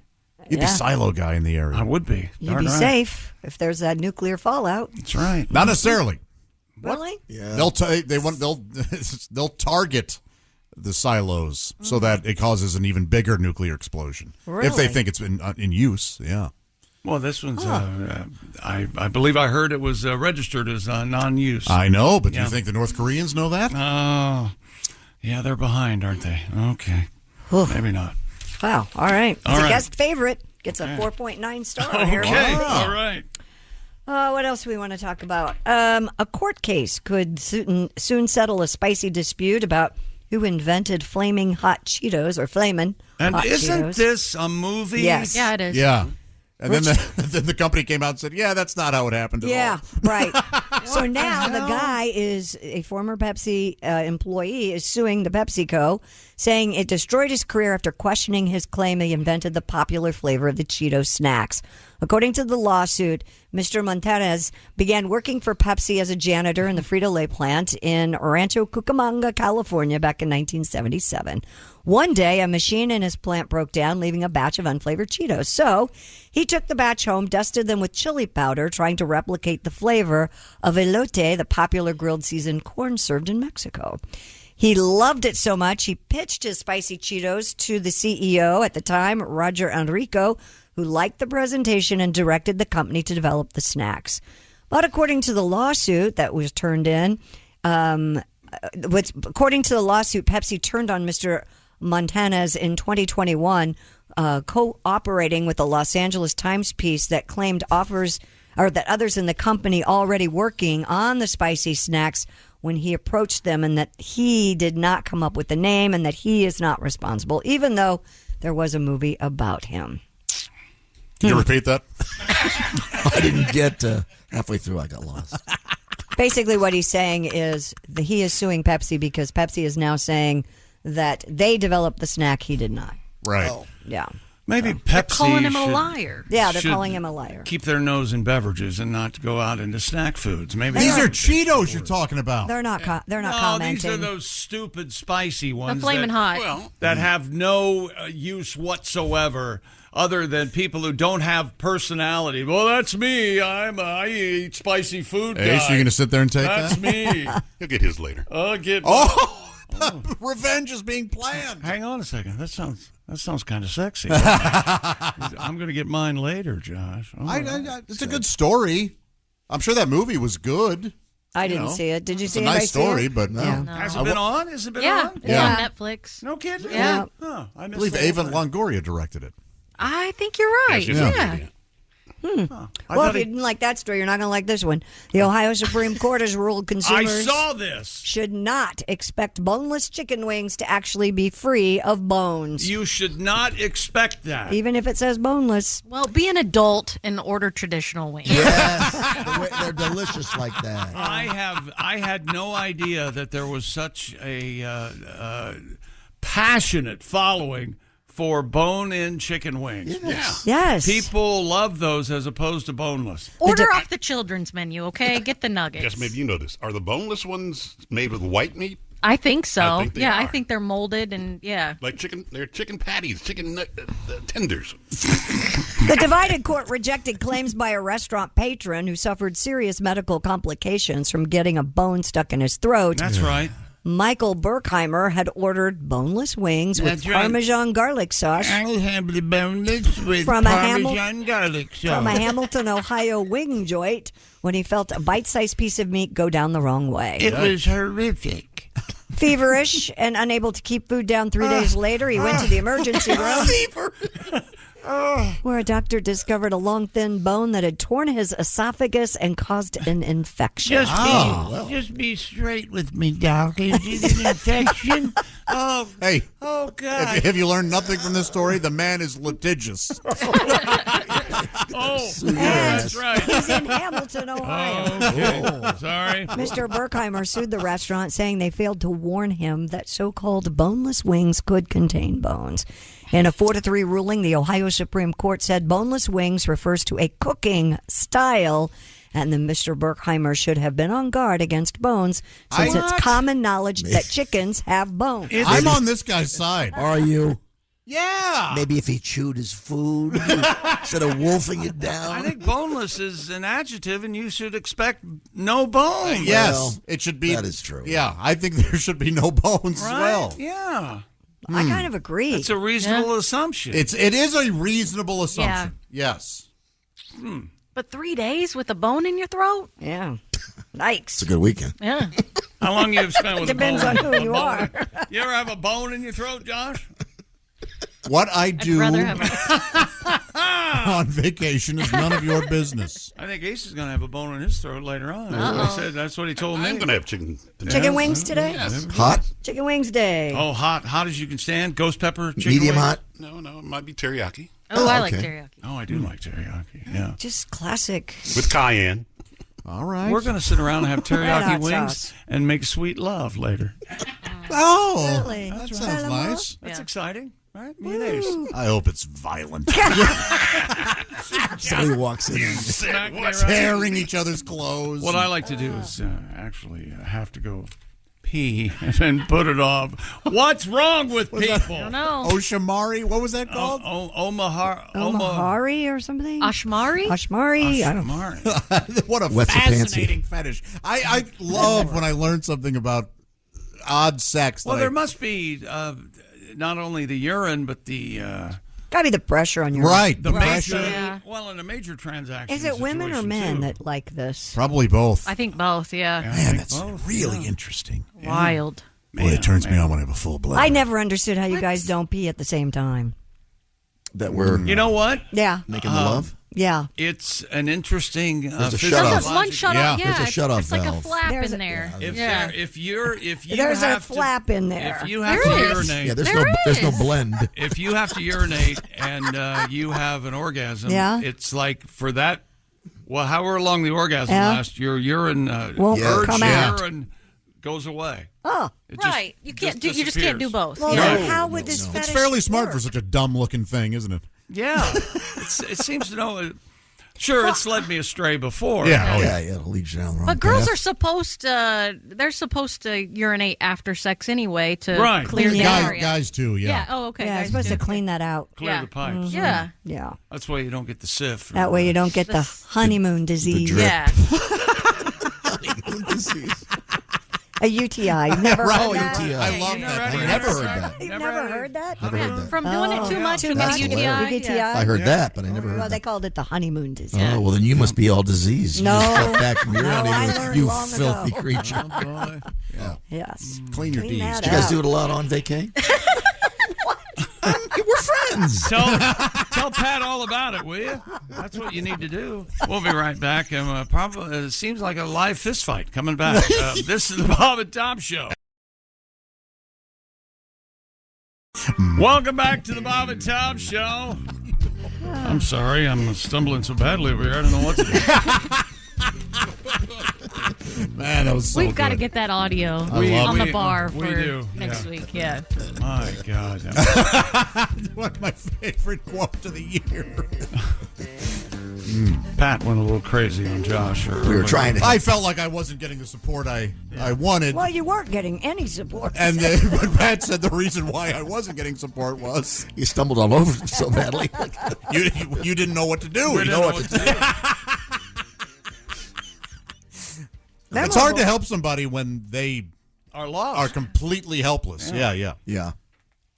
You'd Yeah. be Silo Guy in the area. I would be. You'd Darn be right. safe if there's that nuclear fallout. That's right. Not necessarily. Really? Yeah. They'll target the silos so that it causes an even bigger nuclear explosion if they Really? think it's in use. Yeah. Well, this one's, I believe I heard it was registered as non-use. I know, but do Yeah. you think the North Koreans know that? Oh, yeah, they're behind, aren't they? Okay. Maybe not. Wow. All right. It's All a right. guest favorite. Gets a 4.9 star here. Okay. Wow. All right. What else do we want to talk about? A court case could soon settle a spicy dispute about who invented flaming hot Cheetos or flamin' And hot isn't Cheetos. this a movie? Yes. Yeah, it is. Yeah. And then the company came out and said, yeah, that's not how it happened at Yeah, all. right. So now the guy is a former Pepsi employee is suing the PepsiCo, saying it destroyed his career after questioning his claim he invented the popular flavor of the Cheeto snacks. According to the lawsuit, Mr. Montanez began working for Pepsi as a janitor in the Frito-Lay plant in Rancho Cucamonga, California, back in 1977. One day, a machine in his plant broke down, leaving a batch of unflavored Cheetos. So he took the batch home, dusted them with chili powder, trying to replicate the flavor of elote, the popular grilled seasoned corn served in Mexico. He loved it so much, he pitched his spicy Cheetos to the CEO at the time, Roger Enrico, who liked the presentation and directed the company to develop the snacks. But according to the lawsuit that was turned in, according to the lawsuit, Pepsi turned on Mr. Montanez in 2021, cooperating with the Los Angeles Times piece that claimed that others in the company already working on the spicy snacks when he approached them, and that he did not come up with the name and that he is not responsible, even though there was a movie about him. Can you repeat that? I didn't get halfway through. I got lost. Basically, what he's saying is that he is suing Pepsi because Pepsi is now saying that they developed the snack, he did not. Right. Yeah. Maybe So- Pepsi They're calling him a should- liar. Yeah, they're should calling him a liar. Keep their nose in beverages and not go out into snack foods. Maybe These are Cheetos you're talking about. They're not. They're not no, commenting. these are those stupid spicy ones. Flamin' that, Hot. that have no use whatsoever, other than people who don't have personality. Well, that's me. I eat spicy food. Hey, guy. so you're going to sit there and take That's that? me. He'll get his later. I'll get. Revenge is being planned. Hang on a second. That sounds kind of sexy. I'm going to get mine later, Josh. Oh, It's a good story. I'm sure that movie was good. I didn't see it. Did you It's see a it? nice story, but no. Yeah. Has it been on? Has it been Yeah, on? it's Yeah. on Netflix. No kidding. Yeah. Huh, I I missed believe the whole Ava thing. Longoria directed it. I think you're right. she's Yeah. not good yet. Well, if you didn't like that story, you're not going to like this one. The Ohio Supreme Court has ruled consumers I saw this. should not expect boneless chicken wings to actually be free of bones. You should not expect that. Even if it says boneless. Well, be an adult and order traditional wings. Yes, they're delicious like that. I had no idea that there was such a passionate following for bone-in chicken wings. Yes. People love those as opposed to boneless. Order off the children's menu, okay? Get the nuggets. Guess maybe you know this. Are the boneless ones made with white meat? I think so. I think they I are. think they're molded and Like chicken, they're chicken patties, chicken tenders. The divided court rejected claims by a restaurant patron who suffered serious medical complications from getting a bone stuck in his throat. That's right. Michael Berkheimer had ordered boneless wings with That's right. Parmesan garlic sauce. I'll have the boneless with From a Parmesan garlic sauce. From a Hamilton, Ohio wing joint when he felt a bite-sized piece of meat go down the wrong way. It was horrific. Feverish and unable to keep food down 3 days later, he went to the emergency room. Where a doctor discovered a long, thin bone that had torn his esophagus and caused an infection. Just be straight with me, Doc. Is it an infection? Hey. Oh, God. Have you learned nothing from this story? The man is litigious. That's right. He's in Hamilton, Ohio. Sorry. Mr. Berkheimer sued the restaurant, saying they failed to warn him that so-called boneless wings could contain bones. In a 4-3 ruling, the Ohio Supreme Court said boneless wings refers to a cooking style, and then Mr. Berkheimer should have been on guard against bones, since it's common knowledge that chickens have bones. I'm on this guy's side. Are you? Yeah. Maybe if he chewed his food instead of wolfing it down. I think boneless is an adjective, and you should expect no bones. Yes, Well, it should be. that is true. Yeah, I think there should be no bones as well. Yeah. I kind of agree. It's a reasonable assumption. It is a reasonable assumption. Yes. But 3 days with a bone in your throat? Yeah. Yikes. It's a good weekend. Yeah. How long you have spent with Depends a bone? on who you are. You ever have a bone in your throat, Josh? What I do rather have on vacation is none of your business. I think Ace is going to have a bone in his throat later on. That's what he said. That's what he told me. I'm going to have chicken. Chicken wings today? Yes. Hot? Chicken wings day. Oh, hot as you can stand. Ghost pepper chicken Medium wings? hot? No, it might be teriyaki. Oh, I like okay. teriyaki. Oh, I do like teriyaki. Yeah. Just classic. With cayenne. All right. We're going to sit around and have teriyaki hot wings sauce. and make sweet love later. Oh, Really? that sounds nice. That's Yeah. exciting, right? Me and Ace. I hope it's violent. Somebody walks in. Smack me around. Tearing each other's clothes. What I like to do is actually have to go pee and then put it off. What's wrong with people? I don't know. Oshamari? What was that called? Omahari or something? Ashmari? Ashmari? I don't know. Omahari. What a What's the fancy? fascinating fetish. I love when I learn something about odd sex. Well, that there I- must be not only the urine, but the Gotta be the pressure on your Right, the major. pressure. Yeah. Well, in a major transaction. Is it women or situation, men too. that like this? Probably both. I think both, yeah. I Man, think that's both, really yeah. interesting. Wild. Boy, it turns me on when I have a full blood. I never understood how you guys don't pee at the same time. That we're You know what? Yeah. making the love? Yeah. It's an interesting. There's a physical shut-off. There's one logic. shut Yeah. off. Yeah, There's a it's- shut-off it's like a valve. flap There's in a- there. If yeah. if you There's a have to, flap in there. if you have There to is. urinate, Yeah, There there's no is. blend. if you have to urinate and you have an orgasm, Yeah. it's like for that. Well, however long the orgasm Yeah. lasts, your urine Won't urge come out. urine goes away. Oh. It just- Right. You can't do. You just can't do disappears. both. Well, yeah. then how would this It's fetish fairly smart work? for such a dumb-looking thing, isn't it? Yeah, it seems to know. Sure, it's led me astray before. Yeah. Yeah, it'll lead you down the wrong But girls path. are supposed to. They're supposed to urinate after sex anyway to Right. clear the Guys, area. guys too. Yeah. Yeah. Oh, okay. Yeah, guys it's supposed do. to clean that out. Clear Yeah. the pipes. Yeah. Yeah. That's why you don't get the sif. That way you don't get the honeymoon disease. drip. Yeah. A UTI. You've never Right, heard that? UTI. I love You that. never I never heard that. You've never heard that? Never heard that. From doing it too much, you That's get a UTI. hilarious. UTI? Yeah. I heard that, but I never heard Well, they that. called it the honeymoon disease. Oh, well, then you must be all diseased. You No. just got back from your No, I honeymoon, learned you long filthy ago. creature. Yes. Clean your Clean D's. that Did you guys out. do it a lot on vacay? We're friends. Tell Pat all about it, will you? That's what you need to do. We'll be right back. And probably it seems like a live fist fight coming back. This is the Bob and Tom Show. Welcome back to the Bob and Tom Show. I'm sorry, I'm stumbling so badly over here. I don't know what to do. Man, that was so We've got to get that audio on the bar for next week. Yeah. My God. One of my favorite quotes of the year. Pat went a little crazy on Josh. We were trying to. I felt like I wasn't getting the support I wanted. Well, you weren't getting any support. And but Pat said the reason why I wasn't getting support was You stumbled all over it so badly. you didn't know what to do. We didn't know what to do. It's hard to help somebody when they are lost, are completely helpless. Yeah.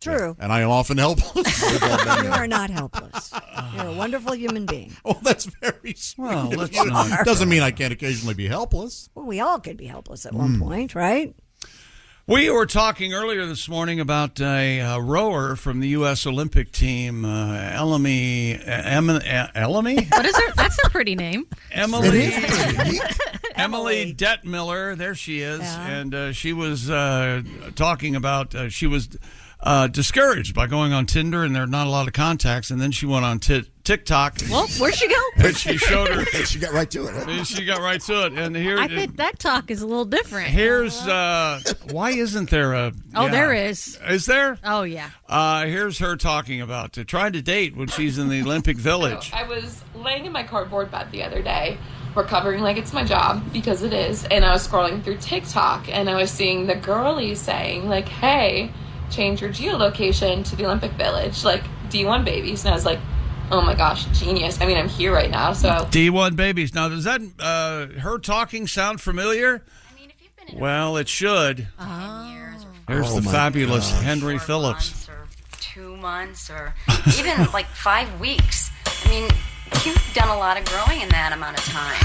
True. And I am often helpless. You are not helpless. You're a wonderful human being. Oh, that's very sweet. Well, of let's you. not. Doesn't mean I can't occasionally be helpless. Well, we all could be helpless at one point, right? We were talking earlier this morning about a rower from the U.S. Olympic team, Emily. What is her? That's a pretty name. Emily Detmiller. There she is. Yeah. And she was talking about she was discouraged by going on Tinder, and there are not a lot of contacts. And then she went on TikTok. Well, where'd she go? And she showed her. She got right to it. Huh? She got right to it. And here, I think that talk is a little different. Here's why isn't there a? Oh, there is. Is there? Oh, yeah. Here's her talking about trying to date when she's in the Olympic Village. I was laying in my cardboard bed the other day, recovering like it's my job, because it is, and I was scrolling through TikTok, and I was seeing the girlies saying, like, hey, change your geolocation to the Olympic Village, like, D1 babies. And I was like, oh my gosh, genius. I mean, I'm here right now, so. D1 babies. Now, does that, her talking sound familiar? I mean, if you've been in well, it should. years, There's the fabulous Henry Phillips. 2 months, or even like 5 weeks. I mean, you've done a lot of growing in that amount of time.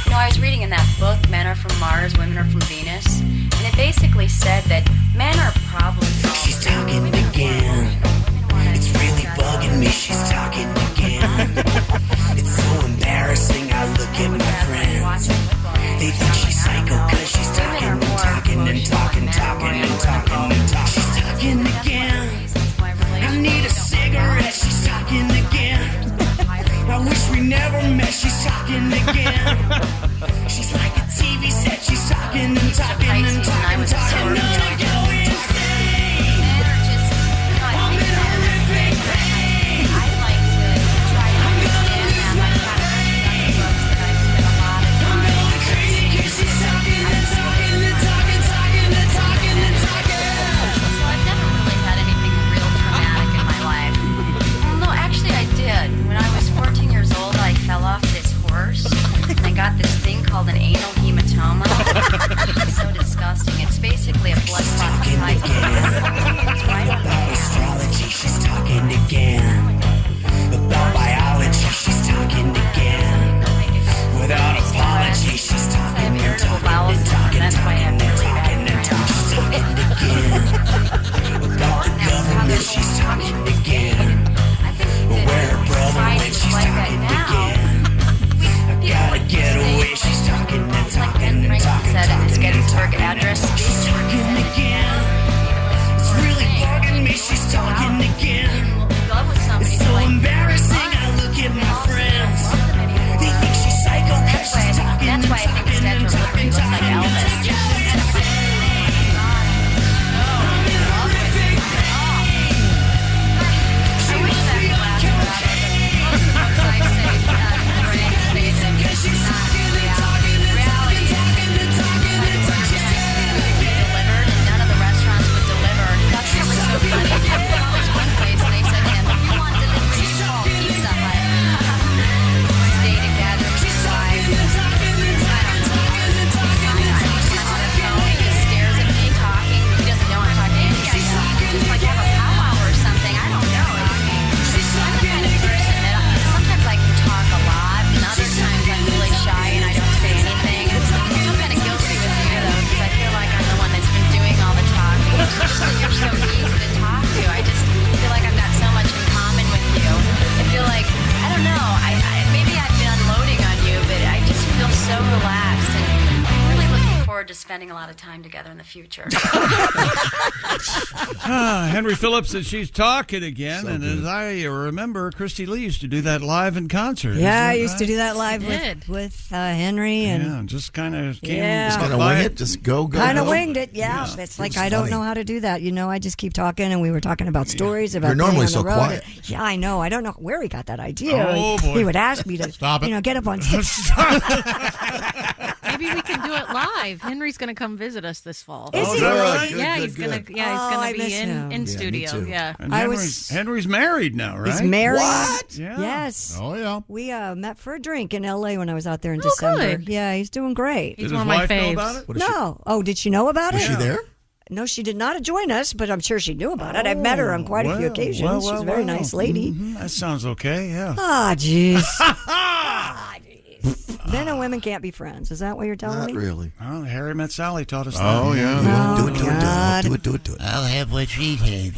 You know, I was reading in that book, Men Are From Mars, Women Are From Venus, and it basically said that men are problem solvers. She's talking again. It's really bugging me. She's talking again. It's so embarrassing. I look at my friends. They think she's psycho because she's talking and talking and talking, talking and talking and talking. She's talking again. I need a cigarette. She's talking again. I wish we never met. She's talking again. She's like a TV set. She's talking and talking and talking and talking. And I go insane. I'm in horrific pain. I'm gonna lose my mind. I'm going crazy because she's talking and talking and talking, talking and talking and talking. So I've never really had anything real traumatic in my life. Well, no, actually I did. When I was 14 years old, I fell off this horse, and I got this thing called an anal hematoma. It's so disgusting. It's basically a spending a lot of time together in the future. Henry Phillips says she's talking again, and as I remember, Christy Lee used to do that live in concert. Yeah, I used to do that live with Henry, and just kind of came. Just kind of wing it, just go. Kind of winged it, yeah. It's like I don't know how to do that. I just keep talking, and we were talking about stories about. You're normally being on so the road. quiet. Yeah, I know. I don't know where he got that idea. Oh, boy. He would ask me to get up on stage. Maybe we can do it live. Henry's going to come visit us this fall. Is he? Right? Yeah, he's going to. Yeah, he's going to be in studio. Yeah. And Henry's married now, right? He's married. What? Yeah. Yes. Oh yeah. We met for a drink in L.A. when I was out there in December. Good. Yeah, he's doing great. He's Did one his of my wife know faves. about it? No. Oh, did she know about it? Was she there? No, she did not join us, but I'm sure she knew about it. I've met her on quite a few occasions. She's a very nice lady. Mm-hmm. That sounds okay, yeah. Ah, jeez. Men and women can't be friends. Is that what you're telling me? Not really. Well, Harry Met Sally taught us that. Oh yeah. Oh, Do it. I'll have what she had.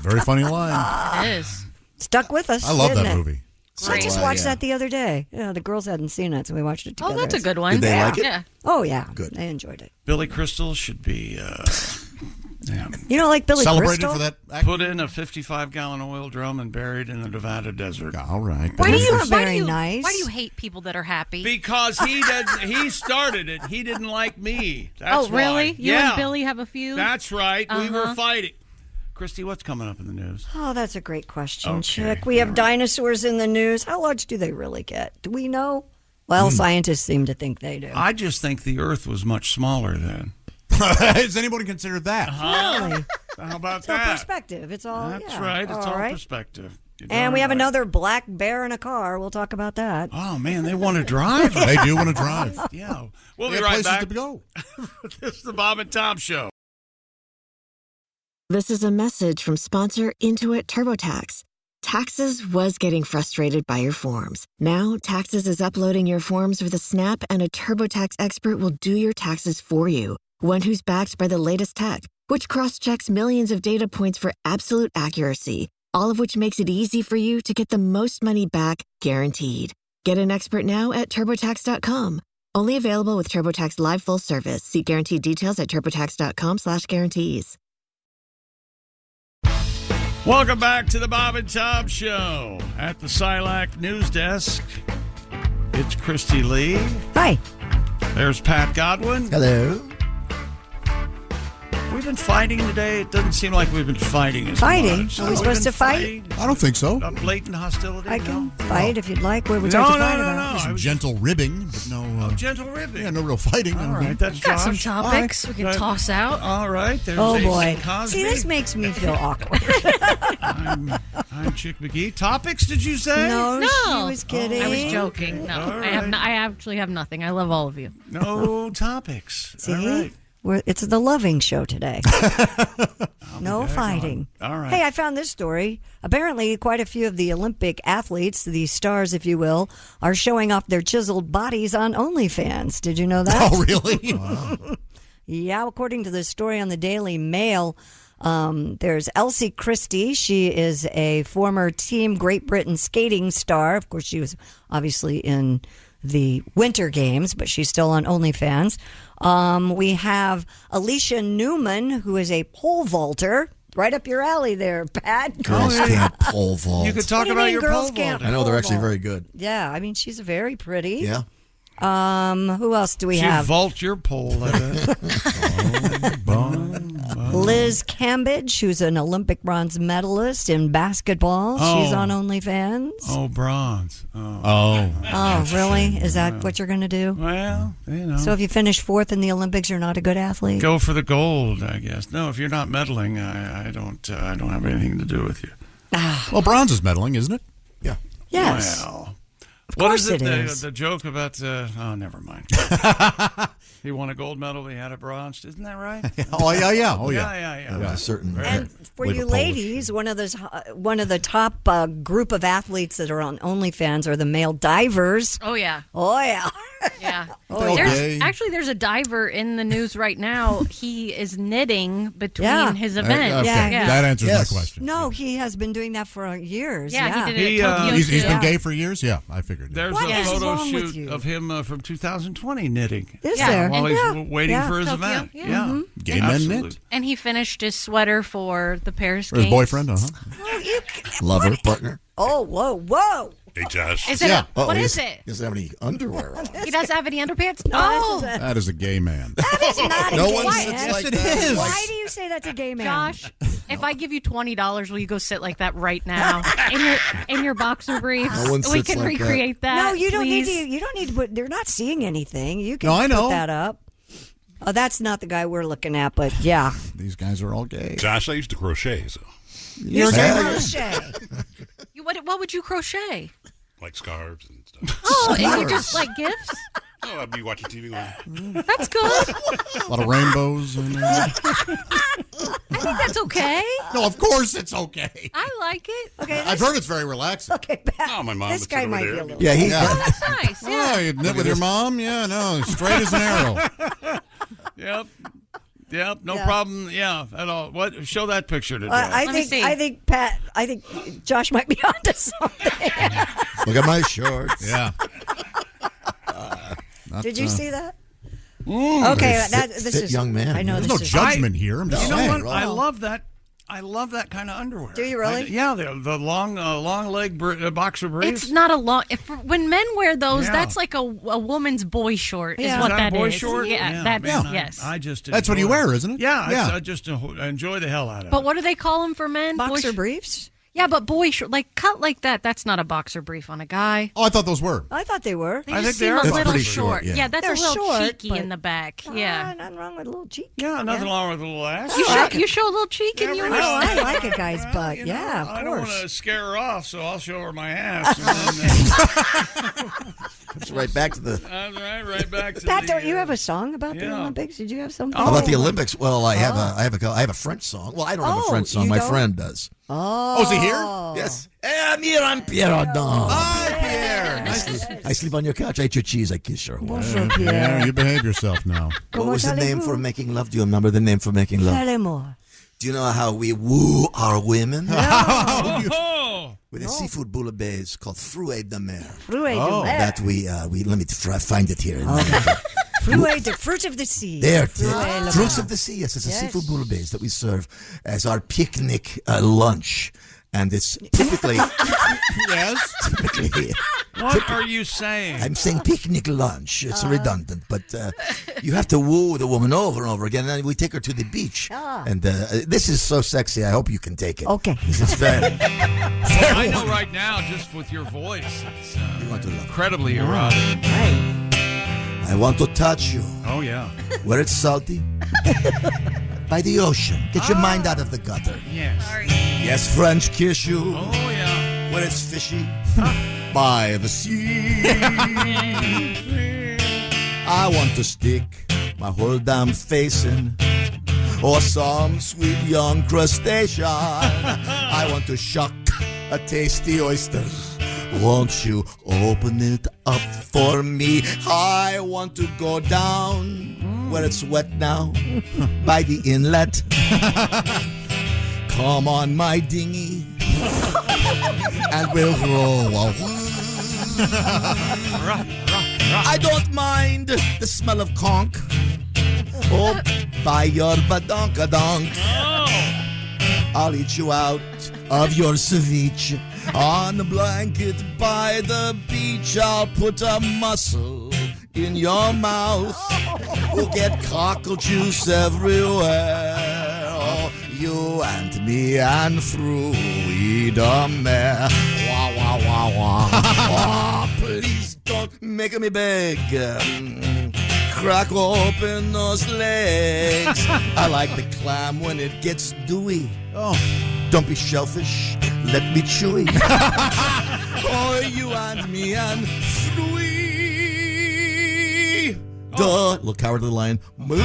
Very funny line. It is. Stuck with us. I love didn't that it? movie. I just watched that the other day. Yeah, the girls hadn't seen it, so we watched it together. Oh, that's a good one. Did they like it? Yeah. Oh, yeah. Good. They enjoyed it. Billy Crystal should be You don't like Billy Celebrated Crystal? for that. put in a 55-gallon oil drum and buried in the Nevada desert. All right. Why do you? That's not very nice. Why do you hate people that are happy? Because he started it. He didn't like me. That's really? why. You and Billy have a feud? That's right. We were fighting. Christy, what's coming up in the news? Oh, that's a great question, Okay. Chick. We have dinosaurs in the news. How large do they really get? Do we know? Well, scientists seem to think they do. I just think the Earth was much smaller then. Has anybody considered that? Really? How about It's all that? perspective. It's all, That's yeah. right. It's all right. perspective. You're And darn we have right. another black bear in a car. We'll talk about that. Oh, man, they want to drive. They do want to drive. Yeah. We'll They be have right places back. to go. This is the Bob and Tom Show. This is a message from sponsor Intuit TurboTax. Taxes was getting frustrated by your forms. Now, Taxes is uploading your forms with a snap, and a TurboTax expert will do your taxes for you. One who's backed by the latest tech, which cross-checks millions of data points for absolute accuracy, all of which makes it easy for you to get the most money back, guaranteed. Get an expert now at TurboTax.com. Only available with TurboTax Live Full Service. See guaranteed details at TurboTax.com/guarantees. Welcome back to the Bob and Tom Show. At the Silac News Desk, it's Christy Lee. Hi. There's Pat Godwin. Hello. We've been fighting today. It doesn't seem like we've been fighting as Fighting? much. Are we supposed to fight? I don't think so. Blatant hostility? I can No? fight if you'd like. What are we No, going to no, fight no, about? no. Some gentle ribbing, but no. Gentle ribbing. Yeah, no real fighting. All right, that's Got some Josh. topics we can toss out. All right, there's Oh, Jason boy. Cosby. See, this makes me feel awkward. I'm Chick McGee. Topics, did you say? No, No. she was kidding. I was joking. No, All I actually have nothing. I love all of you. No topics. See? All right. It's the loving show today. No fighting. All right. Hey, I found this story. Apparently, quite a few of the Olympic athletes, the stars, if you will, are showing off their chiseled bodies on OnlyFans. Did you know that? Oh, really? Yeah, according to the story on the Daily Mail, there's Elsie Christie. She is a former Team Great Britain skating star. Of course, she was obviously in the Winter Games, but she's still on OnlyFans. We have Alicia Newman, who is a pole vaulter. Right up your alley there, Pat. Girls can't pole vault. You could talk What do you about mean your girls pole can't vault. I know they're pole actually vault? very good. Yeah, I mean, she's very pretty. Yeah. Who else do we You have? vault your pole. Liz Cambridge, who's an Olympic bronze medalist in basketball. She's on OnlyFans. Oh, bronze. Oh, really? Is that what you're going to do? Well, you know. So if you finish fourth in the Olympics, you're not a good athlete? Go for the gold, I guess. No, if you're not medaling, I don't have anything to do with you. Well, bronze is medaling, isn't it? Yeah. Yes. Well, Of what course is it? it is. The joke about? Oh, never mind. He won a gold medal. He had a bronze. Isn't that right? Oh, yeah. Yeah. There's a certain. And for Way you to polish. ladies, one of the top group of athletes that are on OnlyFans are the male divers. Oh, yeah. Oh, yeah. Yeah. Oh, okay. There's a diver in the news right now. He is knitting between his events. Okay. That answers my question. No, he has been doing that for years. Yeah, he did it. He's been gay for years? Yeah, I figured. There's a photo shoot of him from 2020 knitting. Is there? While he's waiting for his Tokyo. event. Yeah. Yeah. Gay men knit. And he finished his sweater for the Paris For his Games. boyfriend, Lover, partner. Oh, whoa. Hey, Josh. Is it? What is it? He doesn't have any underwear on. He doesn't have any underpants? No. That is a gay man. That is not a No gay one man. sits like it that. is. Why do you say that's a gay man? Josh, if I give you $20, will you go sit like that right now in your boxer briefs? No one We sits can like recreate that. No, you don't need please. to. You don't need to put. They're not seeing anything. You can No, I know. put that up. Oh, that's not the guy we're looking at, but yeah. These guys are all gay. Josh, I used to crochet, so You're gay. crochet. What would you crochet? like scarves and stuff. Oh, and you just like gifts? Oh, I'd be watching TV going. That's good. A lot of rainbows. I think that's okay. No, of course it's okay. I like it. Okay, I've heard it's very relaxing. Okay, Oh, my mom this would guy sit over might there. be a little. Yeah, he. Oh, that's nice. Oh, Yeah. you knit with your mom? Yeah, no, straight as an arrow. Yep, no problem. Yeah, at all. What? Show that picture to I think Josh might be onto something. Look at my shorts. Yeah. Did you see that? Okay, this fit is young man. I know There's this no is judgment here. I'm just You know saying. what? I love that. I love that kind of underwear. Do you really? The long leg boxer briefs. It's not a long. When men wear those, Yeah. that's like a woman's boy short. Is Yeah. what Is that a that boy is. short? Yeah, Yeah, that's man, yes. I just That's what you enjoy wear, it. isn't it? Yeah, Yeah. I just enjoy the hell out of But it. what do they call them for men? boxer Boy briefs. Yeah, but boy short, like cut like that. That's not a boxer brief on a guy. Oh, I thought those were. I thought they were. They I just think they seem are a boxer little briefs. short, short. yeah. That's They're a little short, cheeky but- in the back. Yeah. Nothing wrong with a little cheek. Yeah, nothing wrong with a little ass. You show a little cheek in yours. Oh, I like a guy's butt. You know, Yeah, of I don't want course. to scare her off, so I'll show her my ass. And then, It's right back to the. that's right back to Pat, the, don't you have a song about the yeah. Olympics? Did you have something? How about the Olympics? Well, I have a French song. Well, I don't have a French song. you My don't? friend does. Oh, is he here? Yes. Hey, I'm here. I'm Pierre Ardant. Hi, Pierre. I sleep on your couch. I eat your cheese. I kiss your. Bonjour, Yeah, Pierre. you behave yourself now. What was the Comment name allez-vous? for making love? Do you remember the name for making love? Parlez-moi. Do you know how we woo our women? Oh, With a seafood bouillabaisse called fruit de mer. Fruit de mer. That we let me find it here. Fruit of the sea. There, Fruit de mer. fruits of the sea. Yes, it's a Yes. seafood bouillabaisse that we serve as our picnic lunch, and it's typically Yes. typically. what are you saying? I'm saying picnic lunch. It's redundant, but you have to woo the woman over and over again. And then we take her to the beach, and this is so sexy. I hope you can take it. Okay. This is very. Well, I know right now, just with your voice, it's want to love. incredibly erotic. I want to touch you Oh, yeah. where it's salty, by the ocean. Get your mind out of the gutter. Yes. Yes, French kiss you Oh, yeah. where it's fishy, by the sea. I want to stick my whole damn face in, or some sweet young crustacean. I want to shuck a tasty oyster. Won't you open it up for me? I want to go down where it's wet now, by the inlet. Come on, my dinghy, and we'll row. I don't mind the smell of conch. Oh, by your badonkadonk. I'll eat you out of your ceviche. On the blanket by the beach, I'll put a mussel in your mouth. We'll get cockle juice everywhere. Oh, you and me and fruit de mer. Wah, wah, wah, wah. Oh, please don't make me beg. Crack open those legs. I like the clam when it gets dewy. Oh, don't be shellfish. Let me chewy. Oh, you and me and free. Duh. Little cowardly lion. Moo.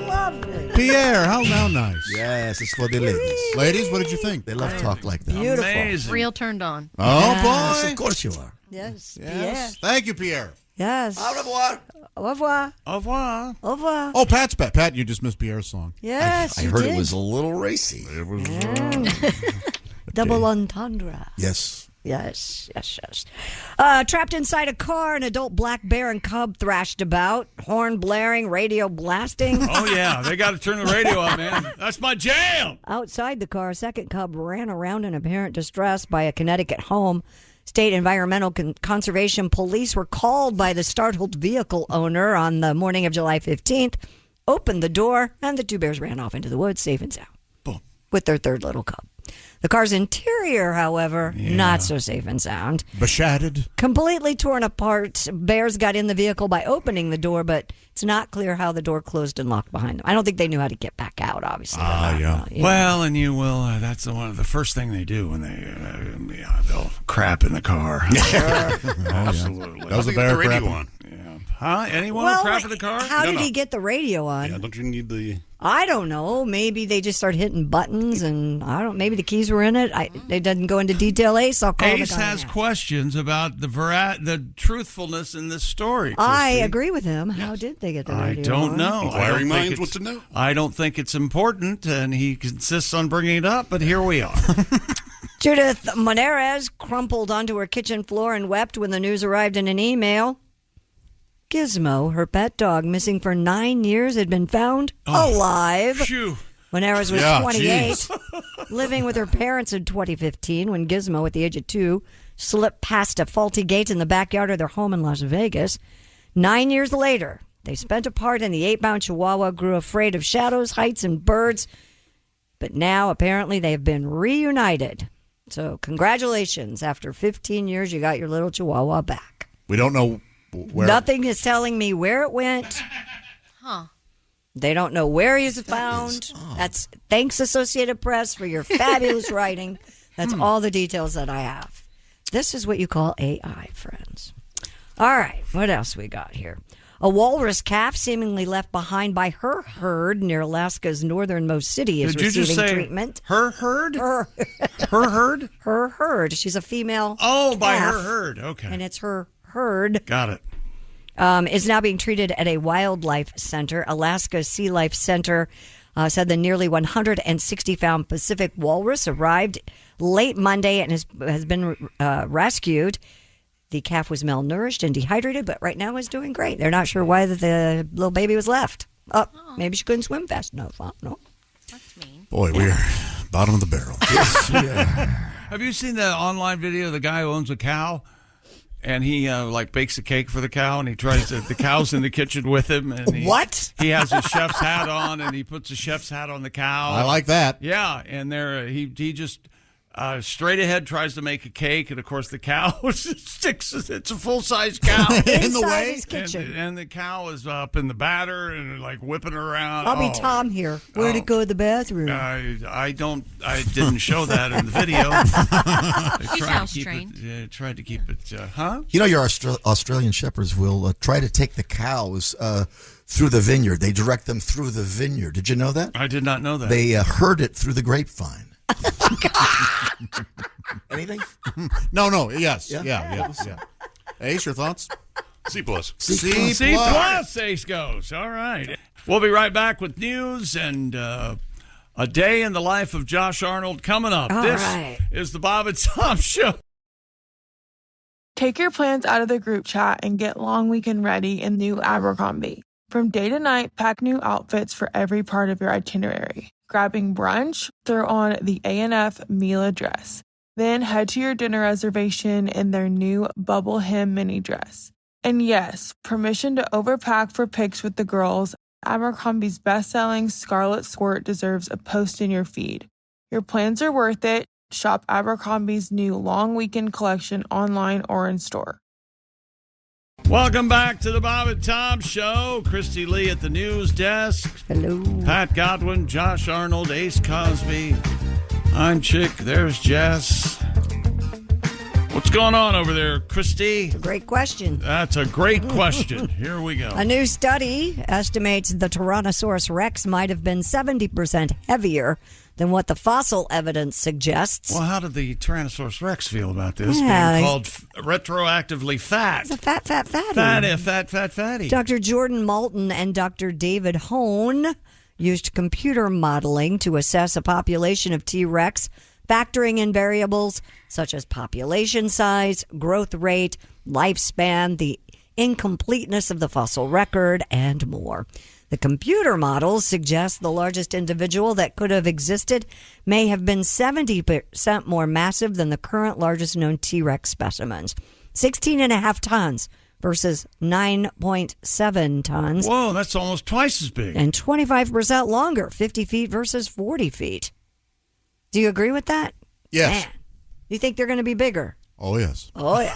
Lovely. Pierre, how nice. Yes, it's for the ladies. Ladies, what did you think? They love talk like that. Beautiful. Amazing. Real turned on. Oh, Yes, boy. of course you are. Yes. Yes. Thank you, Pierre. Yes. Au revoir. Au revoir. Au revoir. Au revoir. Oh, Pat's back. Pat, you just missed Pierre's song. Yes, I you heard did. it was a little racy. It was. Double entendre. Yes. Yes. Trapped inside a car, an adult black bear and cub thrashed about, horn blaring, radio blasting. Oh, yeah. They got to turn the radio on, man. That's my jam. Outside the car, a second cub ran around in apparent distress by a Connecticut home. State Environmental Conservation Police were called by the startled vehicle owner on the morning of July 15th, opened the door, and the two bears ran off into the woods, safe and sound, Boom. with their third little cub. The car's interior, however, not so safe and sound. Beshattered. Completely torn apart. Bears got in the vehicle by opening the door, but it's not clear how the door closed and locked behind them. I don't think they knew how to get back out, obviously. Yeah. Well, and you will. That's one of the first thing they do when they'll crap in the car. Absolutely. That was a bear radio crapping. on. Huh? Anyone Well, crap in the car? How did he get the radio on? Yeah, don't you need the... I don't know. Maybe they just started hitting buttons, and maybe the keys were in it. They didn't go into detail. Ace, I'll call Ace the guy has now. questions about the truthfulness in this story. I Christy. agree with him. How did they get the I radio don't on? know. Inquiring minds want to know. I don't think it's important, and he insists on bringing it up, but here we are. Judith Moneres crumpled onto her kitchen floor and wept when the news arrived in an email. Gizmo, her pet dog, missing for 9 years, had been found alive. Phew. Moneres was Yeah, 28, living with her parents in 2015 when Gizmo, at the age of 2, slipped past a faulty gate in the backyard of their home in Las Vegas. 9 years later, they spent apart, and the 8-pound Chihuahua grew afraid of shadows, heights, and birds. But now, apparently, they have been reunited. So, congratulations. After 15 years, you got your little Chihuahua back. We don't know where. Nothing is telling me where it went. Huh. They don't know where he's found. That's thanks, Associated Press, for your fabulous writing. That's all the details that I have. This is what you call AI, friends. All right, what else we got here? A walrus calf seemingly left behind by her herd near Alaska's northernmost city is Did you receiving just say treatment. Her herd? Her herd? Her herd. She's a female. Oh, by calf, her herd. Okay. and it's her herd. Got it. Is now being treated at a wildlife center. Alaska Sea Life Center said the nearly 160-pound Pacific walrus arrived late Monday and has been rescued. The calf was malnourished and dehydrated, but right now is doing great. They're not sure why the little baby was left. Maybe she couldn't swim fast enough. I don't know. That's mean. Boy, we're bottom of the barrel. Yes, we are. Have you seen the online video of the guy who owns a cow? And he bakes a cake for the cow, and he tries to. The cow's in the kitchen with him, and What? He has his chef's hat on, and he puts a chef's hat on the cow. I like that. Yeah, and he just straight ahead tries to make a cake, and of course the cow sticks. It's a full size cow In the Inside way. his kitchen. and the cow is up in the batter and like whipping around. I'll be Tom here. Where'd it go to the bathroom? I didn't show that in the video. He's house trained. Tried to keep it, huh? You know, your Australian shepherds will try to take the cows through the vineyard. They direct them through the vineyard. Did you know that? I did not know that. They herd it through the grapevine. Anything? No. Yes. Yeah? Yeah. Ace, your thoughts? C+. C+. C+, Ace goes. All right. We'll be right back with news and a day in the life of Josh Arnold coming up. All This right. is the Bob and Tom Show. Take your plans out of the group chat and get long weekend ready in new Abercrombie. From day to night, pack new outfits for every part of your itinerary. Grabbing brunch? Throw on the A&F Mila dress. Then head to your dinner reservation in their new bubble hem mini dress. And yes, permission to overpack for pics with the girls. Abercrombie's best-selling Scarlet Squirt deserves a post in your feed. Your plans are worth it. Shop Abercrombie's new long weekend collection online or in store. Welcome back to the Bob and Tom Show. Christy Lee at the news desk. Hello. Pat Godwin, Josh Arnold, Ace Cosby. I'm Chick. There's Jess. What's going on over there, Christy? Great question. That's a great question. Here we go. A new study estimates the Tyrannosaurus rex might have been 70% heavier than what the fossil evidence suggests. Well, how did the Tyrannosaurus Rex feel about this Yeah, being called retroactively fat? It's a fat fatty. Fatty. Dr. Jordan Malton and Dr. David Hone used computer modeling to assess a population of T-Rex, factoring in variables such as population size, growth rate, lifespan, the incompleteness of the fossil record, and more. The computer models suggest the largest individual that could have existed may have been 70% more massive than the current largest known T-Rex specimens. 16.5 tons versus 9.7 tons. Whoa, that's almost twice as big. And 25% longer, 50 feet versus 40 feet. Do you agree with that? Yes. Man, you think they're going to be bigger? Oh, yes. Oh, yeah.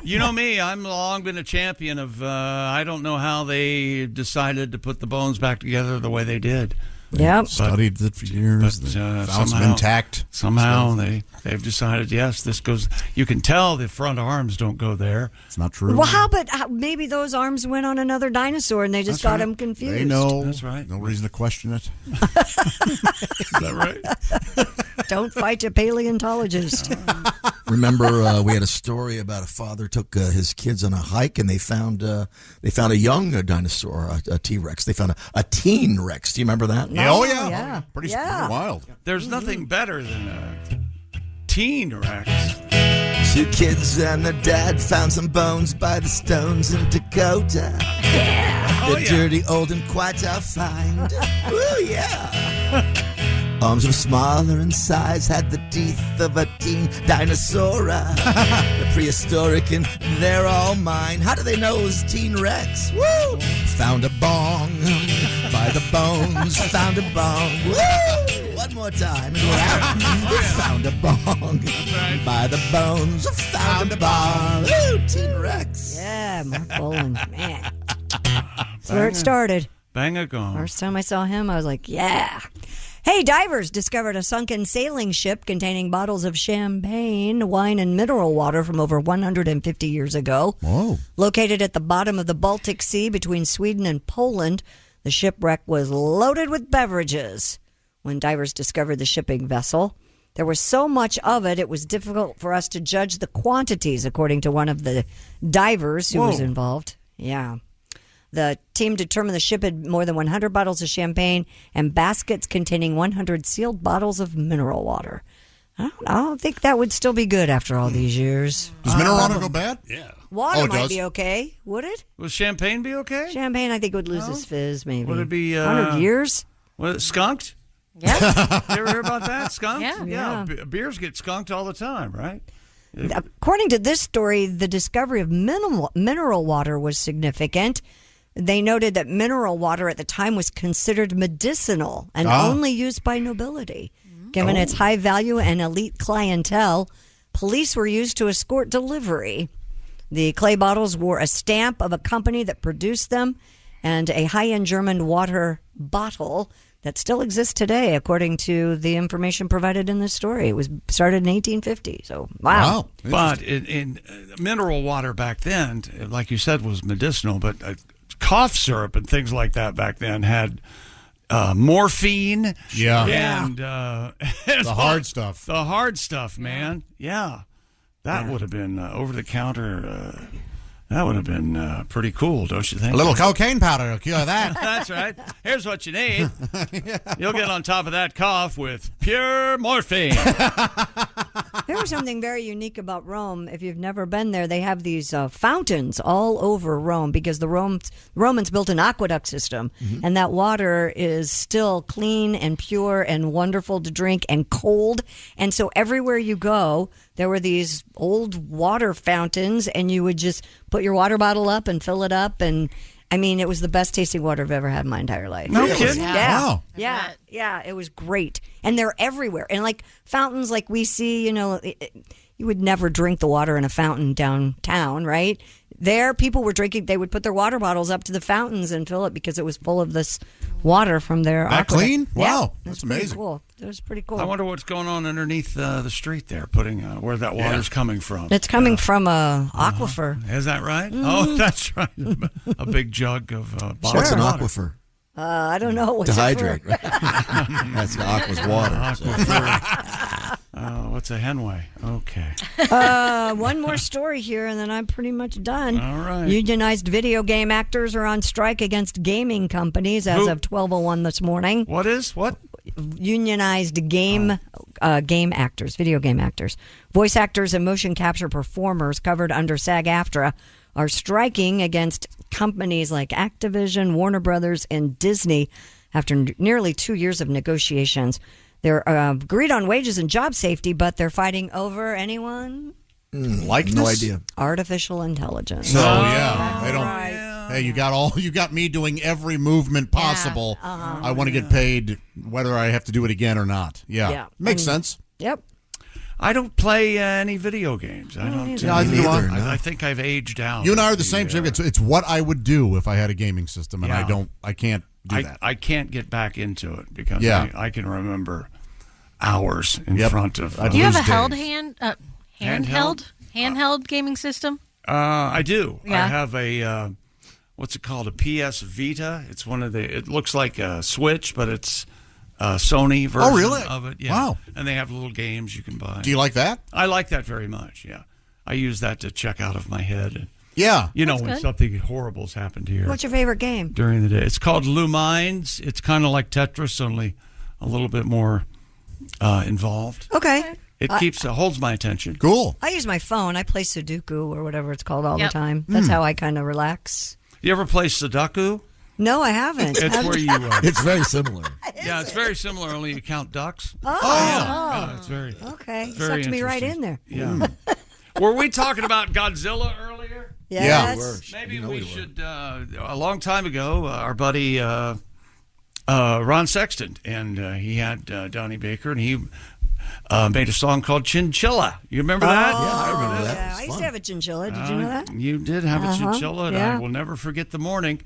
You know me, I'm long been a champion of, I don't know how they decided to put the bones back together the way they did. Yep. Studied it for years. Found them intact. Somehow they've decided, yes, this goes. You can tell the front arms don't go there. It's not true. Well, how maybe those arms went on another dinosaur and they just got them confused. They know. That's right. No reason to question it. Is that right? Don't fight a paleontologist. Remember, we had a story about a father took his kids on a hike and they found a young dinosaur, a T-Rex. They found a teen Rex. Do you remember that? Yeah, oh, yeah. Pretty wild. There's nothing better than a teen Rex. 2 kids and their dad found some bones by the stones in Dakota. Yeah. They're dirty, old, and quite a find. Ooh, yeah. Arms were smaller in size, had the teeth of a teen dinosaur. They're prehistoric and they're all mine. How do they know it was Teen Rex? Woo! Found a bong by the bones. Found a bong. Woo! One more time. And we're out. Found a bong by the bones. Found a bong. Woo! Teen Rex. Yeah, Mark Bolan. Man. That's where it started. Bang a gong. First time I saw him, I was like, yeah. Hey, divers discovered a sunken sailing ship containing bottles of champagne, wine, and mineral water from over 150 years ago. Whoa. Located at the bottom of the Baltic Sea between Sweden and Poland, the shipwreck was loaded with beverages. When divers discovered the shipping vessel, there was so much of it, it was difficult for us to judge the quantities, according to one of the divers who was involved. Yeah. The team determined the ship had more than 100 bottles of champagne and baskets containing 100 sealed bottles of mineral water. I don't think that would still be good after all these years. Does mineral water go bad? Yeah. Water might be okay. Would it? Would champagne be okay? Champagne, I think, would lose its fizz, maybe. Would it be 100 years? Was it skunked? Yeah. You ever hear about that? Skunked? Yeah. Beers get skunked all the time, right? According to this story, the discovery of mineral water was significant. They noted that mineral water at the time was considered medicinal and only used by nobility. Given its high value and elite clientele, police were used to escort delivery. The clay bottles wore a stamp of a company that produced them and a high-end German water bottle that still exists today, according to the information provided in this story. It was started in 1850. So, wow. But in mineral water back then, like you said, was medicinal, but cough syrup and things like that back then had morphine. And the hard stuff. The hard stuff, man. Yeah. That would have been over-the-counter. That would have been pretty cool, don't you think? A little cocaine powder will cure that. That's right. Here's what you need. You'll get on top of that cough with pure morphine. There was something very unique about Rome. If you've never been there, they have these fountains all over Rome because the Romans built an aqueduct system, and that water is still clean and pure and wonderful to drink and cold. And so everywhere you go, there were these old water fountains, and you would just put your water bottle up and fill it up. And I mean, it was the best tasting water I've ever had in my entire life. No kidding? Yeah. Wow. Yeah, it was great. And they're everywhere. And like fountains like we see, you would never drink the water in a fountain downtown, right? There, people were drinking. They would put their water bottles up to the fountains and fill it because it was full of this water from their That aqueduct. clean? Yeah, Wow, that's pretty amazing. Cool. That was pretty cool. I wonder what's going on underneath the street there, putting where that water's coming from. It's coming from a aquifer. Is that right? Mhm. Oh, that's right. A big jug of bottled What's an water. aquifer? I don't know. What's To it hydrate, for? right? That's Aqua's water. What's a Henway? Okay. One more story here, and then I'm pretty much done. All right. Unionized video game actors are on strike against gaming companies as Who? of 12:01 this morning. What? Unionized game actors, video game actors, voice actors, and motion capture performers covered under SAG-AFTRA are striking against companies like Activision, Warner Brothers, and Disney after nearly 2 years of negotiations. They're agreed on wages and job safety, but they're fighting over anyone? Likeness? No idea. Artificial intelligence. So yeah, they don't. Hey, you got me doing every movement possible. I want to get paid whether I have to do it again or not. Yeah. Makes sense. Yep. I don't play any video games. I don't. Yeah, I think I've aged out. You and I are the same. It's what I would do if I had a gaming system, and Yeah. I can't do that. I can't get back into it because Yeah. I can remember hours in front of. Do you have a handheld gaming system? I do. Yeah. I have a what's it called? A PS Vita. It's one of the. It looks like a Switch, but it's a Sony version really? of it. Yeah. Wow. And they have little games you can buy. Do you like that? I like that very much. Yeah. I use that to check out of my head. And, yeah. You know, That's when good. something horrible's happened here. What's your favorite game? During the day. It's called Lumines. It's kind of like Tetris, only a little bit more involved. Okay. It holds my attention. Cool. I use my phone. I play Sudoku or whatever it's called all Yep. the time. That's how I kind of relax. You ever play Sudoku? No, I haven't. It's where you. It's very similar. Yeah, it's very similar. Only you count ducks. Oh. Yeah, it's very. Okay. Very Sucked me right interesting. in there. Yeah. Were we talking about Godzilla earlier? Yes. Maybe we should. A long time ago, our buddy Ron Sexton, and he had Donnie Baker, and he made a song called Chinchilla. You remember that? Yeah, I remember that. Yeah, I used to have a chinchilla. Did you know that? You did have a chinchilla, and yeah. I will never forget the morning.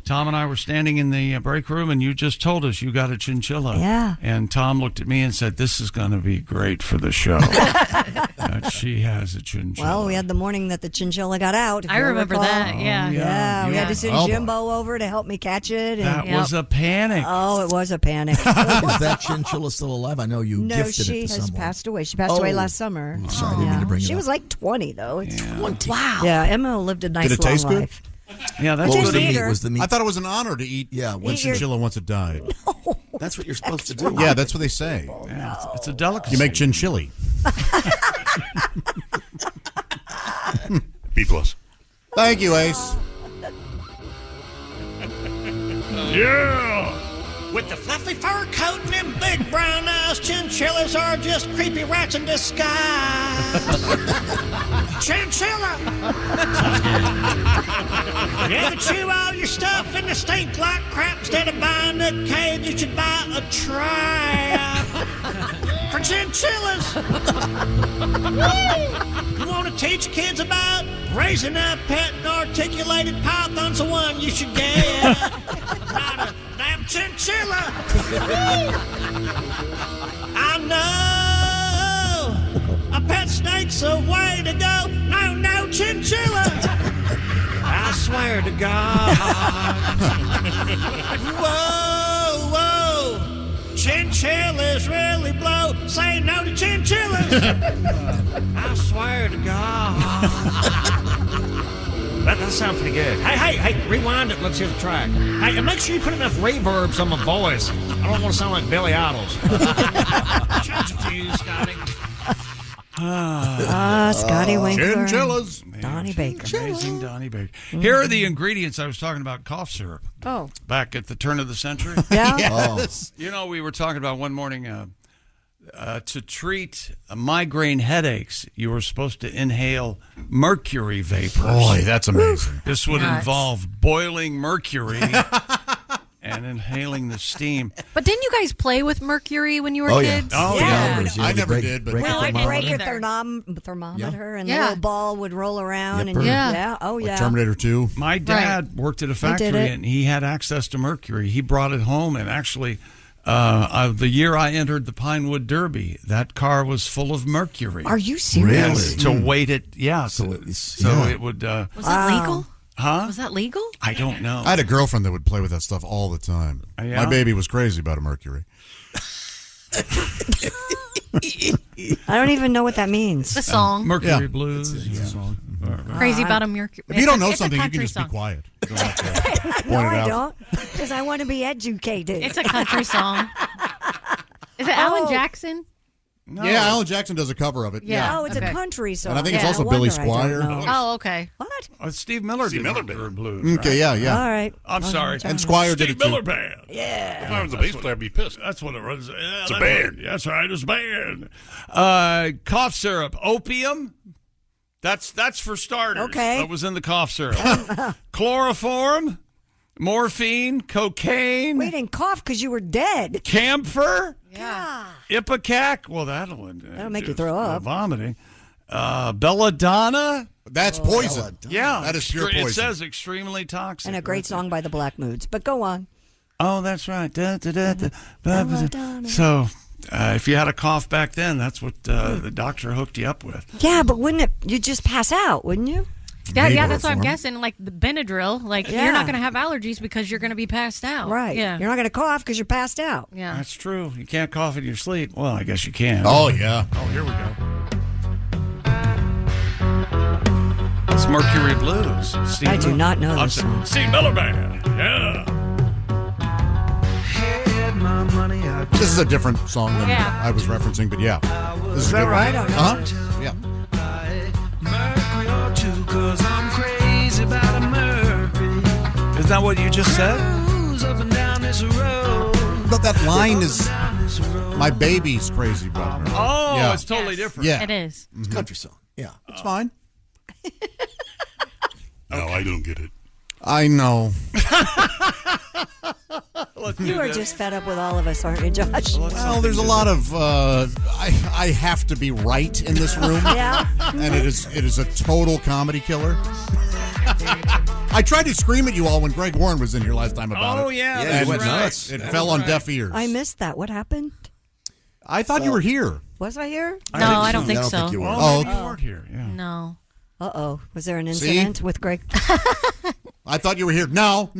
Tom and I were standing in the break room, and you just told us you got a chinchilla. Yeah. And Tom looked at me and said, "This is going to be great for the show." That she has a chinchilla. Well, we had the morning that the chinchilla got out. if I you remember recall. that, yeah. Yeah, we had to send Oh, Jimbo over to help me catch it. And, that was a panic. Oh, it was a panic. Is that chinchilla still alive? I know you No, gifted she it to has someone. passed away. She passed away last summer. I'm sorry, I didn't mean to bring it She up. was like 20, though. It's 20. Wow. Yeah, Emma lived a nice Did it long taste good? life. Yeah, that's What good. was the meat? Was the meat? I thought it was an honor to eat. Yeah, when Eat your- chinchilla once it died. That's what you're supposed to do. Yeah, that's what they say. Yeah, it's a delicacy. You make chinchilli. B+. Thank you, Ace. Yeah. With the fluffy fur coat and them big brown eyes, chinchillas are just creepy rats in disguise. Chinchilla! You ever chew all your stuff and it stink like crap? Instead of buying a cage, you should buy a trap for chinchillas. You want to teach kids about raising a pet and articulated python's the one you should get. Not a damn chinchilla. I know a pet snake's a way to go. No, no, chinchilla. I swear to God. Whoa, whoa. Chinchillas really blow. Say no to chinchillas. I swear to God. That sounds pretty good. Hey, rewind it. Let's hear the track. Hey, and make sure you put enough reverbs on my voice. I don't want to sound like Billy Idol's. Change a few, Scotty. Scotty Winkler. Chinchillas. Donnie Baker. Amazing Donnie Baker. Here are the ingredients. I was talking about cough syrup. Oh. Back at the turn of the century. Yeah? Yes. You know, we were talking about one morning to treat migraine headaches, you were supposed to inhale mercury vapors. Boy, that's amazing. This would Nuts. involve boiling mercury and and inhaling the steam. But didn't you guys play with mercury when you were kids? Oh, yeah. I never did, but Well, I'd break a either. thermometer and the little ball would roll around. Yep. And Yeah. Oh, yeah. Terminator 2. My dad worked at a factory, and he had access to mercury. He brought it home, and actually, the year I entered the Pinewood Derby, that car was full of mercury. Are you serious? To weight it, yeah. So it would... Was that legal? Huh? Was that legal? I don't know. I had a girlfriend that would play with that stuff all the time. Yeah? My baby was crazy about a mercury. I don't even know what that means. The song. Mercury Blues. Crazy about a mercury. If you don't know it's a something, you can country just song. be quiet. You don't have to No, point it I out. don't, because I want to be educated. It's a country song. Is it Alan Jackson? No. Yeah, Alan Jackson does a cover of it. Yeah. Oh, it's Okay. a country song. And I think it's Yeah, also no Billy wonder I don't Squire. know. Oh, okay. What? Steve Miller did Mercury Blues. Okay, yeah. All right. I'm sorry. And Squire did Steve it too. Miller Band. If I was a bass player, I'd be pissed. That's what it was. Yeah, It's a band. That's right. It's a band. Cough syrup. Opium. That's for starters. Okay. That was in the cough syrup. Chloroform. Morphine. Cocaine. We didn't cough because you were dead. Camphor. Yeah. Ipecac. Well, that'll make you throw up. Vomiting. Belladonna. That's poison. Yeah. That is pure It poison. says extremely toxic. And a great song by the Black Moods. But go on. Oh, that's right. Da, da, da, da. Belladonna. So, if you had a cough back then, that's what the doctor hooked you up with. Yeah, but wouldn't it? You'd just pass out, wouldn't you? Yeah, that's what I'm guessing. Like the Benadryl, like Yeah. you're not going to have allergies because you're going to be passed out. Right. Yeah. You're not going to cough because you're passed out. Yeah. That's true. You can't cough in your sleep. Well, I guess you can. Oh, yeah. Oh, here we go. It's Mercury Blues. Steve I do Miller. not know I'm this sorry. song. Steve Miller Band. Yeah. This is a different song than Yeah. I was referencing, but yeah. This is a that good right? one. Uh-huh. Yeah. Isn't that what you just said? But that line is, my baby's crazy about her. Oh, Yeah. it's totally different. Yeah. It is. It's a country song. Yeah. It's fine. No, I don't get it. I know. You are just fed up with all of us, aren't you, Josh? Well, there's a lot of I have to be right in this room. Yeah. And it is a total comedy killer. I tried to scream at you all when Greg Warren was in here last time about it. Oh, yeah. Yeah, that's you went right. nuts. It fell on deaf ears. I missed that. What happened? I thought you were here. Was I here? No, I don't think I don't so. think you were. Oh, Oh, you weren't here. Yeah. No. Uh-oh. Was there an See? incident with Greg? I thought you were here. No.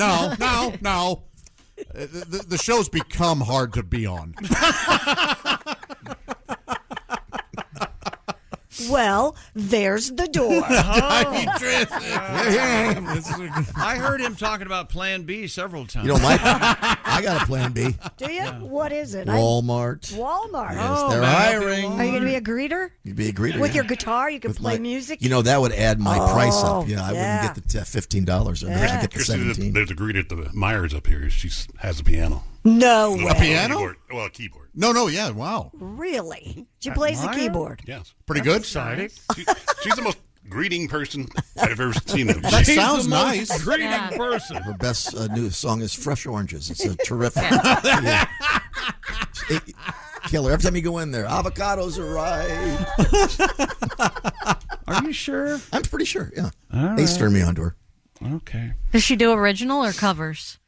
The show's become hard to be on. Well, there's the door. I heard him talking about Plan B several times. You don't like it? I got a plan B. Do you? What is it? Walmart. Walmart. Yes, they're hiring. Are you going to be a greeter? You'd be a greeter. With yeah. your guitar, you can With play my- music? You know, that would add my price up. Yeah, I yeah. wouldn't get the $15. I'd get the Christy, 17. there's a greeter at the Myers up here. She has a piano. No A way. piano? Keyboard. Well, a keyboard. No, yeah, wow. Really? She plays the Meyer? keyboard. Yes. Pretty good? Exciting. She's the most greeting person I've ever seen. That She's sounds the most nice. Greeting Yeah. person. Her best new song is Fresh Oranges. It's a terrific. Yeah. Killer. Every time you go in there, avocados are right. Are you sure? I'm pretty sure, yeah. All Ace right. turned me on to her. Okay. Does she do original or covers?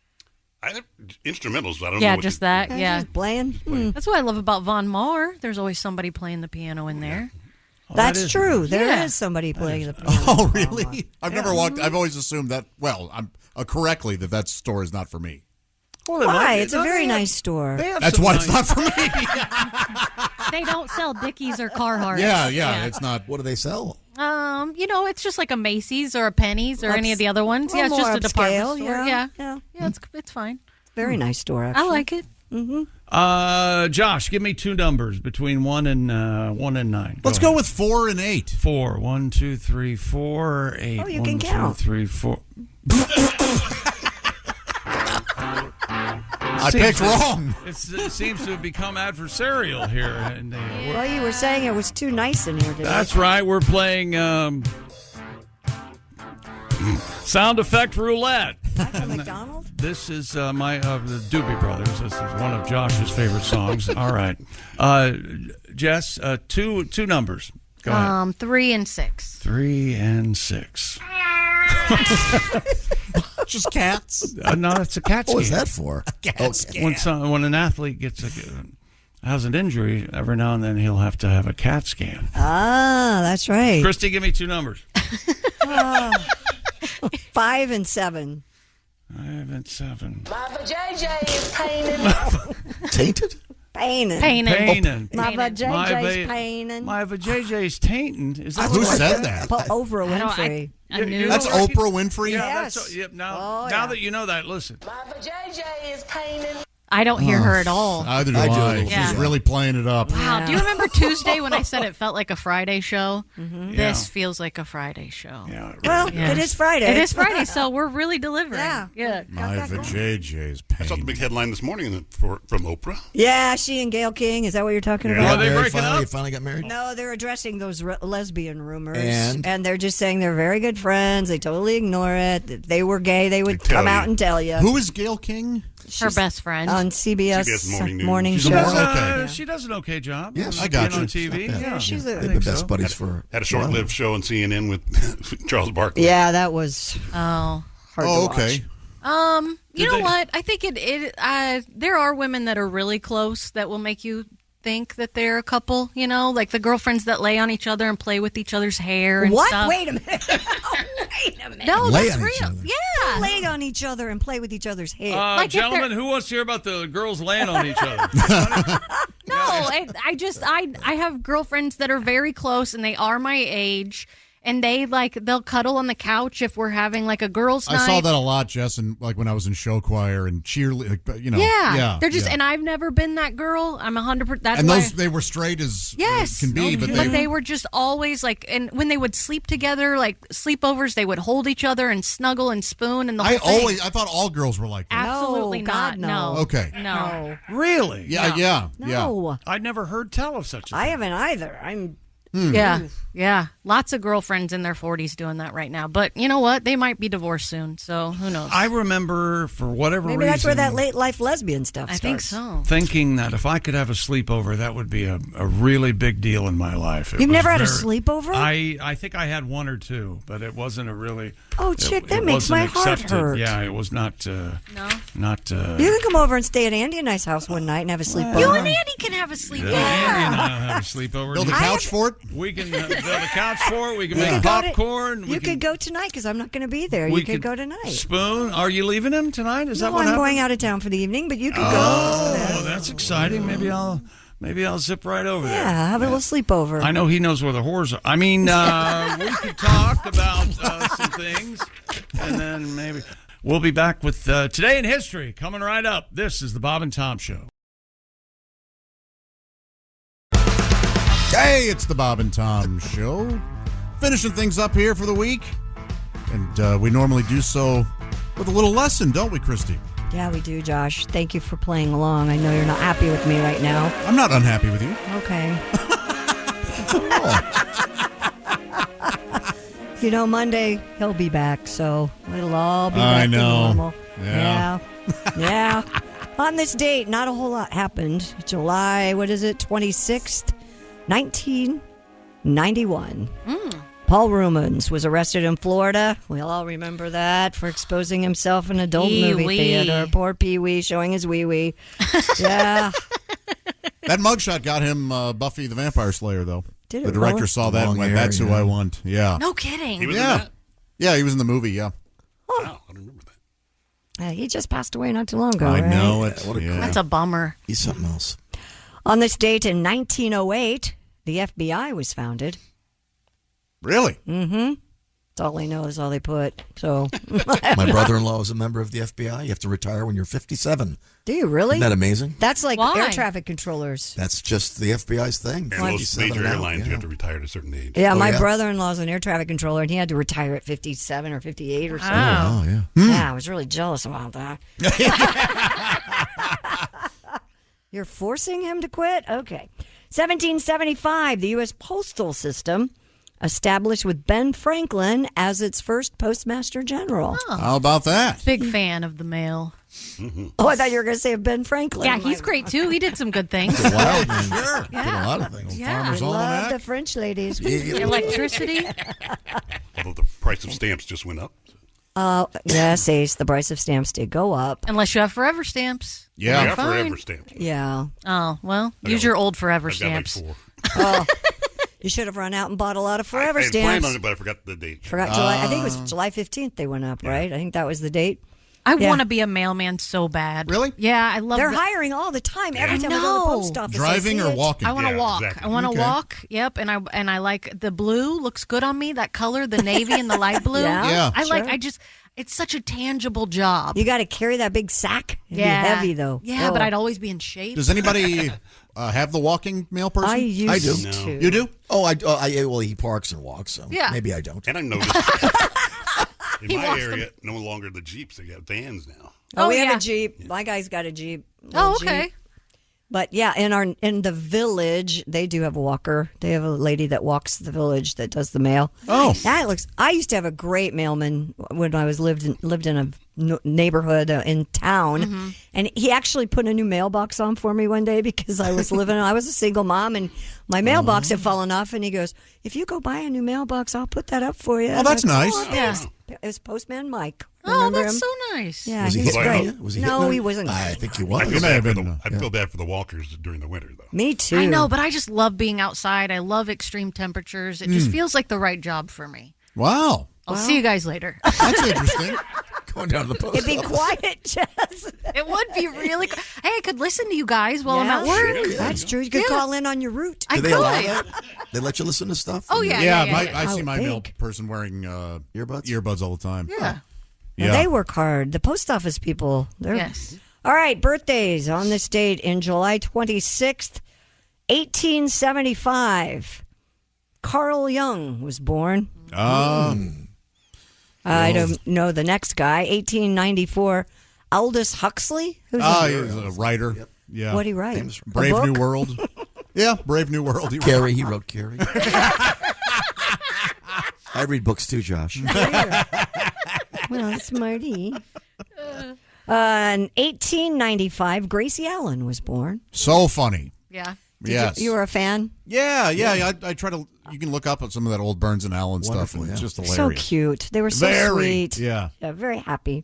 Instrumentals. I don't know. Yeah, what just the- that. Yeah. Just playing. That's what I love about Von Maur. There's always somebody playing the piano in there. That's is true. There is Yeah. somebody playing the piano. Oh, really? I've never walked. I've always assumed that. Well, I'm correctly that store is not for me. Well, they Why? might- It's a very nice store. they have That's some why nice- it's not for me. They don't sell Dickies or Carhartt. Yeah. It's not. What do they sell? It's just like a Macy's or a Penny's or any of the other ones. Well, Yeah, it's just more a department upscale, store. yeah. Yeah, it's fine. Very nice store, actually. I like it. Josh, give me two numbers between 1 and 9. Let's go with 4 and 8. 4. 1, 2, 3, 4, 8. Oh, you 1, can 2, count. 3, 4. I picked wrong. It seems to have become adversarial here. And, Well, you were saying it was too nice in here today. that's right. We're playing sound effect roulette. Michael McDonald? This is the Doobie Brothers. This is one of Josh's favorite songs. All right. Jess, two numbers. Go ahead. 3 and 6. 3 and 6. Just cats? No, it's a cat scan. What was that for? A cat scan. When an athlete has an injury, every now and then he'll have to have a CAT scan. Ah, that's right. Christy, give me 2 numbers. 5 and 7. 5 and 7. My vajayjay is painting. Tainted? Painin'. My vajayjay's painin'. My vajayjay's tainting. Is that Who said that? Oprah Winfrey. That's Oprah Winfrey? Yeah, Yes. now that you know that, listen. My vajayjay is painting. I don't hear her at all. Neither do I. Yeah. She's really playing it up. Wow. Do you remember Tuesday when I said it felt like a Friday show? Mm-hmm. This feels like a Friday show. Yeah. Well, it is Friday. It is Friday, so we're really delivering. Yeah. My vajayjay's I saw the pain. big headline this morning from Oprah. Yeah, she and Gayle King. Is that what you're talking Yeah. about? Are they breaking up? They finally got married? No, they're addressing those lesbian rumors. And? they're just saying they're very good friends. They totally ignore it. If they were gay, they would come out and tell you. Who is Gayle King? Her best friend. On CBS morning She's show. okay. She does an okay job. Yes, I got being you. on TV. Yeah, she's They've been best buddies for Had a short-lived show on CNN with Charles Barkley. Yeah, that was Oh. hard to okay. watch. You know what? I think there are women that are really close that will make you think that they're a couple, like the girlfriends that lay on each other and play with each other's hair and What? stuff. Wait a minute. Wait a minute. No, Lay that's on real. each other. Yeah. Lay on each other and play with each other's hair. Like if Gentlemen, they're- who wants to hear about the girls laying on each other? No, I have girlfriends that are very close and they are my age. And they'll cuddle on the couch if we're having like a girls' night. I saw that a lot, Jess, and like when I was in show choir and cheerleading, Yeah, they're just, yeah. and I've never been that girl. I'm 100%. That's And why. they were straight as Yes, can be, but they were just always like, and when they would sleep together, like sleepovers, they would hold each other and snuggle and spoon and the whole thing. I thought all girls were like that. Absolutely No, not. God, no. Okay. No. Really? Yeah. No. I'd never heard tell of such a thing. I haven't either. Yeah. Lots of girlfriends in their 40s doing that right now. But you know what? They might be divorced soon, so who knows? I remember, for whatever reason... Maybe that's where that late life lesbian stuff I starts. think so. Thinking that if I could have a sleepover, that would be a really big deal in my life. You've never had a sleepover? I think I had one or two, but it wasn't a really... Oh, chick, it that makes my wasn't heart accepted. hurt. Yeah, it was not... No? Not... You can come over and stay at Andy and I's house one night and have a sleepover. You and Andy can have a sleepover. Andy and I have a sleepover. Build a couch for it? We can build a couch for it. We can You make could go to- popcorn. You could go tonight because I'm not going to be there. we You could go tonight. Spoon. Are you leaving him tonight? Is that No, what I'm happened? going out of town for the evening, but you could Oh, that's exciting. Maybe I'll zip right over go. there. Yeah, have a little sleepover. I know he knows where the whores are. I mean, we could talk about some things, and then maybe we'll be back with Today in History coming right up. This is the Bob and Tom Show. Hey, it's the Bob and Tom Show. Finishing things up here for the week. And we normally do so with a little lesson, don't we, Christy? Yeah, we do, Josh. Thank you for playing along. I know you're not happy with me right now. I'm not unhappy with you. Okay. Monday, he'll be back, so it'll all be back I know. to normal. Yeah. Yeah. On this date, not a whole lot happened. July, 26th, 1991. Paul Rumens was arrested in Florida. We all remember that, for exposing himself in an adult movie Pee-wee. theater. Poor Pee-wee showing his wee-wee. Yeah. That mugshot got him Buffy the Vampire Slayer, though. Did it The director really? saw that and Long went, hair, that's who yeah. I want. Yeah. No kidding. He was in Yeah. that? Yeah, he was in the movie, yeah. Wow, I don't remember that. He just passed away not too long ago, I right? know it. What a Yeah. That's a bummer. He's something else. On this date in 1908, the FBI was founded. Really? Mm-hmm. That's all they know is all they put. So, My brother-in-law is a member of the FBI. You have to retire when you're 57. do you really? Isn't that amazing? That's like Why? air traffic controllers. That's just the FBI's thing. And most 57 major and out, airlines, yeah. you have to retire at a certain age. Yeah, Oh, my yeah? brother-in-law's an air traffic controller, and he had to retire at 57 or 58 or something. Wow. Oh, yeah. Yeah, I was really jealous about that. You're forcing him to quit? Okay. 1775, the U.S. postal system established with Ben Franklin as its first postmaster general. Oh. How about that? Big fan of the mail. Oh, I thought you were going to say Ben Franklin. Yeah, he's great too. He did some good things. Wild man. Sure. Did a lot of things. Yeah. Farmer's I love Almanac. the French ladies. Electricity. Although the price of stamps just went up. Yes, Ace, the price of stamps did go up. Unless you have forever stamps. Yeah. Yeah, Fine. forever stamps. Yeah. Oh, well, I use got your old forever I've got like stamps. 4. Oh, you should have run out and bought a lot of forever I had planned stamps. on it, but I forgot the date. Forgot July. I think it was July 15th they went up, right? I think that was the date. I Yeah. want to be a mailman so bad. Really? Yeah, I love They're the- hiring all the time. Every I time we go to the know. post office, I Driving see or it. walking? I want to Yeah, walk. exactly. I want to Okay. walk. Yep, and I like the blue looks good on me. That color, the navy and the light blue. Yeah, Yeah. I like. sure. I just. It's such a tangible job. You got to carry that big sack. It'd yeah, be heavy though. Yeah, Oh. but I'd always be in shape. Does anybody have the walking mail person? I used do. to. You do? Oh, well, he parks and walks, so Yeah. maybe I don't. And I noticed in He my walks area, no longer the Jeeps. They got vans now. Oh, we yeah. have a Jeep. My guy's got a Jeep. Oh, Little okay. Jeep. But yeah, in the village, they do have a walker. They have a lady that walks the village that does the mail. Oh. That looks. I used to have a great mailman when I was lived in a neighborhood in town, and he actually put a new mailbox on for me one day because I was I was a single mom, and my mailbox had fallen off. And he goes, "If you go buy a new mailbox, I'll put that up for you." Oh, that's I'm like, nice. thanks. It was Postman Mike. Oh, Remember that's him? so nice. Yeah, Was he he's hitting great. you? Was he No, hitting he you? wasn't. I think he I was. feel, may bad have for been, I feel bad for the walkers during the winter, though. Me too. I know, but I just love being outside. I love extreme temperatures. It just feels like the right job for me. Wow. I'll see you guys later. That's interesting. Going down to the post It'd be office. quiet, Jess. It would be really. Hey, I could listen to you guys while I'm at Yeah, work. That's true. You could call in on your route. I Do they could. allow that? They let you listen to stuff? Oh yeah, Yeah, yeah. I I see would my mail think. person wearing earbuds all the time. Yeah. Now, they work hard. The post office people. They're... Yes. All right, birthdays on this date in July 26th, 1875. Carl Jung was born. I don't know the next guy. 1894. Aldous Huxley. Who's He was a writer. Yeah. What did he write? Brave A New book? World. Yeah, Brave New World. Carrie, he wrote Carrie. I read books too, Josh. Well, smarty. In 1895, Gracie Allen was born. So funny. Yeah. Yes. You were a fan? Yeah. I try to. You can look up at some of that old Burns and Allen stuff, and it's just hilarious. So cute. They were so Very, sweet. yeah. Very happy.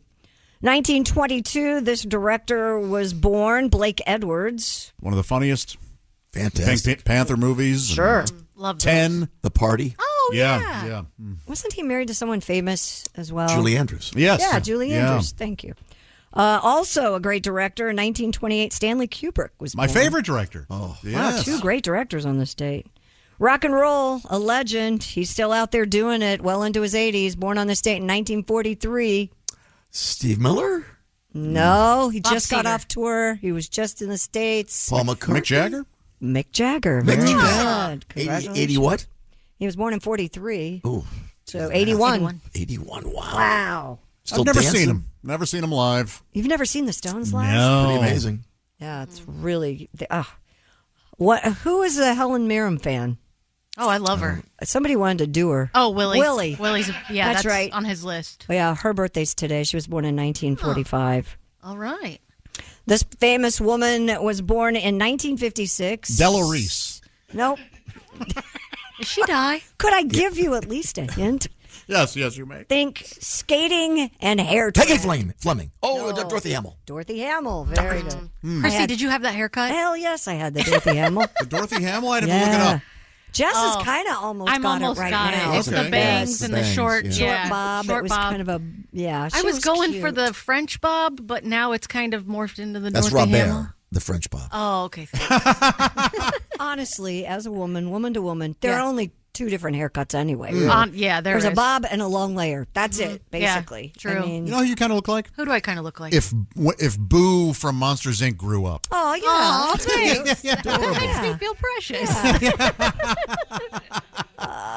1922, this director was born, Blake Edwards. One of the funniest Fantastic. Pink Panther movies. Sure. Love those. 10. The Party. Oh, Yeah. Wasn't he married to someone famous as well? Julie Andrews. Yes. Yeah, Julie Andrews. Thank you. Also a great director, in 1928, Stanley Kubrick was My born. favorite director. Oh, Wow, two great directors on this date. Rock and roll, a legend. He's still out there doing it, well into his 80s. Born on this date in 1943. Steve Miller? No, he Bob just got Seger. off tour. He was just in the States. Paul McCartney? Mick Jagger? Mick Jagger. Mick Very Jagger. good. 80 Congratulations. what? He was born in 43. Oh, So 81. 81. Wow. Wow. Still I've never dancing? seen him. Never seen him live. You've never seen the Stones live? No. Pretty amazing. Yeah, it's really. What? Who is a Helen Mirren fan? Oh, I love her. Somebody wanted to do her. Oh, Willie. Willie. Willie's. Yeah, That's right. on his list. Oh, yeah, her birthday's today. She was born in 1945. All right. This famous woman was born in 1956. Della Reese. Nope. Did she die? Could I give you at least a hint? Yes, you may. Think skating and hair. Peggy transplant. Fleming. Oh, No. Dorothy Hamill. Dorothy Hamill. Very good. Chrissy, did you have that haircut? Hell yes, I had the Dorothy Hamill. The Dorothy Hamill? I'd have to look it up. Jess Oh. is kind of almost I'm got almost it right got now. it. It's Okay. the bangs Yes, and the the bangs, short, yeah. Short bob. Short it was bob. kind of a I she was going cute. for the French bob, but now it's kind of morphed into the That's Dorothy Hamill. Robert, the French Bob. Oh, okay. Thanks. Honestly, as a woman to woman, there Yeah. are only two different haircuts anyway. really. Yeah, There's is. a bob and a long layer. That's it, Yeah, basically. true. I mean, You know who you kind of look like? Who do I kind of look like? If Boo from Monsters, Inc. grew up. oh yeah, Aw, that's cute. thanks. That makes me feel precious.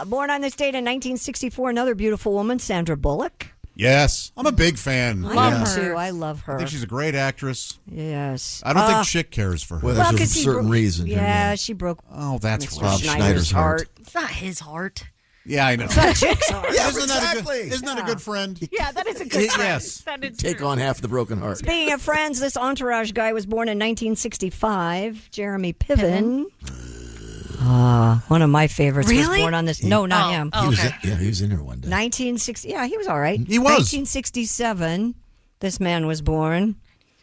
Born on this date in 1964, another beautiful woman, Sandra Bullock. Yes. I'm a big fan. I Love am her. too. I love her. I think she's a great actress. Yes. I don't think Chick cares for her. Well, that's 'cause for a he certain broke- reason. Yeah, she broke Oh, that's Mr. right. Rob Schneider's heart. It's not his heart. Yeah, I know. That's what chicks are. Yeah, Isn't exactly. that a good friend? Yeah, that is a good friend. Yes. That is Take true. on half the broken heart. Speaking of friends, this Entourage guy was born in 1965. Jeremy Piven. One of my favorites was Really? born on this. No, not him. Oh, okay. He was in here one day. 1960. Yeah, he was all right. He was. 1967. This man was born.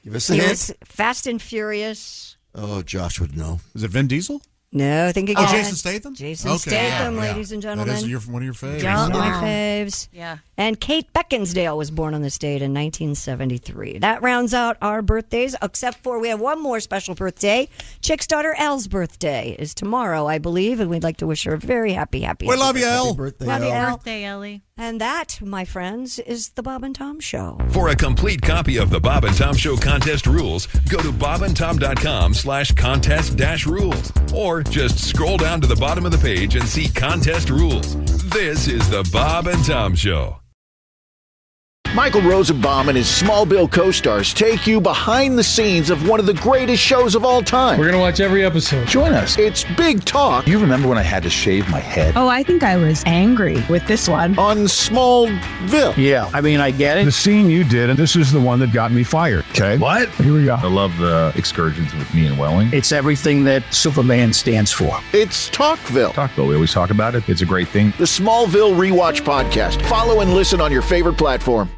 Give us a He hint. was Fast and Furious. Oh, Josh would know. Is it Vin Diesel? No, think again. Oh, Jason Statham? Jason Okay, Statham, yeah. ladies and gentlemen. That is one of your faves. Yeah, my faves. Yeah. And Kate Beckinsdale was born on this date in 1973. That rounds out our birthdays, except for we have one more special birthday. Chick's daughter Elle's birthday is tomorrow, I believe, and we'd like to wish her a very happy We love you, Elle. Birthday, Love you, Elle. Elle. Birthday, Ellie. And that, my friends, is the Bob and Tom Show. For a complete copy of the Bob and Tom Show contest rules, go to bobandtom.com/contest-rules. Or just scroll down to the bottom of the page and see contest rules. This is the Bob and Tom Show. Michael Rosenbaum and his Smallville co-stars take you behind the scenes of one of the greatest shows of all time. We're going to watch every episode. Join us. It's Big Talk. You remember when I had to shave my head? Oh, I think I was angry with this one. On Smallville. Yeah, I mean, I get it. The scene you did, and this is the one that got me fired. Okay. What? Here we go. I love the excursions with me and Welling. It's everything that Superman stands for. It's Talkville. Talkville, we always talk about it. It's a great thing. The Smallville Rewatch Podcast. Follow and listen on your favorite platform.